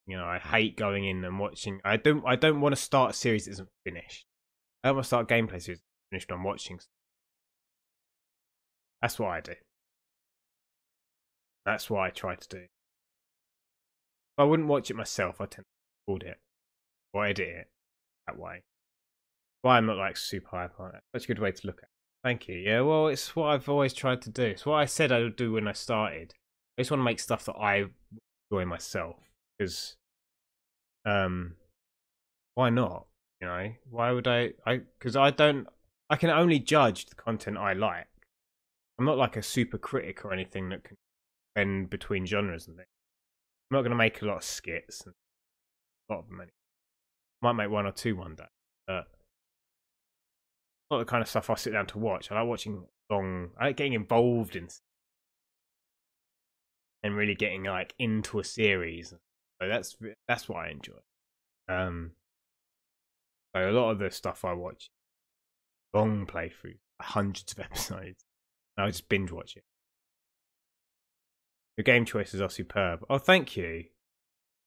You know, I hate going in and watching. I don't want to start a series that isn't finished. I don't want to start a gameplay series that's finished on watching. That's what I do. That's what I try to do. If I wouldn't watch it myself, I tend to record it or edit it that way. Why I'm not like super hype on it. Such a good way to look at it. Thank you. Yeah, well, it's what I've always tried to do. It's what I said I would do when I started. I just want to make stuff that I enjoy myself. Because, why not? You know, why would because I can only judge the content I like. I'm not like a super critic or anything that can and between genres and things. I'm not going to make a lot of skits. And a lot of them. Might make one or two one day. But not the kind of stuff I sit down to watch. I like watching long. I like getting involved in and really getting like into a series. So that's what I enjoy. So a lot of the stuff I watch, long playthroughs, hundreds of episodes. And I just binge watch it. Your game choices are superb. Oh, thank you.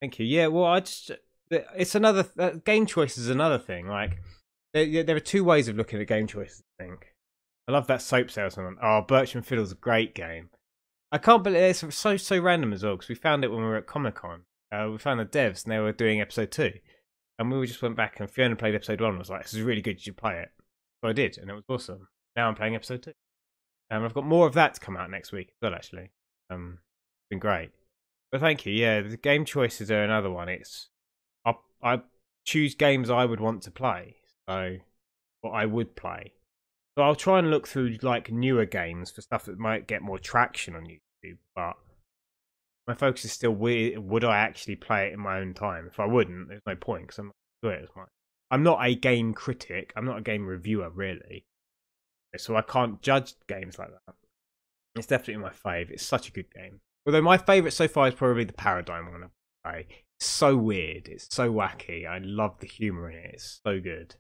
Thank you. Yeah, well, it's another... game choice is another thing. Like, there are two ways of looking at game choices, I think. I love that soap salesman. Oh, Birch and Fiddle's a great game. I can't believe it's so random as well, because we found it when we were at Comic-Con. We found the devs, and they were doing episode 2. And we just went back, and Fiona played episode 1 and was like, this is really good, you should play it. So I did, and it was awesome. Now I'm playing episode 2. I've got more of that to come out next week as well, actually. It's been great. But thank you. Yeah, the game choices are another one. I choose games I would want to play. So, what I would play. So I'll try and look through like newer games for stuff that might get more traction on YouTube. But my focus is still, would I actually play it in my own time? If I wouldn't, there's no point because I'm not doing it as much. I'm not a game critic. I'm not a game reviewer, really. So I can't judge games like that. It's definitely my fave. It's such a good game. Although my favourite so far is probably the Paradigm one I play. It's so weird. It's so wacky. I love the humour in it. It's so good.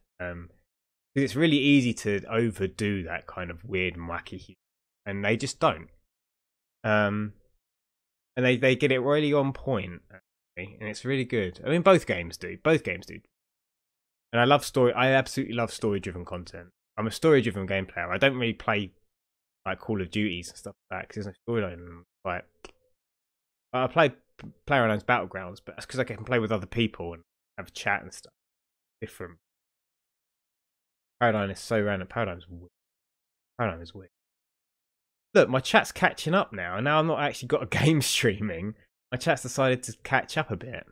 It's really easy to overdo that kind of weird and wacky humor. And they just don't. And they get it really on point, actually, and it's really good. I mean, both games do. And I love story. I absolutely love story-driven content. I'm a story-driven game player. I don't really play like Call of Duties and stuff like that because there's no storyline in them. Like, I play PlayerUnknown's Battlegrounds, but that's because I can play with other people and have a chat and stuff. Different. Paradigm is so random. Paradigm is weird. Look, my chat's catching up now. Now I'm not actually got a game streaming. My chat's decided to catch up a bit.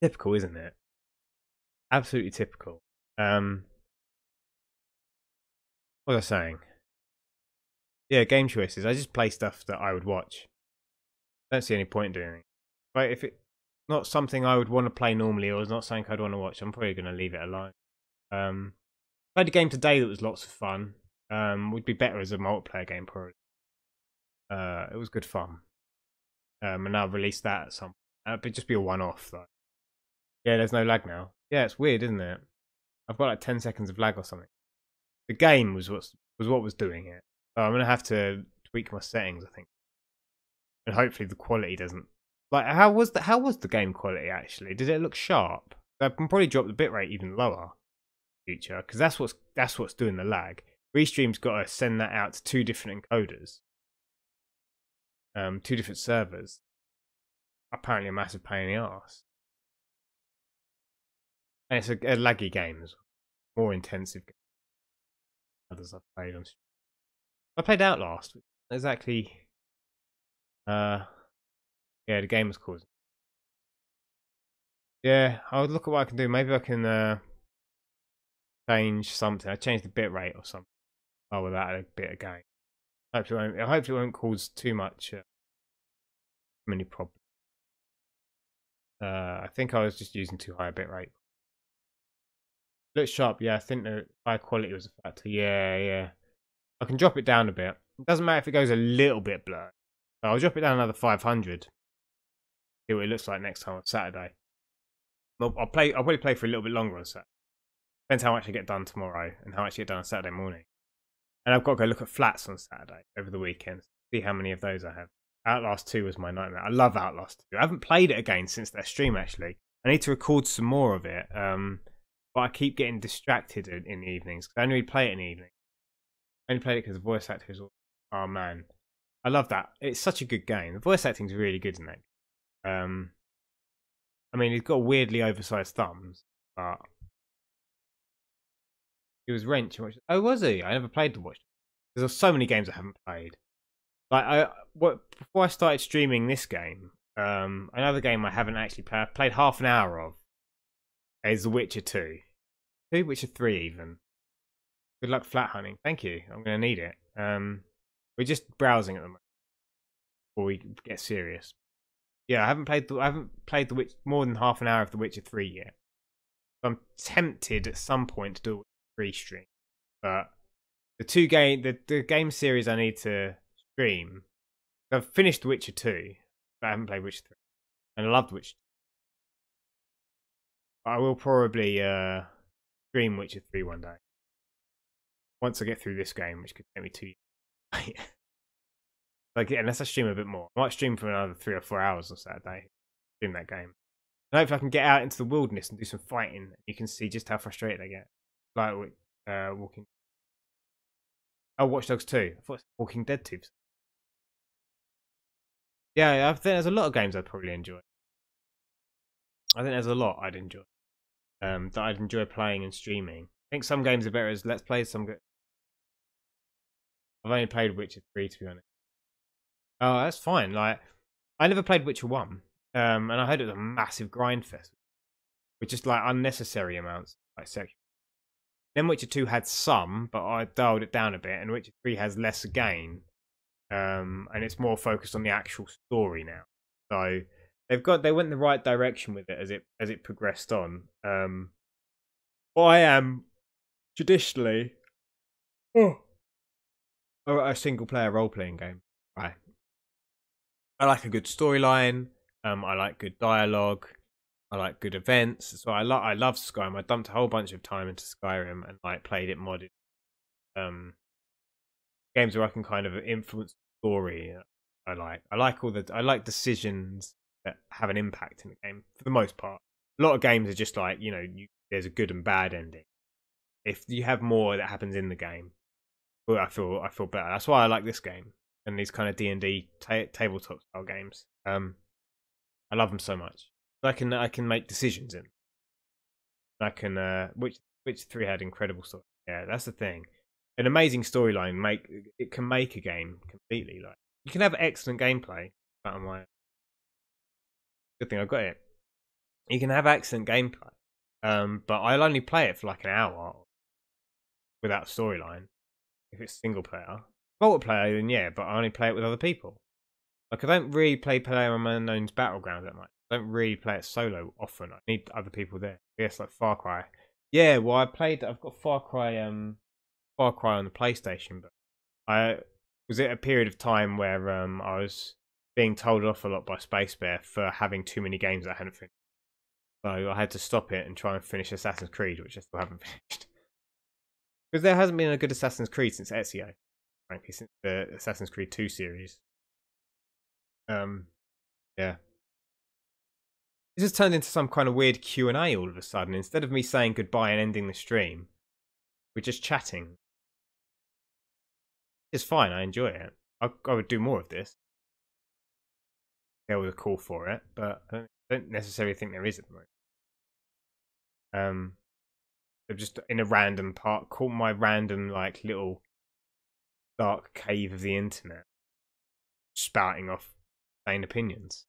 Typical, isn't it? Absolutely typical. What was I saying? Yeah, game choices. I just play stuff that I would watch. I don't see any point in doing it. But if it's not something I would want to play normally, or it's not something I'd want to watch, I'm probably going to leave it alone. Played a game today that was lots of fun. Would be better as a multiplayer game, probably. It was good fun. And I'll release that at some point. It'd just be a one-off, though. Yeah, there's no lag now. Yeah, it's weird, isn't it? I've got like 10 seconds of lag or something. The game was what was doing it. So I'm going to have to tweak my settings, I think. And hopefully the quality doesn't... Like, how was the game quality, actually? Did it look sharp? I can probably drop the bitrate even lower in the future, because that's what's doing the lag. Restream's got to send that out to 2 different encoders. 2 different servers. Apparently a massive pain in the arse. And it's a laggy game as well. More intensive game. Others I've played on stream. I played Outlast. Exactly. Yeah, the game was cool. Yeah, I'll look at what I can do. Maybe I can change something. I changed the bitrate or something. Oh, without a bit of game. Hopefully it won't cause too many problems. I think I was just using too high a bitrate. Looks sharp, yeah. I think the high quality was a factor. Yeah. I can drop it down a bit. It doesn't matter if it goes a little bit blurry. So I'll drop it down another 500. See what it looks like next time on Saturday. I'll probably play for a little bit longer on Saturday. Depends how much I get done tomorrow and how much I get done on Saturday morning. And I've got to go look at flats on Saturday over the weekend. See how many of those I have. Outlast 2 was my nightmare. I love Outlast 2. I haven't played it again since that stream, actually. I need to record some more of it. But I keep getting distracted in the evenings. Because I only play it in the evening. I only played it because the voice actor is... Oh, man. I love that. It's such a good game. The voice acting's really good in that. I mean, he's got weirdly oversized thumbs. But... He was Wrench. Oh, was he? I never played the Watch. There's so many games I haven't played. Like before I started streaming this game, another game I haven't actually played. I've played half an hour of. Is The Witcher 2. Witcher 3 even. Good luck flat hunting. Thank you. I'm going to need it. We're just browsing at the moment. before we get serious. Yeah, I haven't played the Witch more than half an hour of The Witcher 3 yet. So I'm tempted at some point to do a Witcher 3 stream, but the game series I need to stream. I've finished The Witcher 2, but I haven't played Witcher 3, and I loved Witcher 2. But I will probably stream Witcher 3 one day once I get through this game, which could take me 2 years. Like, unless I stream a bit more, I might stream for another 3 or 4 hours on Saturday. Stream that game. And hopefully I can get out into the wilderness and do some fighting. You can see just how frustrated I get. Like Walking. Oh, Watch Dogs 2. I thought it was Walking Dead 2. Yeah, I think there's a lot of games I'd probably enjoy. I think there's a lot I'd enjoy. That I'd enjoy playing and streaming. I think some games are better as Let's Plays, some good. I've only played Witcher 3, to be honest. Oh, that's fine. Like, I never played Witcher 1, and I heard it was a massive grind fest, with just like unnecessary amounts, like sexual. Then Witcher 2 had some, but I dialed it down a bit, and Witcher 3 has less again, and it's more focused on the actual story now. So they went in the right direction with it as it progressed on. I am traditionally a single player role playing game, right? I like a good storyline. I like good dialogue. I like good events. So I love Skyrim. I dumped a whole bunch of time into Skyrim and like played it modded. Games where I can kind of influence the story. I like decisions that have an impact in the game for the most part. A lot of games are just like, there's a good and bad ending. If you have more that happens in the game, well, I feel better. That's why I like this game and these kind of D&D tabletop style games. I love them so much. I can make decisions in. I can which 3 had incredible story. Yeah, that's the thing. An amazing storyline can make a game completely. Like, you can have excellent gameplay. Good thing I got it. You can have excellent gameplay, but I'll only play it for like an hour without storyline. If it's single player, multiplayer, then yeah, but I only play it with other people. Like, I don't really play PlayerUnknown's Battlegrounds that much. I don't really play it solo often. I need other people there. Yes, like Far Cry. Yeah, well, I've got Far Cry on the PlayStation, but I was at a period of time where I was being told off a lot by Space Bear for having too many games that I hadn't finished. So I had to stop it and try and finish Assassin's Creed, which I still haven't finished. Because there hasn't been a good Assassin's Creed since Ezio, frankly, since the Assassin's Creed 2 series. Yeah. This has turned into some kind of weird Q&A all of a sudden. Instead of me saying goodbye and ending the stream, we're just chatting. It's fine, I enjoy it. I would do more of this. There was a call for it, but I don't necessarily think there is at the moment. I'm just in a random part, caught my random like little dark cave of the internet, spouting off insane opinions.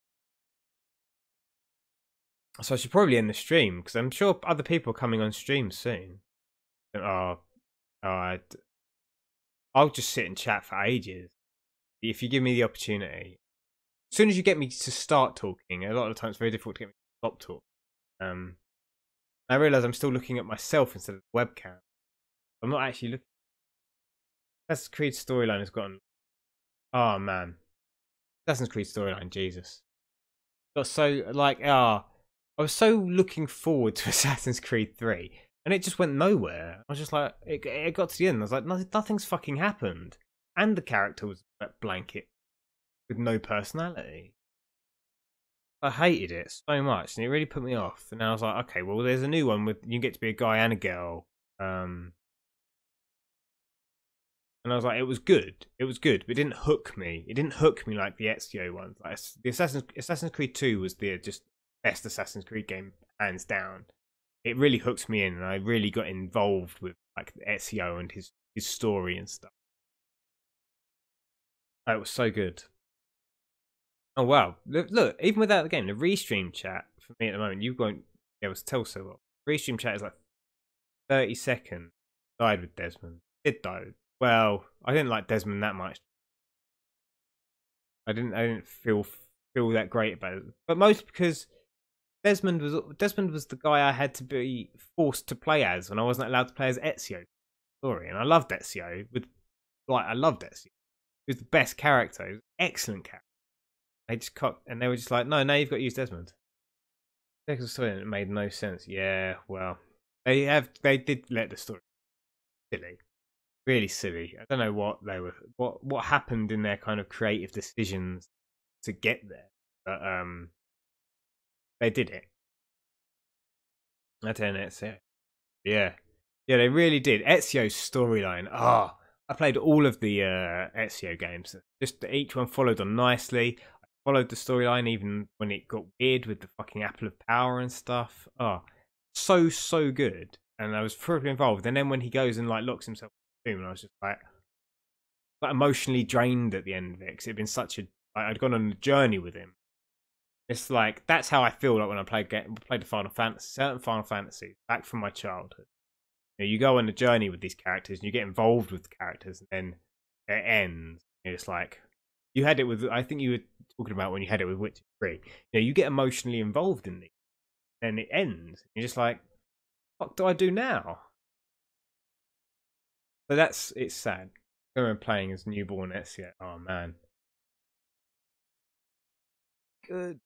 So I should probably end the stream because I'm sure other people are coming on stream soon. I'll just sit and chat for ages if you give me the opportunity. As soon as you get me to start talking, a lot of the time it's very difficult to get me to stop talking. I realise I'm still looking at myself instead of the webcam. I'm not actually looking. Assassin's Creed storyline has gotten. Oh man, Assassin's Creed storyline, Jesus. Got so like I was so looking forward to Assassin's Creed 3, and it just went nowhere. I was just like, it got to the end. I was like, nothing's fucking happened, and the character was a blanket with no personality. I hated it so much, and it really put me off. And then I was like, okay, well, there's a new one with you get to be a guy and a girl. And I was like, it was good, but it didn't hook me. It didn't hook me like the Ezio ones. Like the Assassin's Creed 2 was the just best Assassin's Creed game, hands down. It really hooked me in, and I really got involved with like Ezio and his story and stuff. It was so good. Oh wow! Look, even without the game, the restream chat for me at the moment, you won't be able to tell so well. Restream chat is like 30 seconds. Died with Desmond. It died. Well, I didn't like Desmond that much. I didn't feel that great about it. But most because Desmond was the guy I had to be forced to play as, and I wasn't allowed to play as Ezio. Story, and I loved Ezio. I loved Ezio. He was the best character. He was an excellent character. They were just like, no, now you've got to use Desmond. Because the story made no sense. Yeah, well, they did let the story silly, really silly. I don't know what happened in their kind of creative decisions to get there, but they did it. I don't know, Ezio. Yeah, they really did. Ezio's storyline. I played all of the Ezio games. Just each one followed on nicely. Followed the storyline even when it got weird with the fucking Apple of Power and stuff. So good. And I was thoroughly involved. And then when he goes and like locks himself in the tomb, and I was just like emotionally drained at the end of it, because it'd been I'd gone on a journey with him. It's like that's how I feel like when I played the certain Final Fantasies back from my childhood. You go on a journey with these characters and you get involved with the characters, and then it ends. It's like you had it with. I think you were talking about when you had it with Witcher 3. You get emotionally involved in these, and it ends. You're just like, what do I do now? So it's sad. I remember playing as newborn Ezio. Oh man, good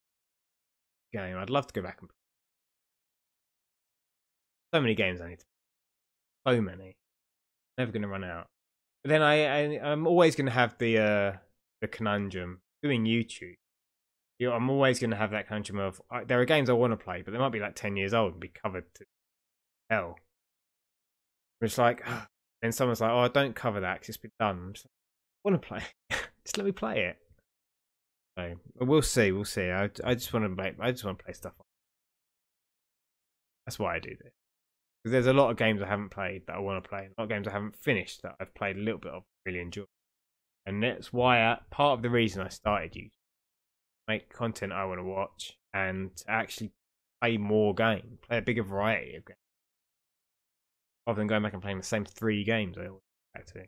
game. I'd love to go back and play. So many games I need to play. So many. Never going to run out. But then I'm always going to have the conundrum doing YouTube. I'm always going to have that conundrum of there are games I want to play, but they might be like 10 years old and be covered to hell. It's like, then someone's like, "Oh, don't cover that because it's been done." I'm just like, I want to play. Just let me play it. So we'll see. I just want to play stuff. That's why I do this. Because there's a lot of games I haven't played that I want to play. A lot of games I haven't finished that I've played a little bit of, really enjoy. And that's why part of the reason I started YouTube. Make content I want to watch and actually play more games. Play a bigger variety of games. Rather than going back and playing the same 3 games I always go back to.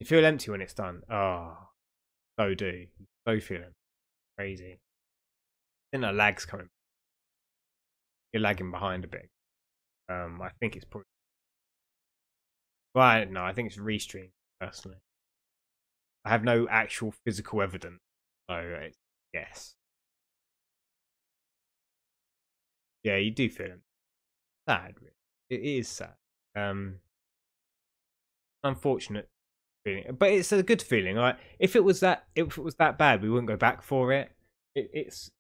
You feel empty when it's done. So do. So feel empty. Crazy. Then the lag's coming. You're lagging behind a bit. I think it's probably. Well, I don't know. I think it's restreamed personally. I have no actual physical evidence, so it's yes. Yeah, you do feel sad. Really. It is sad. Unfortunate feeling, but it's a good feeling. Like if it was that bad, we wouldn't go back for it. It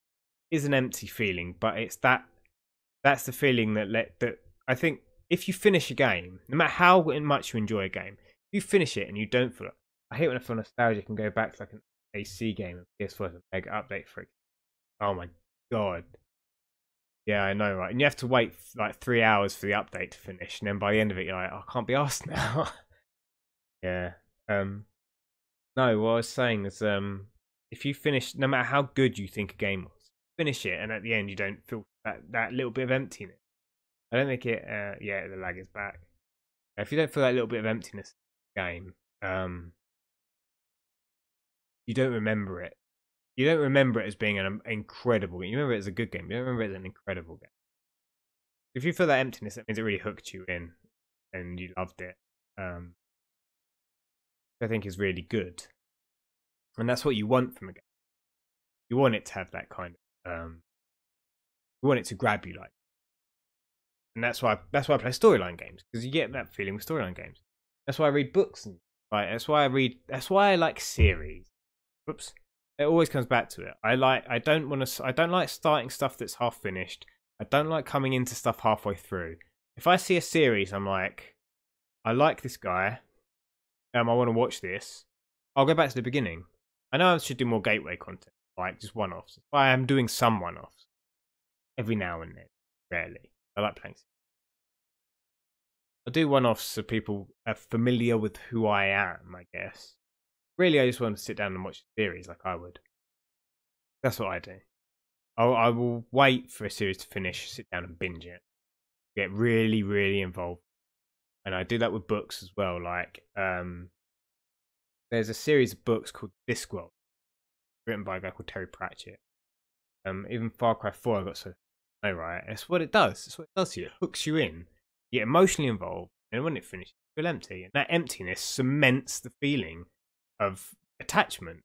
is an empty feeling, but it's that's the feeling that I think if you finish a game, no matter how much you enjoy a game, if you finish it and you don't feel it. I hate when I feel nostalgic and go back to like an AC game and PS4 and mega update for it. Oh my god. Yeah, I know, right? And you have to wait like 3 hours for the update to finish, and then by the end of it, you're like, I can't be arsed now. Yeah. No, what I was saying is, if you finish, no matter how good you think a game was, finish it, and at the end you don't feel that little bit of emptiness. I don't think it. Yeah, the lag is back. If you don't feel that little bit of emptiness in the game, you don't remember it. You don't remember it as being an incredible game. You remember it as a good game. You don't remember it as an incredible game. If you feel that emptiness, that means it really hooked you in and you loved it. I think is really good. And that's what you want from a game. You want it to have that kind of... you want it to grab you like. And that's why I play storyline games, because you get that feeling with storyline games. That's why I read books. And right, that's why I like series. Whoops. It always comes back to it. I don't like starting stuff that's half finished. I don't like coming into stuff halfway through. If I see a series, I'm like, I like this guy. I want to watch this. I'll go back to the beginning. I know I should do more gateway content, like just one-offs. I am doing some one-offs every now and then. Rarely. I like playing. I do one-offs so people are familiar with who I am, I guess. Really, I just want to sit down and watch a series like I would. That's what I do. I will wait for a series to finish, sit down and binge it. Get really, really involved. And I do that with books as well. Like, there's a series of books called Discworld. written by a guy called Terry Pratchett. Even Far Cry 4, I got so no right. It's what it does. It's what it does to you. It hooks you in. You get emotionally involved, and when it finishes, you feel empty. And that emptiness cements the feeling of attachment to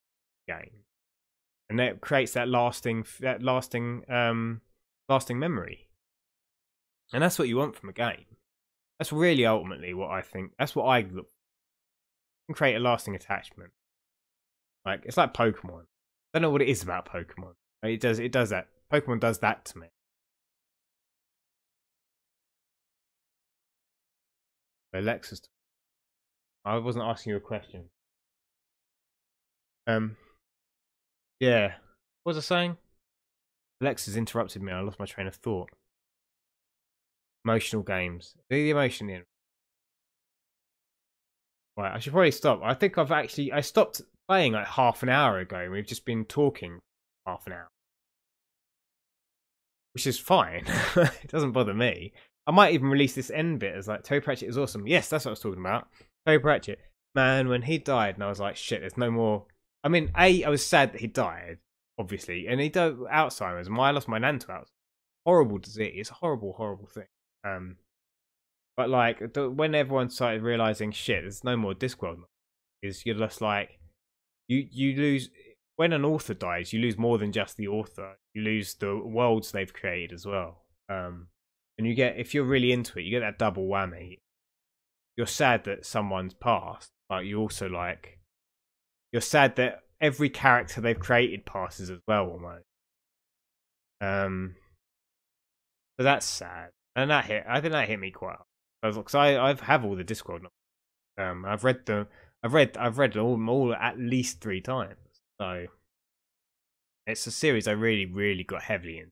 the game, and that creates that lasting memory. And that's what you want from a game. That's really ultimately what I think. That's what I look for. You can create a lasting attachment. Like, it's like Pokemon. I don't know what it is about Pokemon. It does that. Pokemon does that to me. Alexa's. I wasn't asking you a question. Yeah. What was I saying? Alexa's interrupted me. I lost my train of thought. Emotional games. The emotion in. Right, I should probably stop. I think I stopped playing like half an hour ago, and we've just been talking half an hour. Which is fine. It doesn't bother me. I might even release this end bit as like, Terry Pratchett is awesome. Yes, that's what I was talking about. Terry Pratchett. Man, when he died, and I was like, shit, there's no more. I mean, I was sad that he died, obviously. And he died Alzheimer's. I lost my nan to Alzheimer's. Horrible disease. Horrible, horrible thing. But like, when everyone started realizing, shit, there's no more Discworld, is you're just like, you lose. When an author dies, you lose more than just the author. You lose the worlds they've created as well. And you get, if you're really into it, you get that double whammy. You're sad that someone's passed, but you also like, you're sad that every character they've created passes as well, almost. So that's sad, and I think that hit me quite hard. Because I have all the Discworld novels. I've read them. I've read them all at least 3 times. So it's a series I really got heavily in.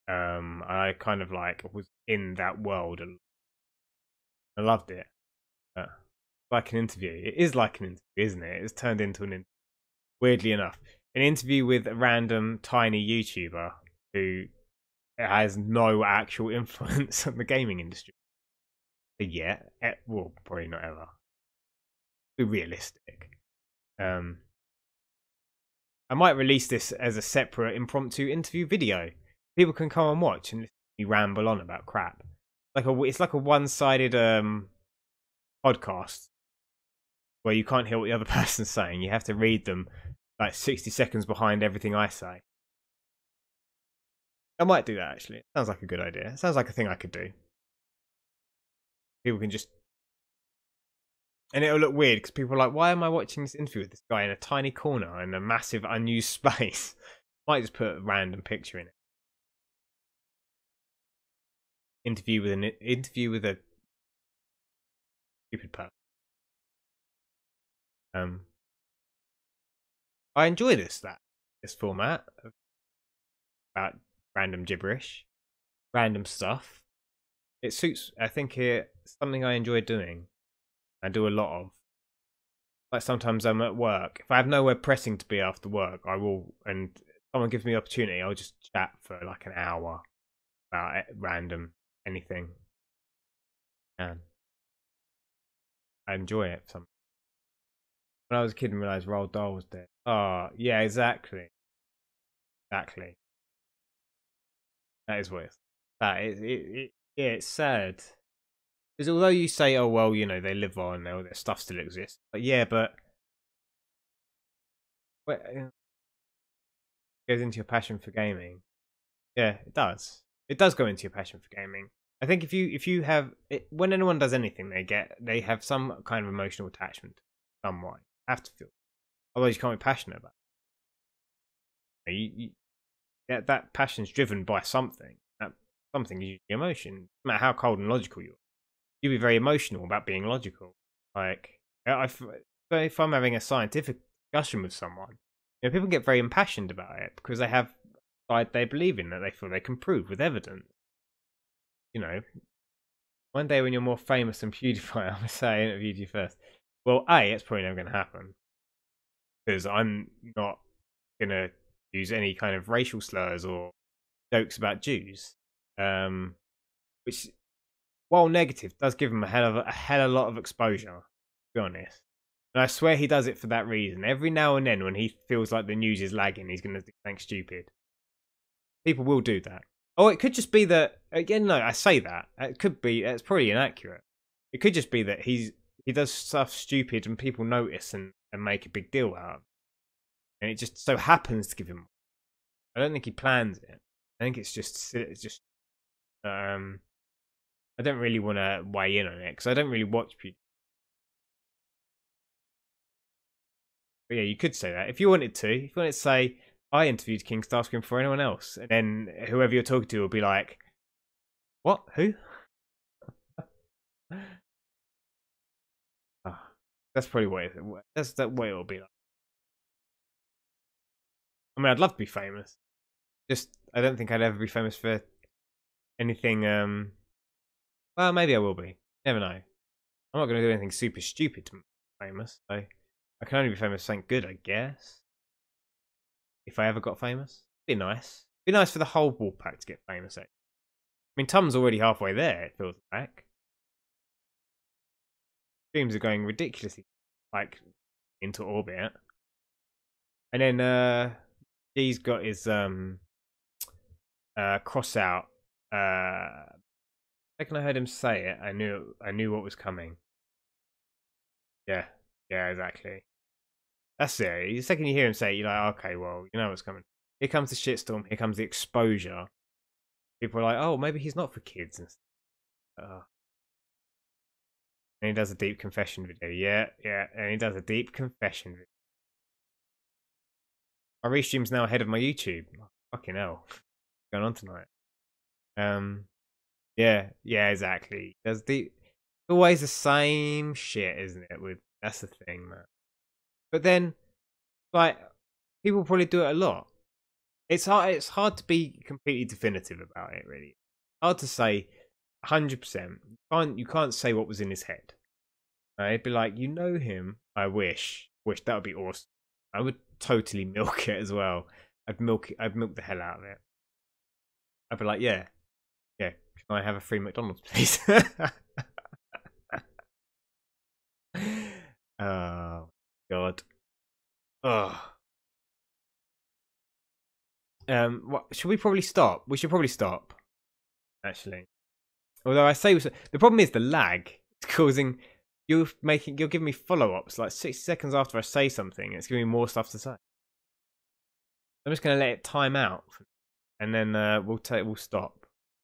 I kind of like was in that world, and I loved it. Like an interview. It is like an interview, isn't it? It's turned into an interview. Weirdly enough, an interview with a random tiny YouTuber who has no actual influence on the gaming industry. Yet, well, probably not ever. Be realistic. I might release this as a separate impromptu interview video. People can come and watch and listen to me ramble on about crap. It's like a one-sided podcast where you can't hear what the other person's saying. You have to read them like 60 seconds behind everything I say. I might do that, actually. It sounds like a good idea. It sounds like a thing I could do. People can just... And it'll look weird, because people are like, why am I watching this interview with this guy in a tiny corner in a massive unused space? Might just put a random picture in it. Interview with a stupid person. I enjoy this format about random gibberish, random stuff. It suits. I think it's something I enjoy doing. I do a lot of. Like sometimes I'm at work. If I have nowhere pressing to be after work, I will. And someone gives me the opportunity, I'll just chat for like an hour about random anything. And I enjoy it. When I was a kid and realised Roald Dahl was dead. Oh, yeah, exactly. Exactly. That is what it's sad. Because although you say, oh, well, you know, they live on, their stuff still exists. But yeah, but... It goes into your passion for gaming. Yeah, it does. It does go into your passion for gaming. I think if you have... when anyone does anything, they have some kind of emotional attachment to it, somewhat. You have to feel. Otherwise, you can't be passionate about it. That passion's driven by something. That something is usually emotion. No matter how cold and logical you are. You'll be very emotional about being logical. Like, if I'm having a scientific discussion with someone, you know, people get very impassioned about it because they have a side they believe in that they feel they can prove with evidence. You know, one day when you're more famous than PewDiePie, I'm going to say I interviewed you first. Well, it's probably never going to happen because I'm not going to use any kind of racial slurs or jokes about Jews, which, while negative, does give them a hell of a lot of exposure. To be honest, And I swear he does it for that reason. Every now and then when he feels like the news is lagging, he's going to do something stupid. People will do that. Oh, it could just be that, again, no, I say that. It could be, it's probably inaccurate. It could just be that he does stuff stupid and people notice and make a big deal out of it. And it just so happens to give him. I don't think he plans it. I think it's just I don't really want to weigh in on it because I don't really watch people. But yeah, you could say that if you wanted to. If you wanted to say, I interviewed King Starscreem before anyone else, and then whoever you're talking to will be like, "What? Who?" That's probably what it is. That's what it'll be like. I mean, I'd love to be famous. Just, I don't think I'd ever be famous for anything. Well, maybe I will be. Never know. I'm not going to do anything super stupid to be famous. So I can only be famous for something good, I guess. If I ever got famous, it'd be nice. It'd be nice for the whole WolfPack to get famous. I mean, Tom's already halfway there. It feels like. Streams are going ridiculously, like, into orbit. And then he's got his cross out. Second I heard him say it, I knew what was coming. Yeah, exactly. That's it. The second you hear him say it, you're like, okay, well, you know what's coming. Here comes the shitstorm. Here comes the exposure. People are like, oh, maybe he's not for kids and stuff. And he does a deep confession video. Yeah, and he does a deep confession video. My restream's now ahead of my YouTube. Oh, fucking hell. What's going on tonight? Yeah, exactly. There's always the same shit, isn't it? That's the thing, man. But then, like, people probably do it a lot. It's hard to be completely definitive about it, really. Hard to say 100%. You can't say what was in his head. It'd be like, you know him. I wish that would be awesome. I would totally milk it as well. I'd milk the hell out of it. I'd be like, yeah. Can I have a free McDonald's, please? Oh God. Oh. What should we probably stop? We should probably stop. Actually, although I say the problem is the lag. It's causing you're giving me follow-ups like 60 seconds after I say something. It's giving me more stuff to say. I'm just gonna let it time out, and then we'll stop.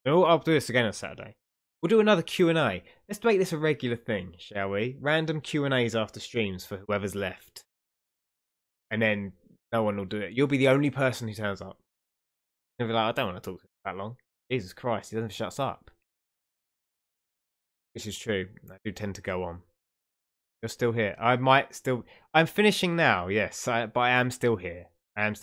I'll do this again on Saturday. We'll do another Q&A. Let's make this a regular thing, shall we? Random Q&As after streams for whoever's left. And then no one will do it. You'll be the only person who turns up. You'll be like, I don't want to talk that long. Jesus Christ, he doesn't shut up. Which is true. I do tend to go on. You're still here. I'm finishing now, yes. But I am still here. I've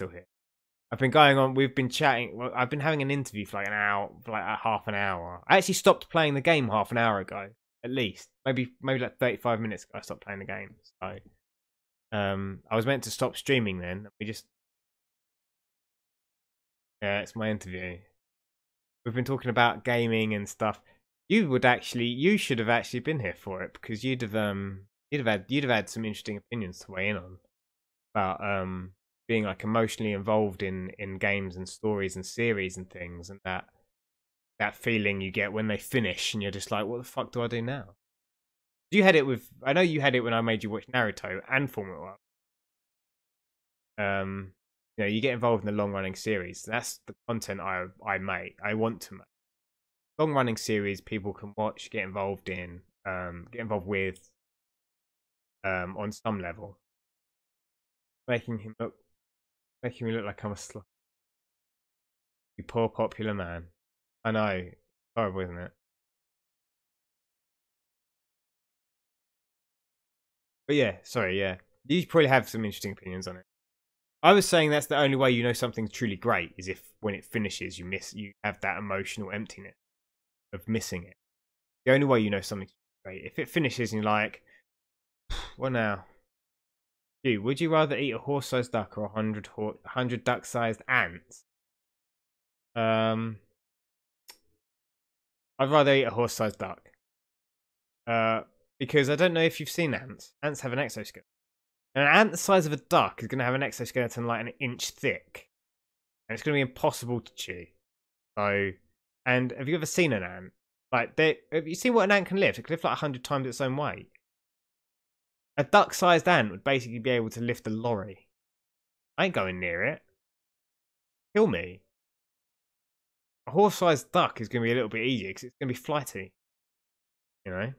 been going on. We've been chatting. Well, I've been having an interview for like an hour, for like half an hour. I actually stopped playing the game half an hour ago, at least. Maybe like 35 minutes ago. I stopped playing the game. So, I was meant to stop streaming then. It's my interview. We've been talking about gaming and stuff. You should have actually been here for it because you'd have had some interesting opinions to weigh in on about being like emotionally involved in games and stories and series and things, and that feeling you get when they finish and you're just like, what the fuck do I do now? I know you had it when I made you watch Naruto and Formula 1. You get involved in the long running series. That's the content I want to make. Long running series people can watch, get involved with on some level. Making me look like I'm a slut. You poor popular man. I know. Horrible, isn't it? But yeah, sorry, yeah. You probably have some interesting opinions on it. I was saying that's the only way you know something's truly great is if when it finishes you have that emotional emptiness of missing it. The only way you know something's great. If it finishes and you're like, what now? Dude, would you rather eat a horse-sized duck or 100 duck-sized ants? I'd rather eat a horse-sized duck. Because I don't know if you've seen ants. Ants have an exoskeleton. An ant the size of a duck is going to have an exoskeleton like an inch thick. And it's going to be impossible to chew. So, and have you ever seen an ant? Like, have you seen what an ant can lift? It can lift like 100 times its own weight. A duck-sized ant would basically be able to lift a lorry. I ain't going near it. Kill me. A horse-sized duck is going to be a little bit easier because it's going to be flighty. You know?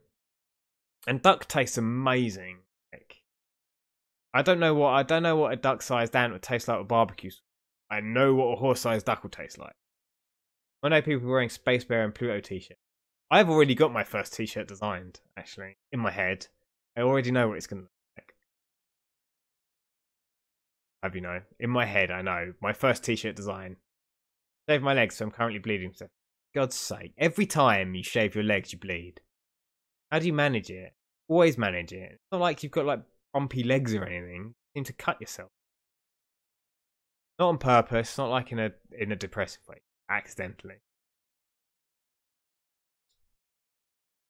And duck tastes amazing. I don't know what a duck-sized ant would taste like with barbecue. I know what a horse-sized duck will taste like. I know people wearing Space Bear and Pluto t-shirts. I've already got my first t-shirt designed, actually, in my head. I already know what it's going to look like. Have you know? In my head, I know. My first t-shirt design. Shave my legs, so I'm currently bleeding. So, God's sake. Every time you shave your legs, you bleed. How do you manage it? Always manage it. It's not like you've got, like, bumpy legs or anything. You seem to cut yourself. Not on purpose. Not like in a depressive way. Accidentally.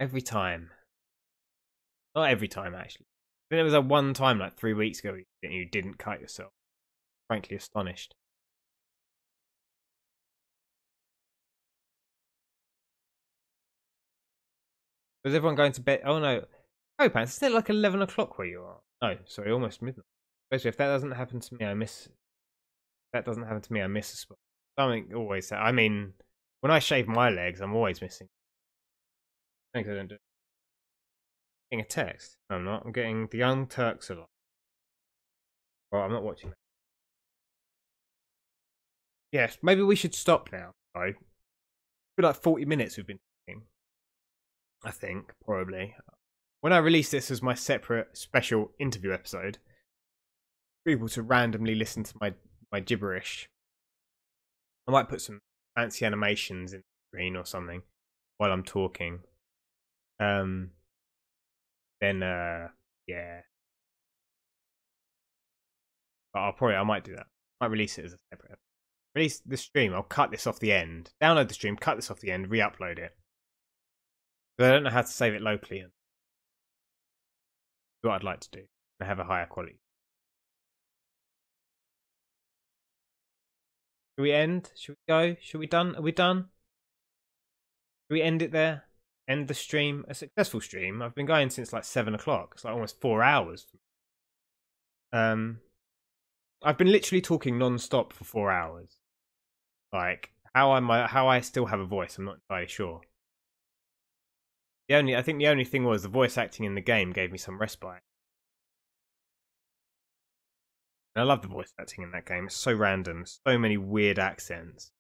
Every time. Not every time, actually. I think there was a one time, like 3 weeks ago, you didn't cut yourself. Frankly astonished. Was everyone going to bed? Oh no. Oh, pants, isn't it like 11 o'clock where you are? No, sorry, almost midnight. Especially if that doesn't happen to me, I miss... If that doesn't happen to me, I miss a spot. Something always... I mean, when I shave my legs, I'm always missing. I think I don't do it. I'm getting a text. No, I'm not. I'm getting the Young Turks a lot. Well, I'm not watching that. Yes, maybe we should stop now. Right? For like 40 minutes we've been talking. I think, probably. When I release this as my separate special interview episode, people to randomly listen to my gibberish. I might put some fancy animations in the screen or something while I'm talking. Then yeah. But I might do that. I might release it as a separate episode. Release the stream, I'll cut this off the end. Download the stream, cut this off the end, re-upload it. But I don't know how to save it locally. That's what I'd like to do. And have a higher quality. Should we end? Should we go? Should we done? Are we done? Should we end it there? End the stream? A successful stream. I've been going since like 7 o'clock. It's like almost 4 hours. I've been literally talking non-stop for 4 hours. Like how I still have a voice, I'm not entirely sure. I think the only thing was the voice acting in the game gave me some respite. And I love the voice acting in that game. It's so random, so many weird accents.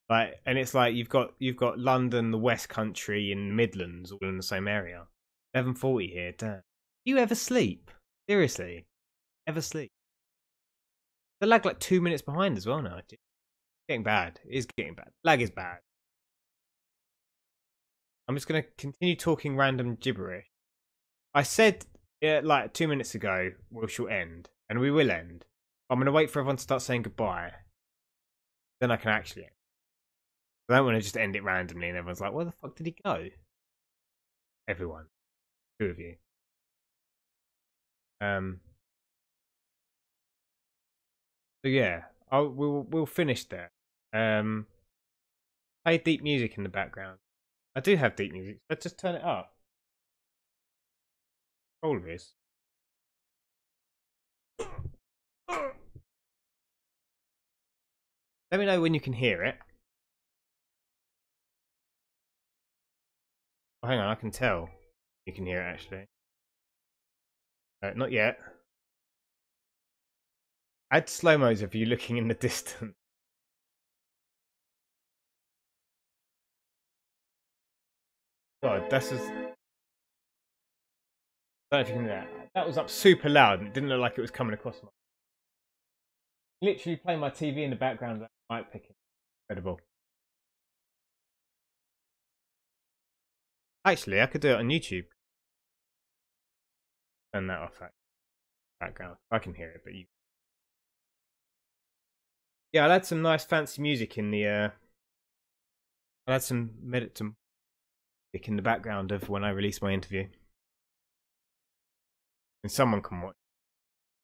Like, and it's like you've got London, the West Country, and the Midlands all in the same area. 11:40 here. Damn. Do you ever sleep? Seriously, ever sleep? The lag like 2 minutes behind as well now. It's getting bad. It is getting bad. Lag is bad. I'm just going to continue talking random gibberish. I said like 2 minutes ago we shall end, and we will end. I'm going to wait for everyone to start saying goodbye. Then I can actually end. I don't want to just end it randomly and everyone's like, where the fuck did he go? Everyone. 2 of you. So yeah, we'll finish there. Play deep music in the background. I do have deep music. Let's just turn it up. All of this. Let me know when you can hear it. Oh, hang on, I can tell. You can hear it actually. Not yet. Add slow-mos of you looking in the distance. God, that's just... I don't know if you can hear that. That was up super loud and it didn't look like it was coming across my... Literally playing my TV in the background that mic picking. Incredible. Actually, I could do it on YouTube. Turn that off. Background. I can hear it, but you... Yeah, I'll add some nice fancy music in the... I'll add some meditative music in the background of when I release my interview. And someone can watch.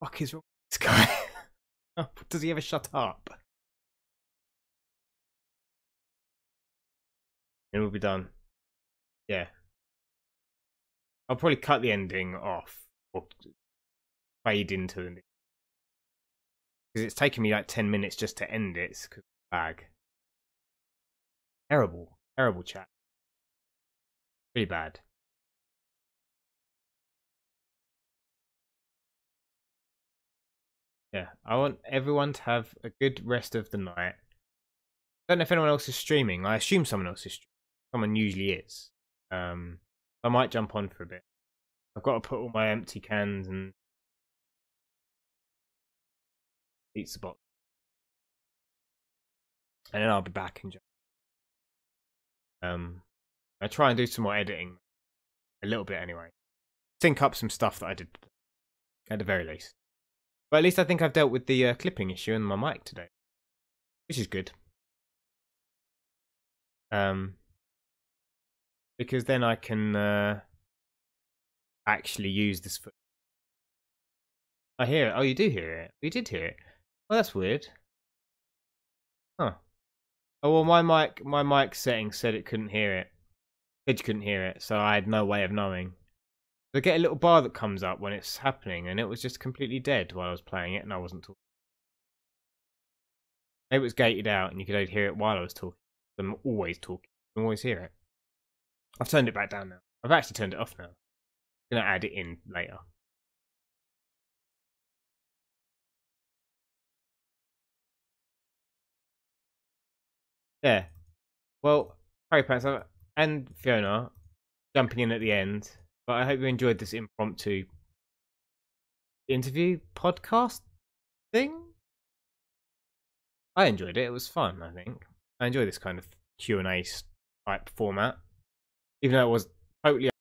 fuck is wrong with this guy? Does he ever shut up? And we'll be done. Yeah. I'll probably cut the ending off or fade into the new. Because it's taken me like 10 minutes just to end it because of lag. Terrible. Terrible chat. Really bad. Yeah, I want everyone to have a good rest of the night. I don't know if anyone else is streaming. I assume someone else is streaming. Someone usually is. I might jump on for a bit. I've got to put all my empty cans and pizza box. And then I'll be back and I try and do some more editing. A little bit anyway. Sync up some stuff that I did at the very least. But at least I think I've dealt with the clipping issue in my mic today. Which is good. Because then I can actually use this foot. I hear it. Oh, you do hear it. You did hear it. Oh, that's weird. Huh. Oh well, my mic settings said it couldn't hear it. Said you couldn't hear it, so I had no way of knowing. I get a little bar that comes up when it's happening, and it was just completely dead while I was playing it, and I wasn't talking. Maybe it was gated out, and you could only hear it while I was talking. I'm always talking. I can always hear it. I've turned it back down now. I've actually turned it off now. I'm going to add it in later. Yeah. Well, Harry Pants and Fiona jumping in at the end. But I hope you enjoyed this impromptu interview podcast thing. I enjoyed it. It was fun, I think. I enjoy this kind of Q&A type format. Even though it was totally